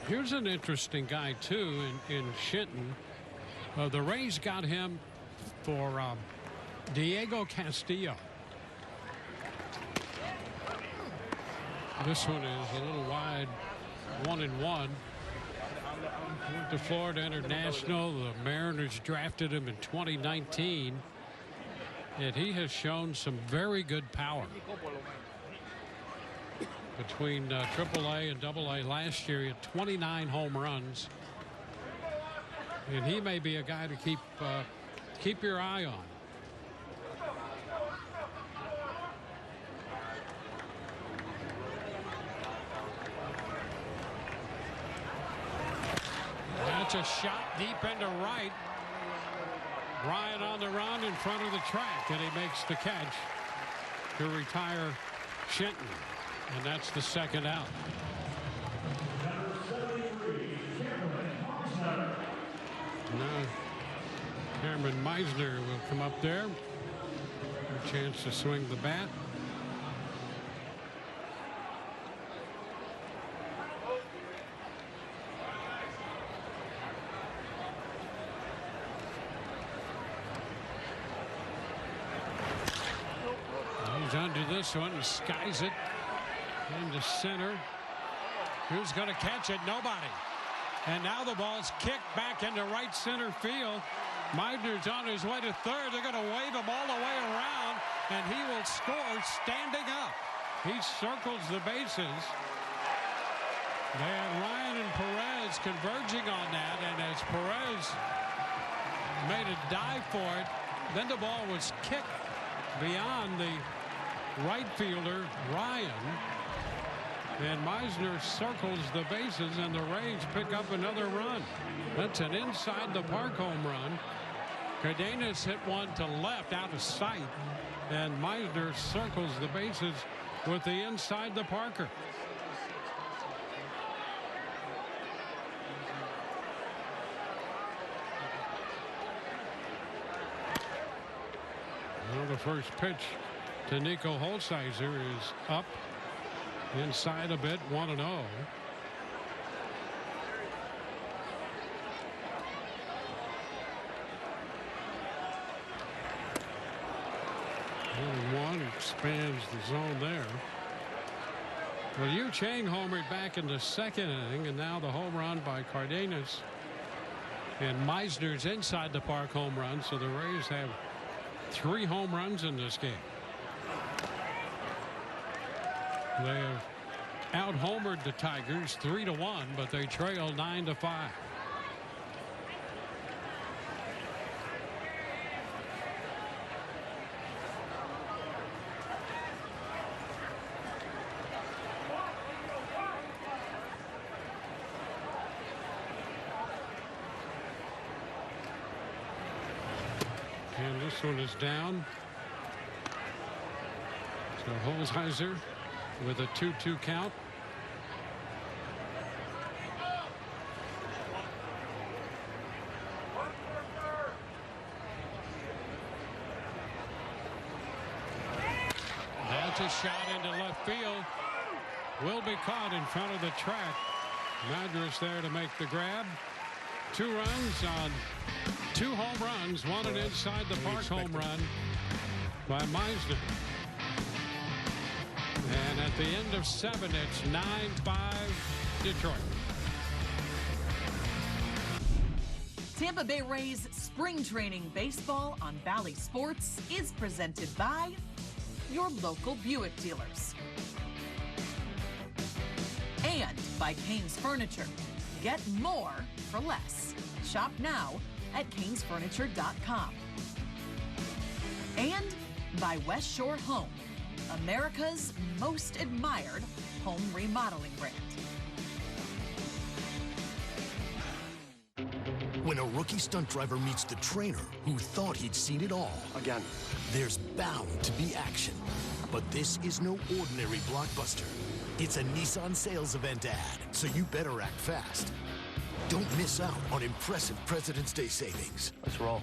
Here's an interesting guy, too, in Shenton. The Rays got him for Diego Castillo. This one is a little wide, 1-1. Went to Florida International. The Mariners drafted him in 2019. And he has shown some very good power. Between AAA and AA last year, he had 29 home runs. And he may be a guy to keep your eye on. That's a shot deep into right. Ryan on the run in front of the track, and he makes the catch to retire Shenton. And that's the second out. Now Cameron Meisner will come up there. A chance to swing the bat. He's under this one and skies it into center. Who's going to catch it? Nobody. And now the ball's kicked back into right center field. Meisner's on his way to third. They're going to wave him all the way around, and he will score standing up. He circles the bases. They had Ryan and Perez converging on that, and as Perez made a dive for it, then the ball was kicked beyond the right fielder, Ryan. And Meisner circles the bases, and the Rays pick up another run. That's an inside the park home run. Cardenas hit one to left out of sight, and Meisner circles the bases with the inside the Parker. Well, the first pitch to Nico Holzhauser is up inside a bit, 1-0. One expands the zone there. Well, Yu Chang homered back in the second inning, and now the home run by Cardenas. And Meisner's inside the park home run, so the Rays have 3 home runs in this game. They have out-homered the Tigers 3-1, but they trail 9-5. And this one is down. So Holzhauser with a 2-2 count. That's a shot into left field. Will be caught in front of the track. Madras there to make the grab. 2 runs on 2 home runs. One an inside the park home run by Meisner. And at the end of 7, it's 9-5 Detroit. Tampa Bay Rays Spring Training Baseball on Bally Sports is presented by your local Buick dealers. And by Kane's Furniture. Get more for less. Shop now at canesfurniture.com. And by West Shore Home, America's most admired home remodeling brand. When a rookie stunt driver meets the trainer who thought he'd seen it all. Again. There's bound to be action. But this is no ordinary blockbuster. It's a Nissan sales event ad, so you better act fast. Don't miss out on impressive President's Day savings. Let's roll.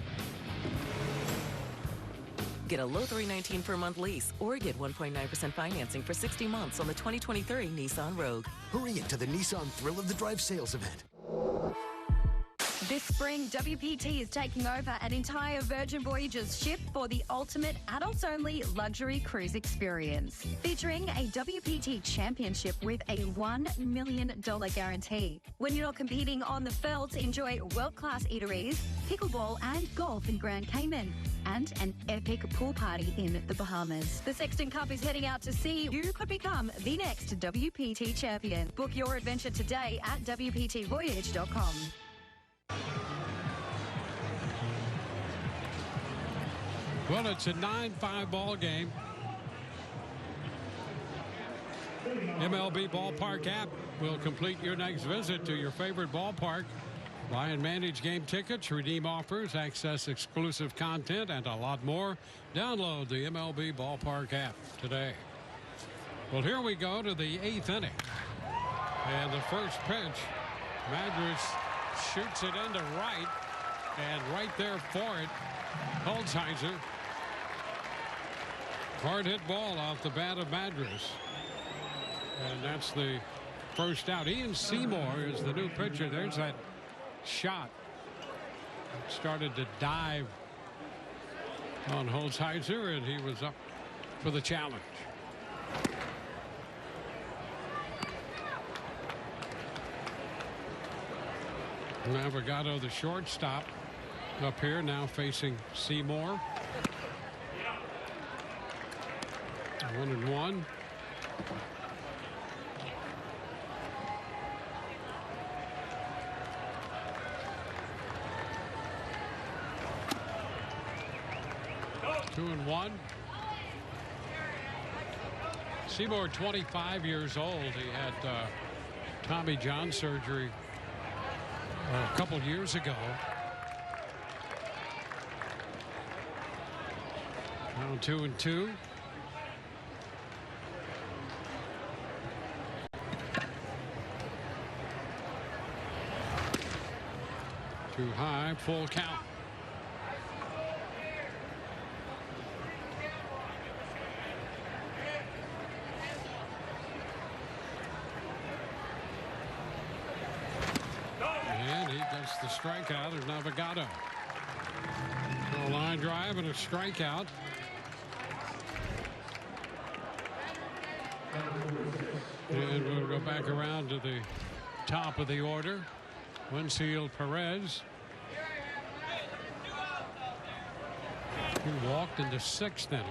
Get a low $319 per month lease or get 1.9% financing for 60 months on the 2023 Nissan Rogue. Hurry into the Nissan Thrill of the Drive sales event. This spring, WPT is taking over an entire Virgin Voyages ship for the ultimate adults-only luxury cruise experience. Featuring a WPT championship with a $1 million guarantee. When you're not competing on the felt, enjoy world-class eateries, pickleball and golf in Grand Cayman, and an epic pool party in the Bahamas. The Sexton Cup is heading out to sea. You could become the next WPT champion. Book your adventure today at WPTvoyage.com. Well, it's a 9-5 ball game. MLB Ballpark app will complete your next visit to your favorite ballpark. Buy and manage game tickets, redeem offers, access exclusive content, and a lot more. Download the MLB Ballpark app today. Well, here we go to the 8th inning. And the first pitch, Madras shoots it into right, and right there for it, Holzhauser. Hard hit ball off the bat of Madras. And that's the first out. Ian Seymour is the new pitcher. There's that shot. Started to dive on Holzhauser, and he was up for the challenge. Navigato, the shortstop, up here now facing Seymour. 1-1. Two and one. Seymour, 25 years old. He had Tommy John surgery a couple years ago. Now 2-2. Too high, full count. Diaz, the strikeout of Navigato. So a line drive and a strikeout. And we'll go back around to the top of the order. Winfield Perez. He walked in the 6th inning.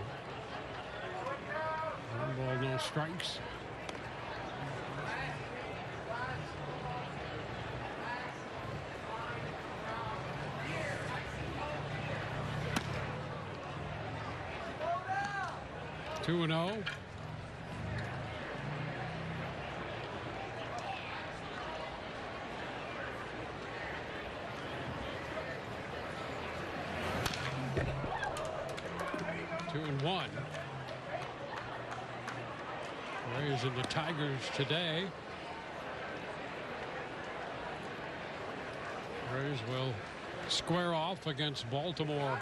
1 ball, no strikes. Two and 0. Rays and the Tigers today. Rays will square off against Baltimore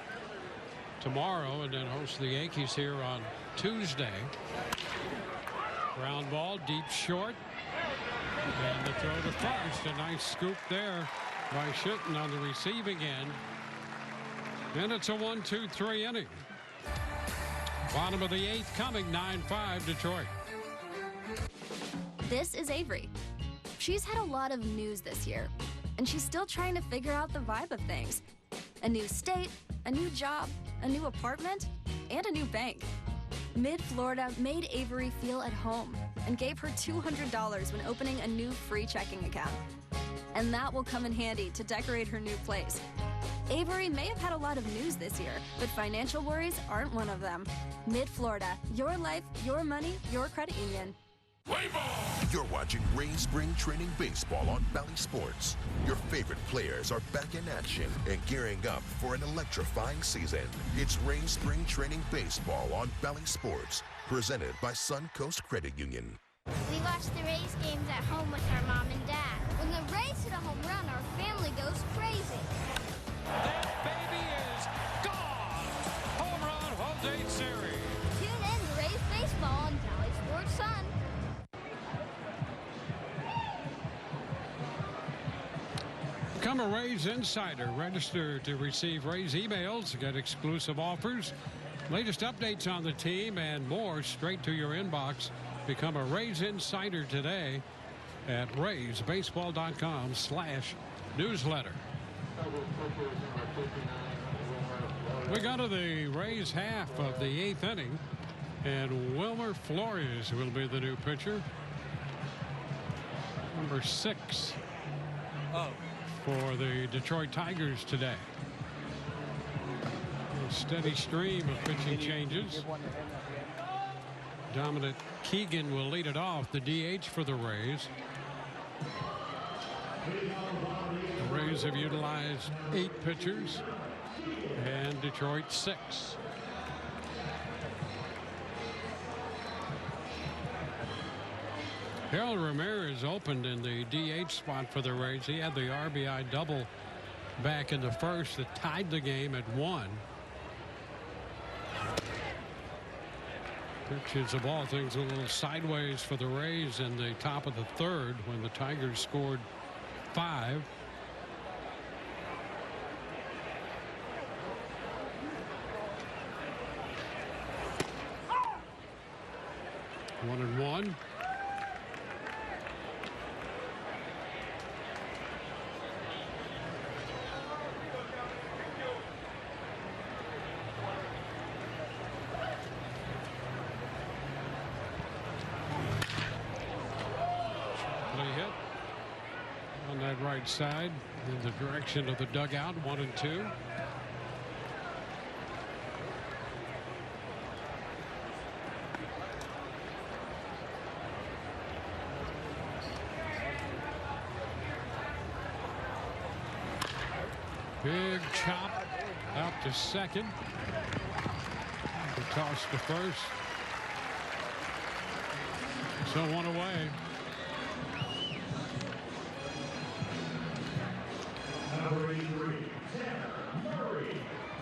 tomorrow and then host the Yankees here on Tuesday. Ground ball deep short. And the throw to first. A nice scoop there by Shitten on the receiving end. And it's a 1-2-3 inning. Bottom of the 8th coming, 9-5 Detroit. This is Avery. She's had a lot of news this year, and she's still trying to figure out the vibe of things. A new state, a new job, a new apartment, and a new bank. Mid-Florida made Avery feel at home and gave her $200 when opening a new free checking account. And that will come in handy to decorate her new place. Avery may have had a lot of news this year, but financial worries aren't one of them. Mid-Florida, your life, your money, your credit union. You're watching Rays Spring Training Baseball on Bally Sports. Your favorite players are back in action and gearing up for an electrifying season. It's Rays Spring Training Baseball on Bally Sports, presented by Suncoast Credit Union. We watch the Rays games at home with our mom and dad. When the Rays hit a home run, our family goes crazy. That baby is gone! Home run, World 8 Series. Tune in to Rays Baseball on Valley Sports Sun. Become a Rays Insider. Register to receive Rays emails, get exclusive offers, latest updates on the team, and more straight to your inbox. Become a Rays Insider today at raysbaseball.com/newsletter. We go to the Rays half of the 8th inning, and Wilmer Flores will be the new pitcher. Number 6 for the Detroit Tigers today. A steady stream of pitching changes. Dominic Keegan will lead it off, the DH for the Rays. The Rays have utilized 8 pitchers and Detroit 6. Harold Ramirez opened in the DH spot for the Rays. He had the RBI double back in the first that tied the game at 1. Pitches of all things a little sideways for the Rays in the top of the 3rd when the Tigers scored 5. One and one. Right side in the direction of the dugout. 1 and 2. Big chop out to second. The toss to first. So 1 away.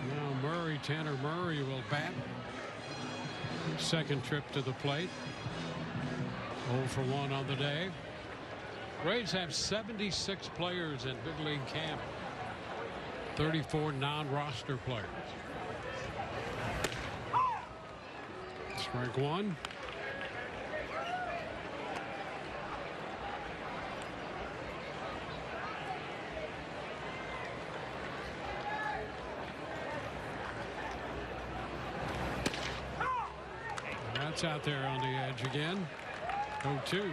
Now Tanner Murray will bat. Second trip to the plate. 0 for 1 on the day. Rays have 76 players in big league camp. 34 non-roster players. Strike one. That's out there on the edge again. 0-2.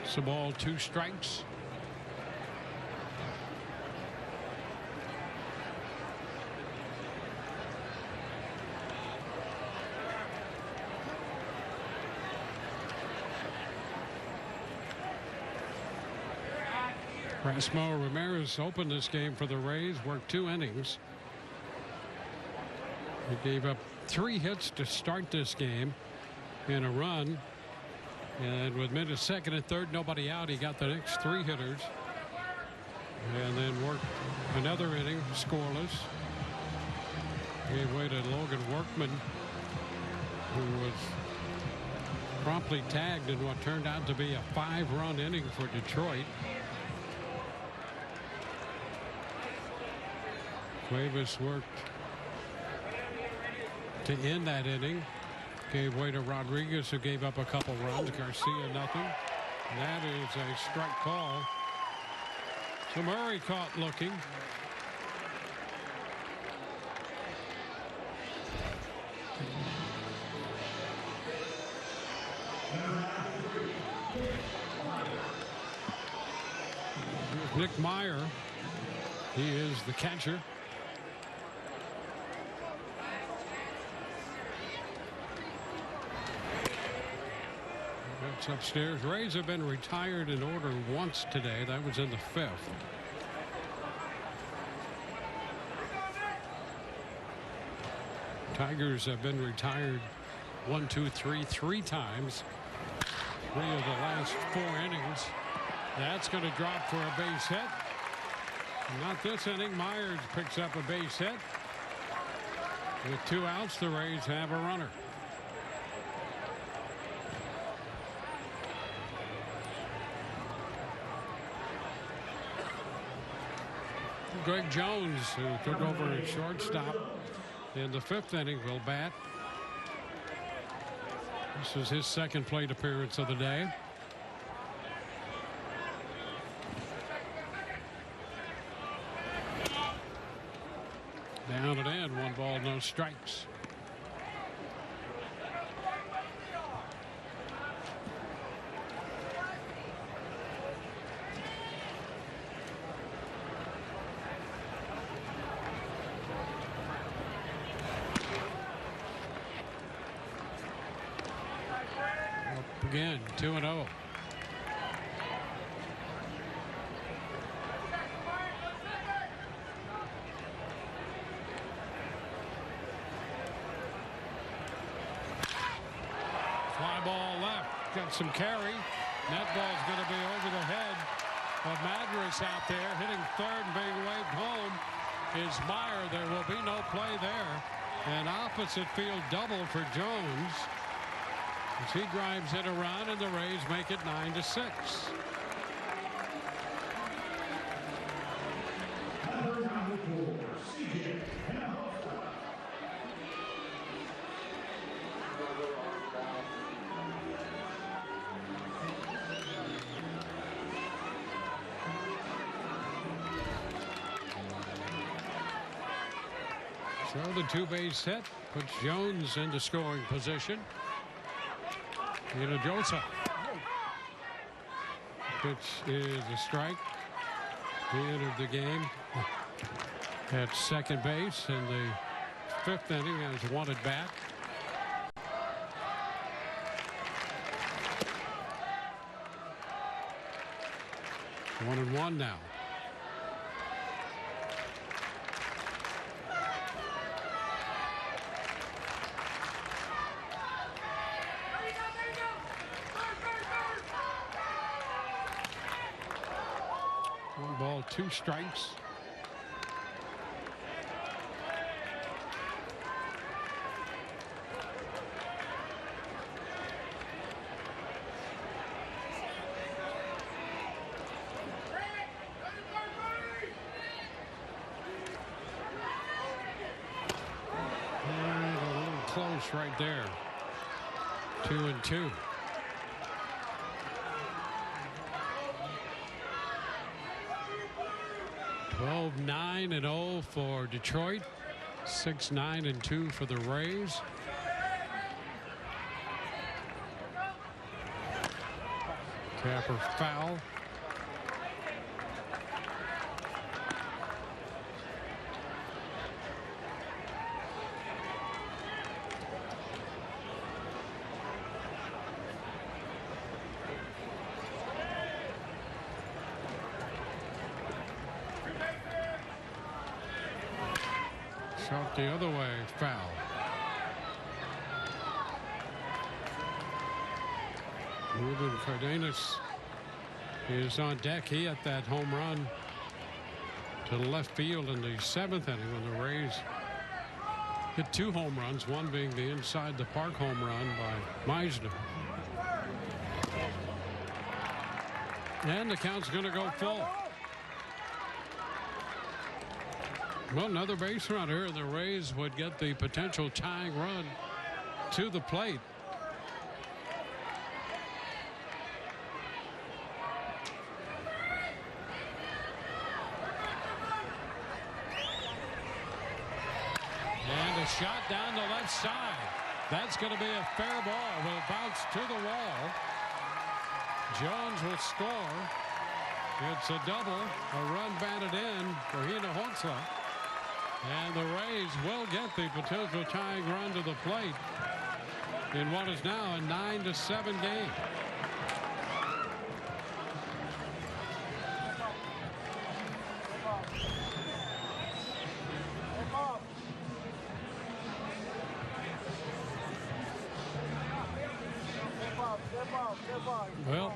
It's a ball, 2 strikes. Erasmo Ramirez opened this game for the Rays, worked 2 innings. He gave up 3 hits to start this game and a run. And with minutes second and third, nobody out, he got the next 3 hitters. And then worked another inning, scoreless. Gave way to Logan Workman, who was promptly tagged in what turned out to be a 5-run inning for Detroit. Cuevas worked to end that inning. Gave way to Rodriguez, who gave up a couple runs. Garcia, nothing. And that is a strike call. So Murray caught looking. Here's Nick Meyer. He is the catcher. That's upstairs. Rays have been retired in order once today. That was in the 5th. Tigers have been retired 1, 2, 3, 3 times. 3 of the last 4 innings. That's going to drop for a base hit. Not this inning. Myers picks up a base hit. With 2 outs, the Rays have a runner. Greg Jones, who took over at shortstop in the 5th inning, will bat. This is his 2nd plate appearance of the day. Down and in, 1 ball, no strikes. Again, 2-0. Fly ball left. Got some carry. That ball's going to be over the head of Madras out there. Hitting 3rd and being waved home is Meyer. There will be no play there. An opposite field double for Jones. As he drives it around, and the Rays make it 9-6. So the 2-base hit puts Jones into scoring position. Josa. Pitch is a strike. He entered the game at 2nd base in the 5th inning as wanted bat. One and one now. ball, 2 strikes. And a little close right there. 2-2. Twelve 9-0 for Detroit. 6-9-2 for the Rays. Tapper foul. Shot the other way, foul. Ruben Cardenas is on deck. He hit that home run to the left field in the 7th inning when the Rays hit 2 home runs, one being the inside the park home run by Meisner. And the count's going to go full. Well, another base runner, and the Rays would get the potential tying run to the plate. And a shot down the left side. That's going to be a fair ball. Will bounce to the wall. Jones will score. It's a double. A run batted in for Hinojosa. And the Rays will get the potential tying run to the plate in what is now a 9-7 game. Well,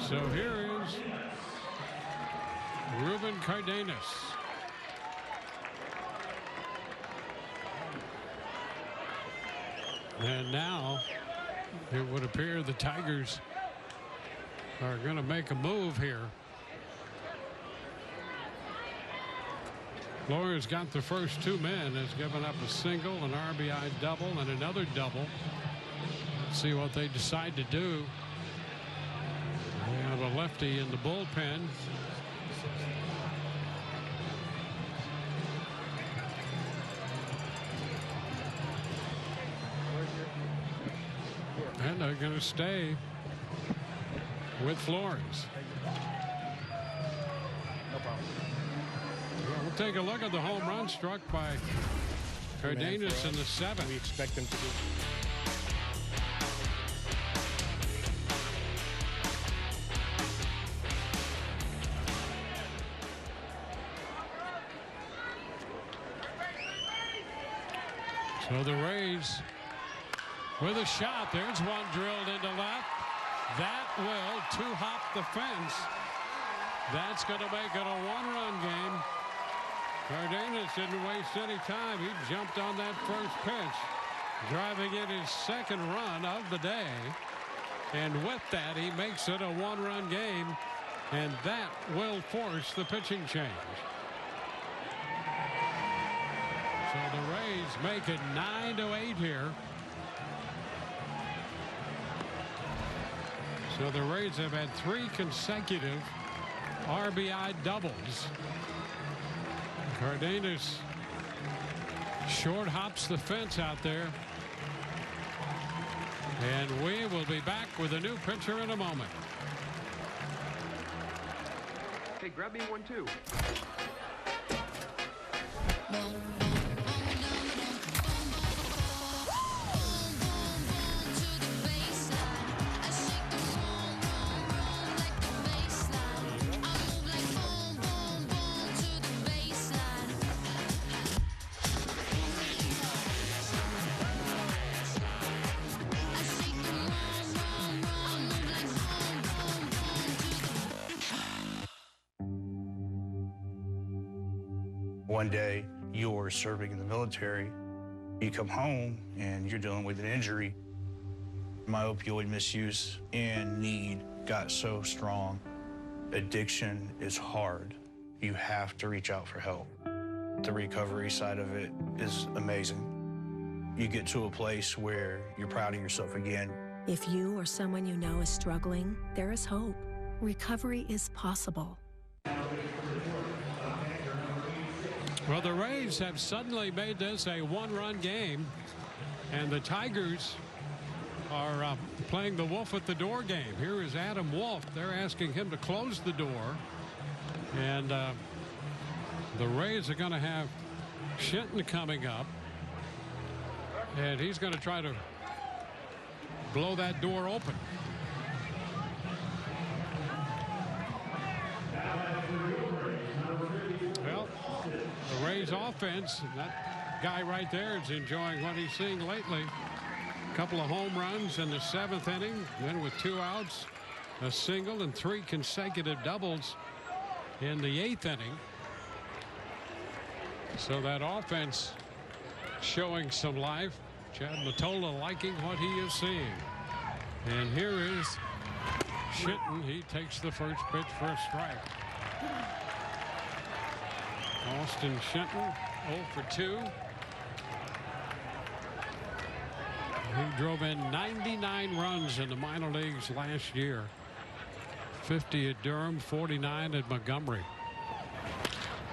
so here is Ruben Cardenas. And now it would appear the Tigers are going to make a move here. Flores got the first 2 men, has given up a single, an RBI double, and another double. Let's see what they decide to do. They have a lefty in the bullpen. And they're going to stay with Flores. We'll take a look at the home run struck by Cardenas in the 7th. We expect them to do. So the Rays with a shot. There's one drilled into left. That will 2-hop the fence. That's going to make it a 1-run game. Cardenas didn't waste any time. He jumped on that first pitch, driving in his 2nd run of the day. And with that, he makes it a 1-run game. And that will force the pitching change. So the Rays make it 9-8 here. So the Rays have had 3 consecutive RBI doubles. Cardenas short hops the fence out there. And we will be back with a new pitcher in a moment. Hey, grab me one too. One day, you're serving in the military. You come home and you're dealing with an injury. My opioid misuse and need got so strong. Addiction is hard. You have to reach out for help. The recovery side of it is amazing. You get to a place where you're proud of yourself again. If you or someone you know is struggling, there is hope. Recovery is possible. Well, the Rays have suddenly made this a one-run game, and the Tigers are playing the Wolf at the door game. Here is Adam Wolf. They're asking him to close the door, and the Rays are going to have Shinton coming up, and he's going to try to blow that door open. Well, the Rays offense, that guy right there is enjoying what he's seeing lately. A couple of home runs in the 7th inning, then with 2 outs, a single and 3 consecutive doubles in the 8th inning. So that offense showing some life. Chad Mottola liking what he is seeing. And here is Shinton. He takes the first pitch for a strike. Austin Shinton 0 for 2. He drove in 99 runs in the minor leagues last year. 50 at Durham, 49 at Montgomery.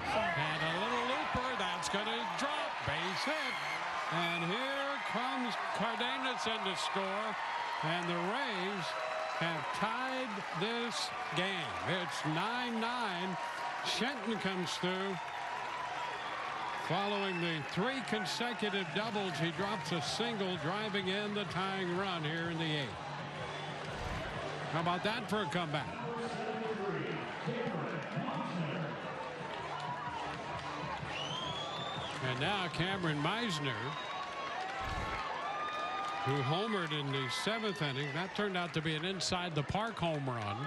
And a little looper that's going to drop. Base hit. And here comes Cardenas in to score. And the Rays have tied this game. It's 9-9. Shinton comes through. Following the 3 consecutive doubles, he drops a single, driving in the tying run here in the 8th. How about that for a comeback? And now Cameron Meisner, who homered in the 7th inning. That turned out to be an inside the park home run.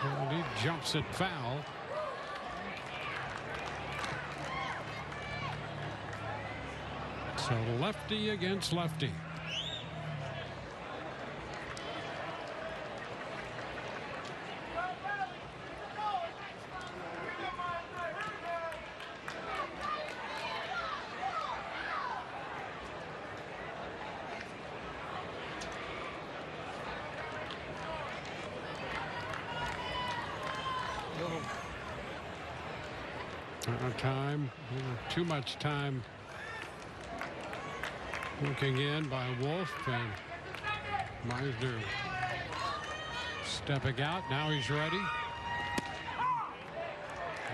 And he jumps it foul. So lefty against lefty. Time, too much time looking in by Wolf, and Meisner stepping out. Now he's ready.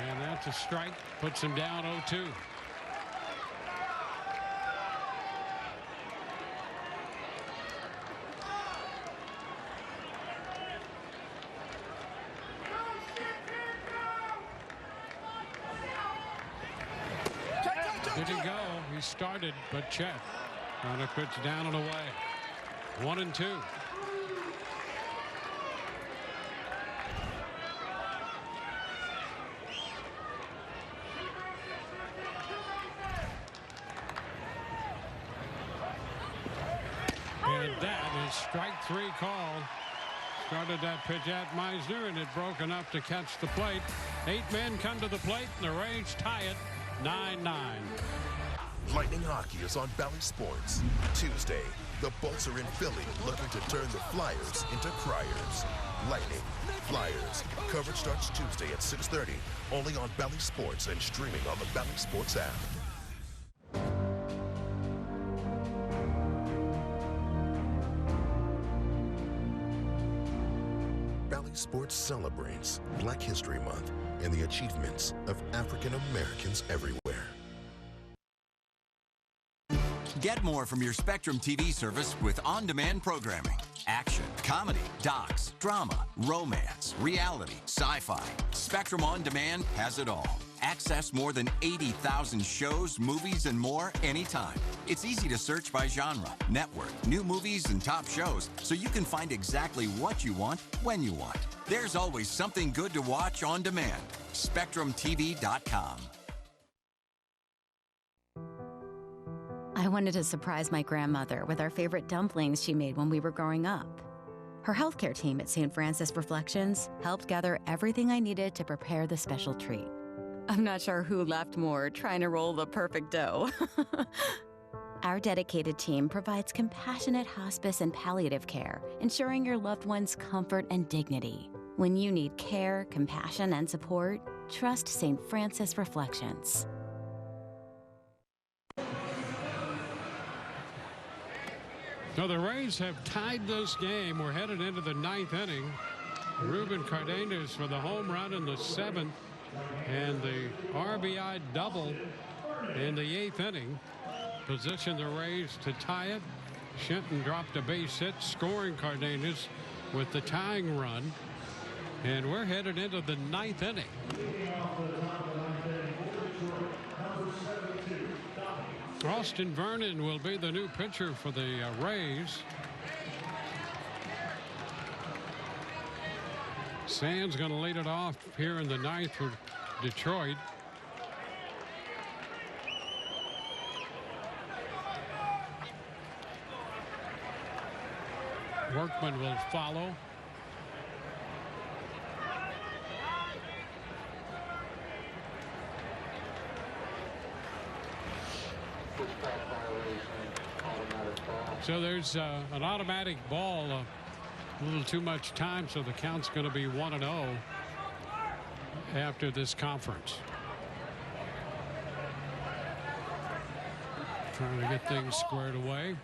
And that's a strike. Puts him down 0-2. Didn't go. He started, but Chet on a pitch down and away. 1-2. And that is strike 3 call. Started that pitch at Meisner, and it broke enough to catch the plate. 8 men come to the plate, and the Rays tie it 9-9. Lightning Hockey is on Bally Sports. Tuesday, the Bolts are in Philly looking to turn the Flyers into Criers. Lightning, Flyers. Coverage starts Tuesday at 6:30, only on Bally Sports and streaming on the Bally Sports app. Bally Sports celebrates Black History Month and the achievements of African Americans everywhere. Get more from your Spectrum TV service with on-demand programming. Action, comedy, docs, drama, romance, reality, sci-fi. Spectrum On Demand has it all. Access more than 80,000 shows, movies, and more anytime. It's easy to search by genre, network, new movies, and top shows, so you can find exactly what you want when you want. There's always something good to watch on demand. SpectrumTV.com. I wanted to surprise my grandmother with our favorite dumplings she made when we were growing up. Her healthcare team at St. Francis Reflections helped gather everything I needed to prepare the special treat. I'm not sure who laughed more trying to roll the perfect dough. Our dedicated team provides compassionate hospice and palliative care, ensuring your loved one's comfort and dignity. When you need care, compassion, and support, trust St. Francis Reflections. So the Rays have tied this game. We're headed into the 9th inning. Ruben Cardenas for the home run in the 7th and the RBI double in the 8th inning. Position the Rays to tie it. Shenton dropped a base hit, scoring Cardenas with the tying run. And we're headed into the 9th inning. Austin Vernon will be the new pitcher for the Rays. Sands going to lead it off here in the 9th for Detroit. Workman will follow. So there's an automatic ball, a little too much time, so the count's going to be 1-0 after this conference. Trying to get things squared away.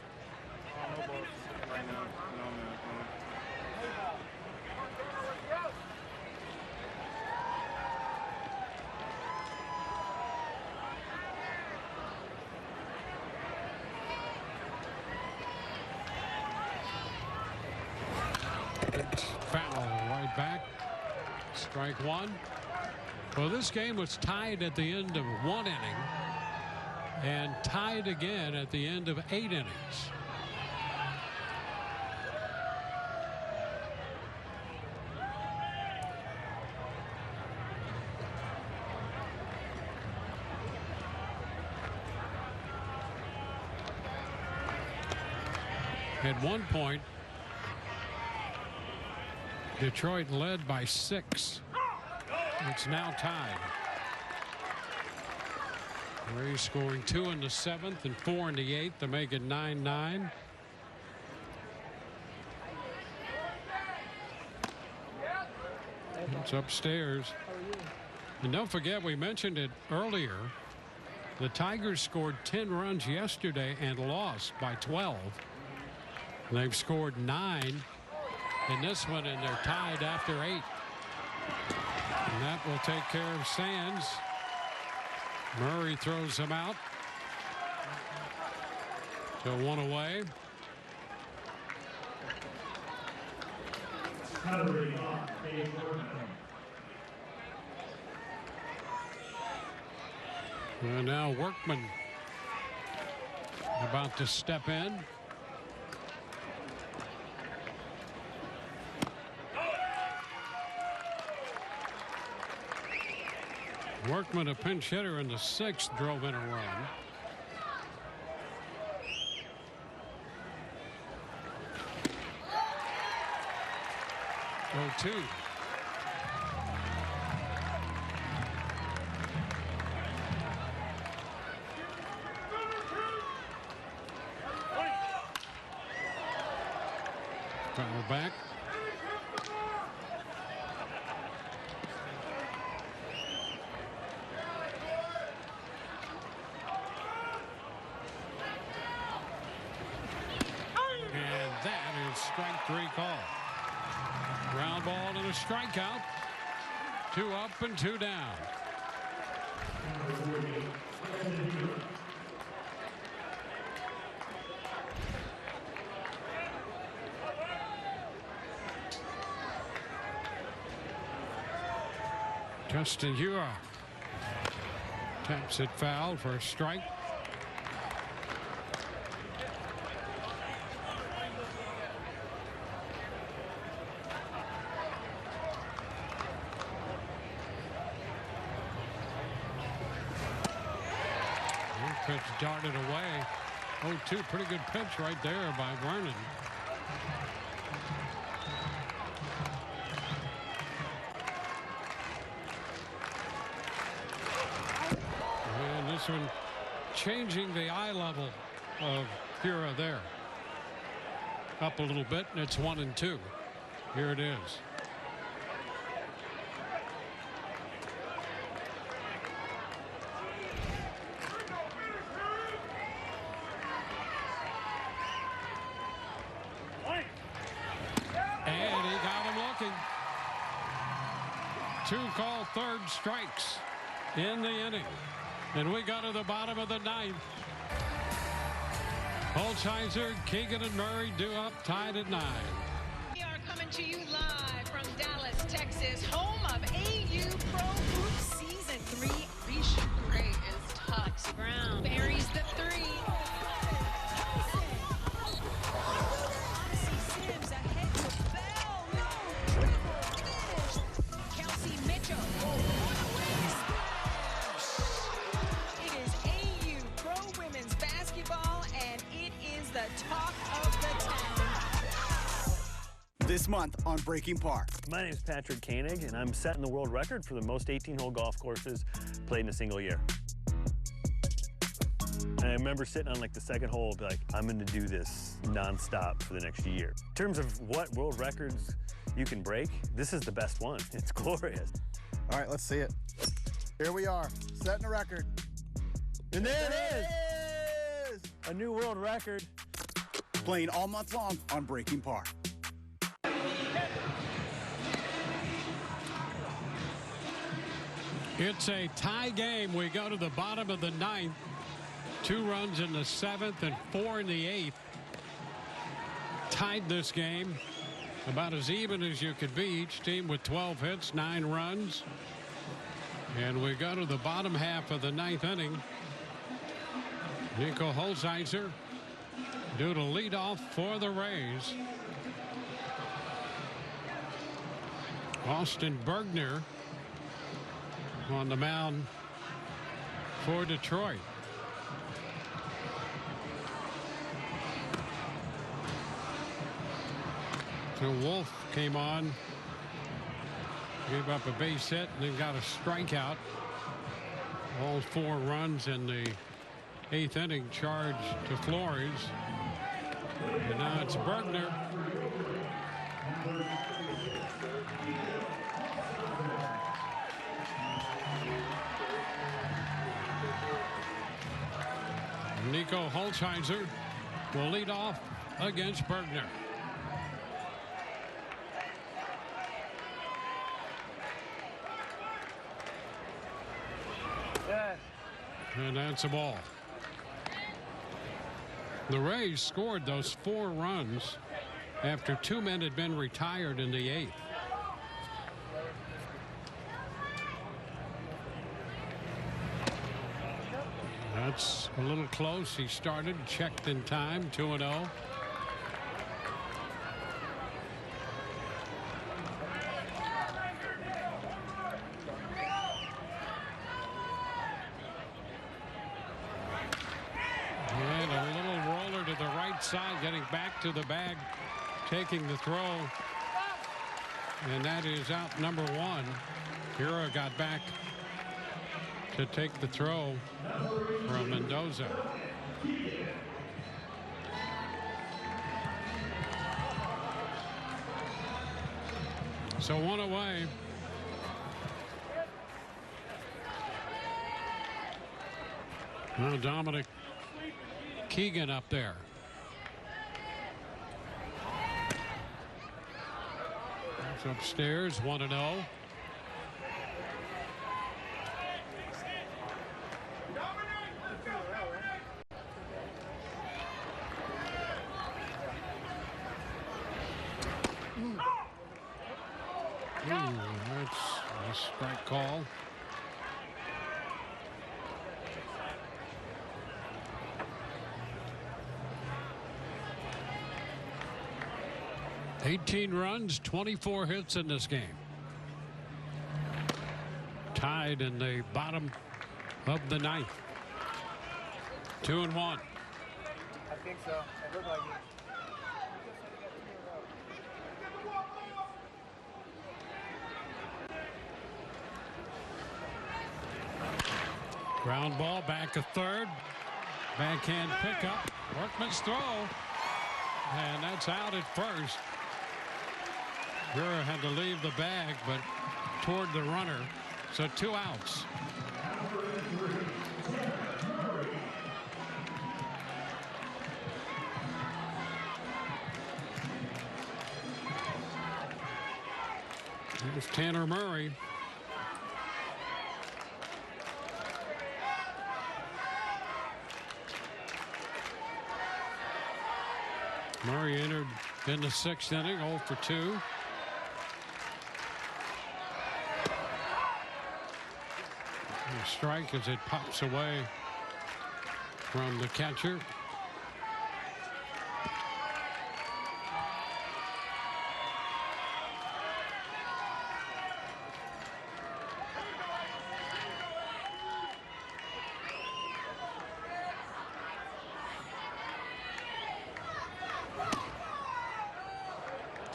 Strike one. Well, this game was tied at the end of 1 inning and tied again at the end of 8 innings. At one point, Detroit led by 6. It's now tied. Rays scoring 2 in the 7th and 4 in the 8th to make it 9-9. It's upstairs. And don't forget, we mentioned it earlier. The Tigers scored 10 runs yesterday and lost by 12. They've scored 9 in this one, and they're tied after 8. And that will take care of Sands. Murray throws him out. So 1 away. And now Workman about to step in. Workman, a pinch hitter in the 6th, drove in a run. Oh, 2. Foul back. Strike 3 call. Ground ball and a strikeout. 2 up and 2 down. Justin Hura Taps it foul for a strike. Pitch darted away. 0-2, pretty good pitch right there by Vernon. And this one changing the eye level of Hira there. Up a little bit, and it's 1-2. Here it is. Two called third strikes in the inning. And we go to the bottom of the ninth. Holzheiser, Keegan, and Murray due up, tied at 9. We are coming to you live from Dallas, Texas, home of AU Pro Group Season 3. Risha Gray is tucks. Brown buries the 3. This month on Breaking Par. My name is Patrick Koenig, and I'm setting the world record for the most 18-hole golf courses played in a single year. And I remember sitting on like the second hole, be like, I'm going to do this nonstop for the next year. In terms of what world records you can break, this is the best one. It's glorious. All right, let's see it. Here we are, setting a record. And there it is! A new world record. Playing all month long on Breaking Par. It's a tie game. We go to the bottom of the ninth. 2 runs in the 7th and 4 in the 8th. Tied this game. About as even as you could be. Each team with 12 hits, 9 runs. And we go to the bottom half of the 9th inning. Nico Holzheiser due to lead off for the Rays. Austin Bergner on the mound for Detroit. So Wolf came on, gave up a base hit, and then got a strikeout. All 4 runs in the 8th inning charged to Flores. And now it's Bergner. Nico Holzheiser will lead off against Bergner. And that's a ball. The Rays scored those 4 runs after 2 men had been retired in the 8th. That's a little close. He started, checked in time, 2-0. And a little roller to the right side, getting back to the bag, taking the throw. And that is out number 1. Hira got back to take the throw from Mendoza. So 1 away. Now Dominic Keegan up there. It's upstairs, 1-0. That's a strike call. 18 runs, 24 hits in this game. Tied in the bottom of the ninth. 2-1. I think so. It looked like it. Ground ball back to third. Backhand pickup. Workman's throw. And that's out at first. Gura had to leave the bag, but toward the runner. So 2 outs. Here's Tanner Murray. Murray entered in the 6th inning, 0 for 2. A strike as it pops away from the catcher.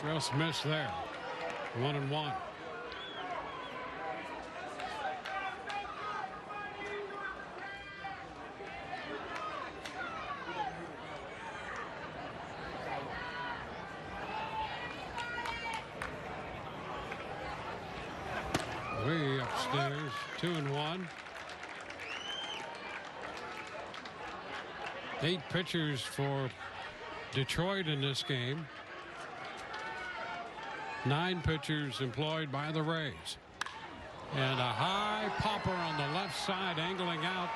Just missed there. 1-1. Way upstairs. 2-1. 8 pitchers for Detroit in this game. 9 pitchers employed by the Rays. And a high popper on the left side, angling out.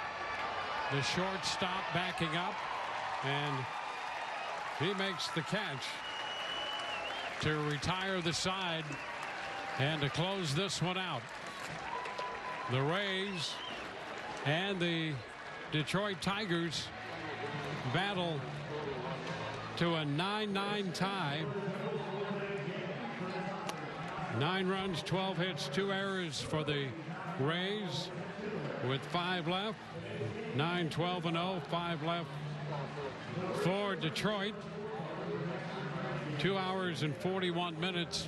The shortstop backing up. And he makes the catch to retire the side and to close this one out. The Rays and the Detroit Tigers battle to a 9-9 tie. 9 runs, 12 hits, 2 errors for the Rays with 5 left. 9-12-0, 5 left for Detroit. 2 hours and 41 minutes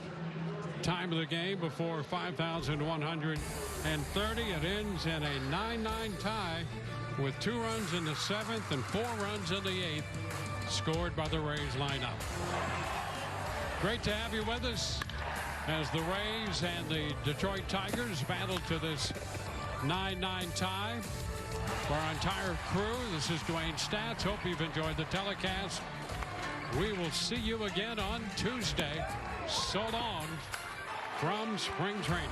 time of the game before 5,130. It ends in a 9-9 tie with 2 runs in the 7th and 4 runs in the 8th scored by the Rays lineup. Great to have you with us as the Rays and the Detroit Tigers battle to this 9-9 tie. For our entire crew, this is Dwayne Stats. Hope you've enjoyed the telecast. We will see you again on Tuesday. So long from spring training.